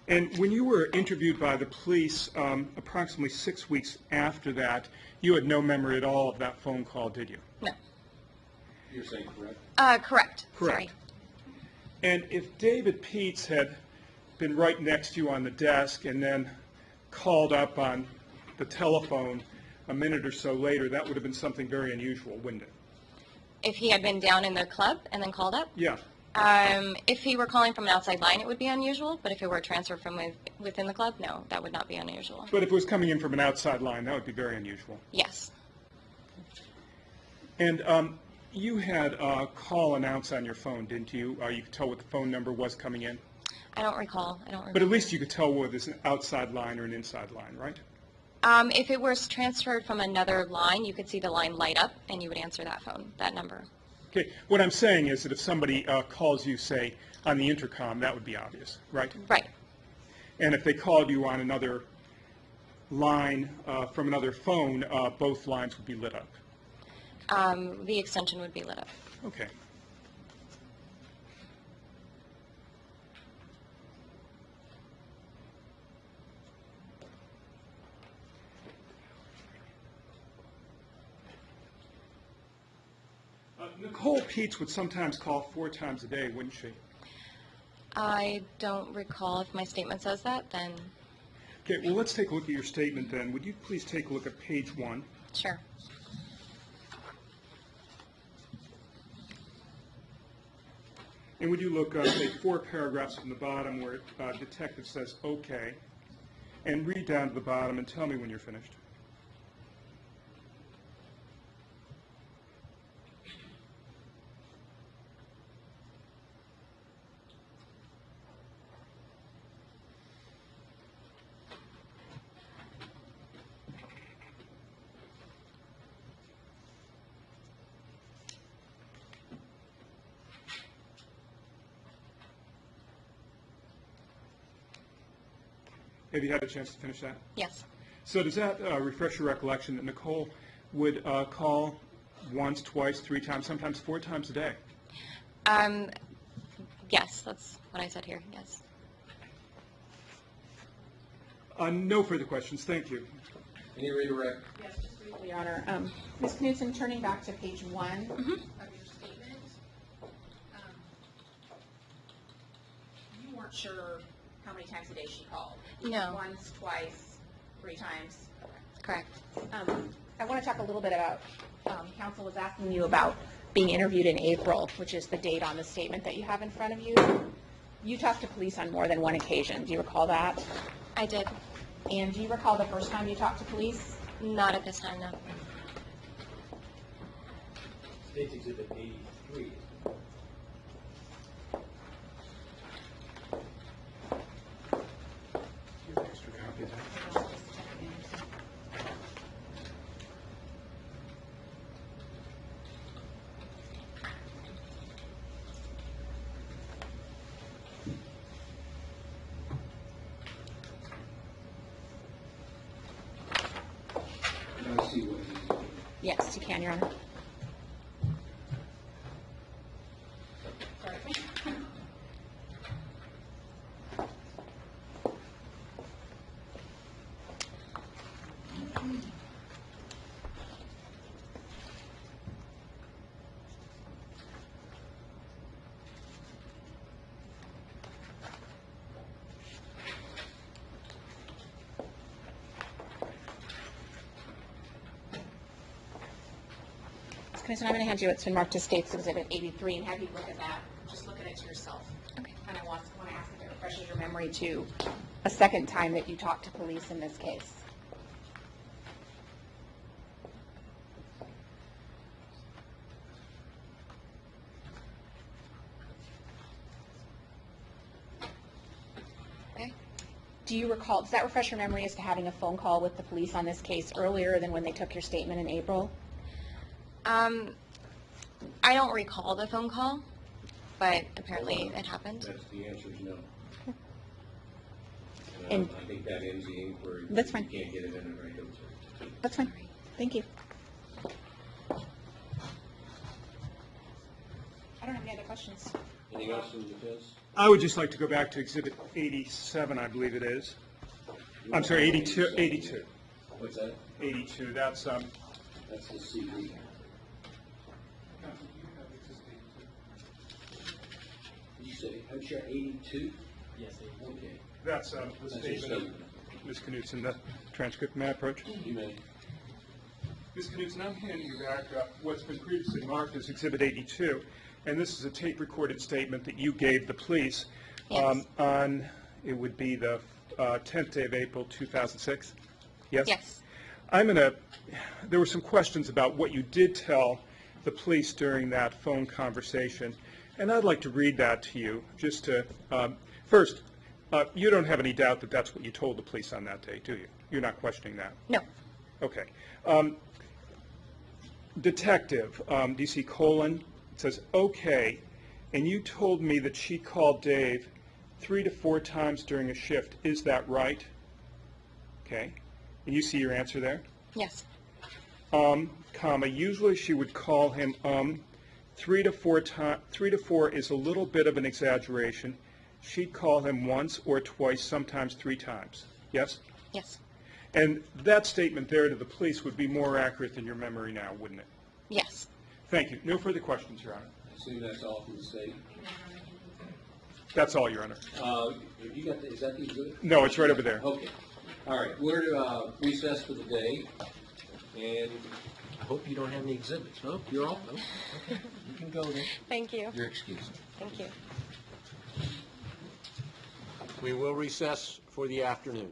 And when you were interviewed by the police approximately 6 weeks after that, you had no memory at all of that phone call, did you? No. You're saying correct? Correct. Correct. Sorry. And if David Pietz had been right next to you on the desk and then called up on the telephone a minute or so later, that would have been something very unusual, wouldn't it? If he had been down in the club and then called up? Yeah. If he were calling from an outside line, it would be unusual, but if it were transferred from within the club, no, that would not be unusual. But if it was coming in from an outside line, that would be very unusual. Yes. And you had a call announced on your phone, didn't you? You could tell what the phone number was coming in. I don't recall. But at least you could tell whether it's an outside line or an inside line, right? If it was transferred from another line, you could see the line light up, and you would answer that phone, that number. Okay. What I'm saying is that if somebody calls you, say, on the intercom, that would be obvious, right? Right. And if they called you on another line from another phone, both lines would be lit up. The extension would be lit up. Okay. Nicole Pietz would sometimes call 4 times a day, wouldn't she? I don't recall if my statement says that, then Okay, well, let's take a look at your statement then. Would you please take a look at page 1? sure. And would you look, say, 4 paragraphs from the bottom where detective says, okay, and read down to the bottom and tell me when you're finished. Have you had a chance to finish that? Yes. So does that refresh your recollection that Nicole would call once, twice, 3 times, sometimes 4 times a day? Yes, that's what I said here, yes. No further questions. Thank you. Any redirect? Yes, just briefly, Your Honor. Ms. Knudsen, turning back to page 1 of your statement, you weren't sure how many times a day she called? No. Once, twice, 3 times? Correct. I want to talk a little bit about, counsel was asking you about being interviewed in April, which is the date on the statement that you have in front of you. You talked to police on more than one occasion. Do you recall that? I did. And do you recall the first time you talked to police? Not at this time, no. State's Exhibit 83. Extra copy of that. I see what he's doing. Yes, you can, Your Honor. Commissioner, I'm going to hand you, it's been marked as State's Exhibit 83, and have you look at that. Just look at it to yourself. Okay. And I want to ask if it refreshes your memory to a second time that you talked to police in this case. Okay. Do you recall, does that refresh your memory as to having a phone call with the police on this case earlier than when they took your statement in April? I don't recall the phone call, but apparently it happened. That's the answer is no. And- I think that ends the inquiry. That's fine. You can't get it in a regular. That's fine. Thank you. I don't have any other questions. Anything else from the defense? I would just like to go back to Exhibit 87, I believe it is. I'm sorry, 82. What's that? 82, that's, That's the CD. Did you say, I'm sure 82? Yes, Okay. that's the That's your statement of statement. Ms. Knutson, the transcript. May I approach? You may. Ms. Knutson, I'm handing you back what's been previously marked as Exhibit 82, and this is a tape-recorded statement that you gave the police Yes. on, it would be the 10th day of April, 2006? Yes? Yes. There were some questions about what you did tell the police during that phone conversation, and I'd like to read that to you, just to, first, you don't have any doubt that that's what you told the police on that day, do you? You're not questioning that? No. Okay. Detective, DC Colon, says, okay, and you told me that she called Dave 3 to 4 times during a shift. Is that right? Okay. And you see your answer there? Yes. Comma, usually she would call him, 3 to 4 is a little bit of an exaggeration. She'd call him once or twice, sometimes 3 times. Yes? Yes. And that statement there to the police would be more accurate than your memory now, wouldn't it? Yes. Thank you. No further questions, Your Honor. I assume that's all from the state. That's all, Your Honor. Have you got is that the exhibit? No, it's right over there. Okay. All right, we're to recess for the day, and I hope you don't have any exhibits. No, you're off. No? Okay, you can go then. Thank you. You're excused. Thank you. We will recess for the afternoon.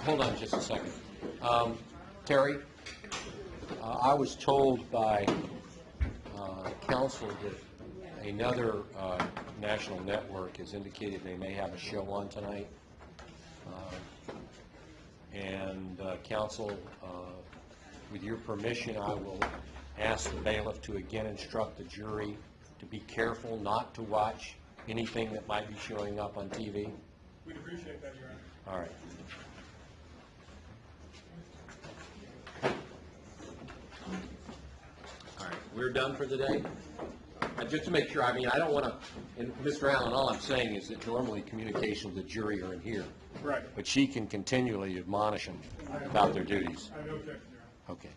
Hold on just a second. Terry, I was told by counsel that another national network has indicated they may have a show on tonight. Counsel, with your permission, I will ask the bailiff to again instruct the jury to be careful not to watch anything that might be showing up on TV. We'd appreciate that, Your Honor. All right. All right, we're done for the day? Just to make sure, I mean, I don't want to, and Mr. Allen, all I'm saying is that normally communication with the jury are in here. Right. But she can continually admonish them about their duties. I have no objection, Your Honor. Okay.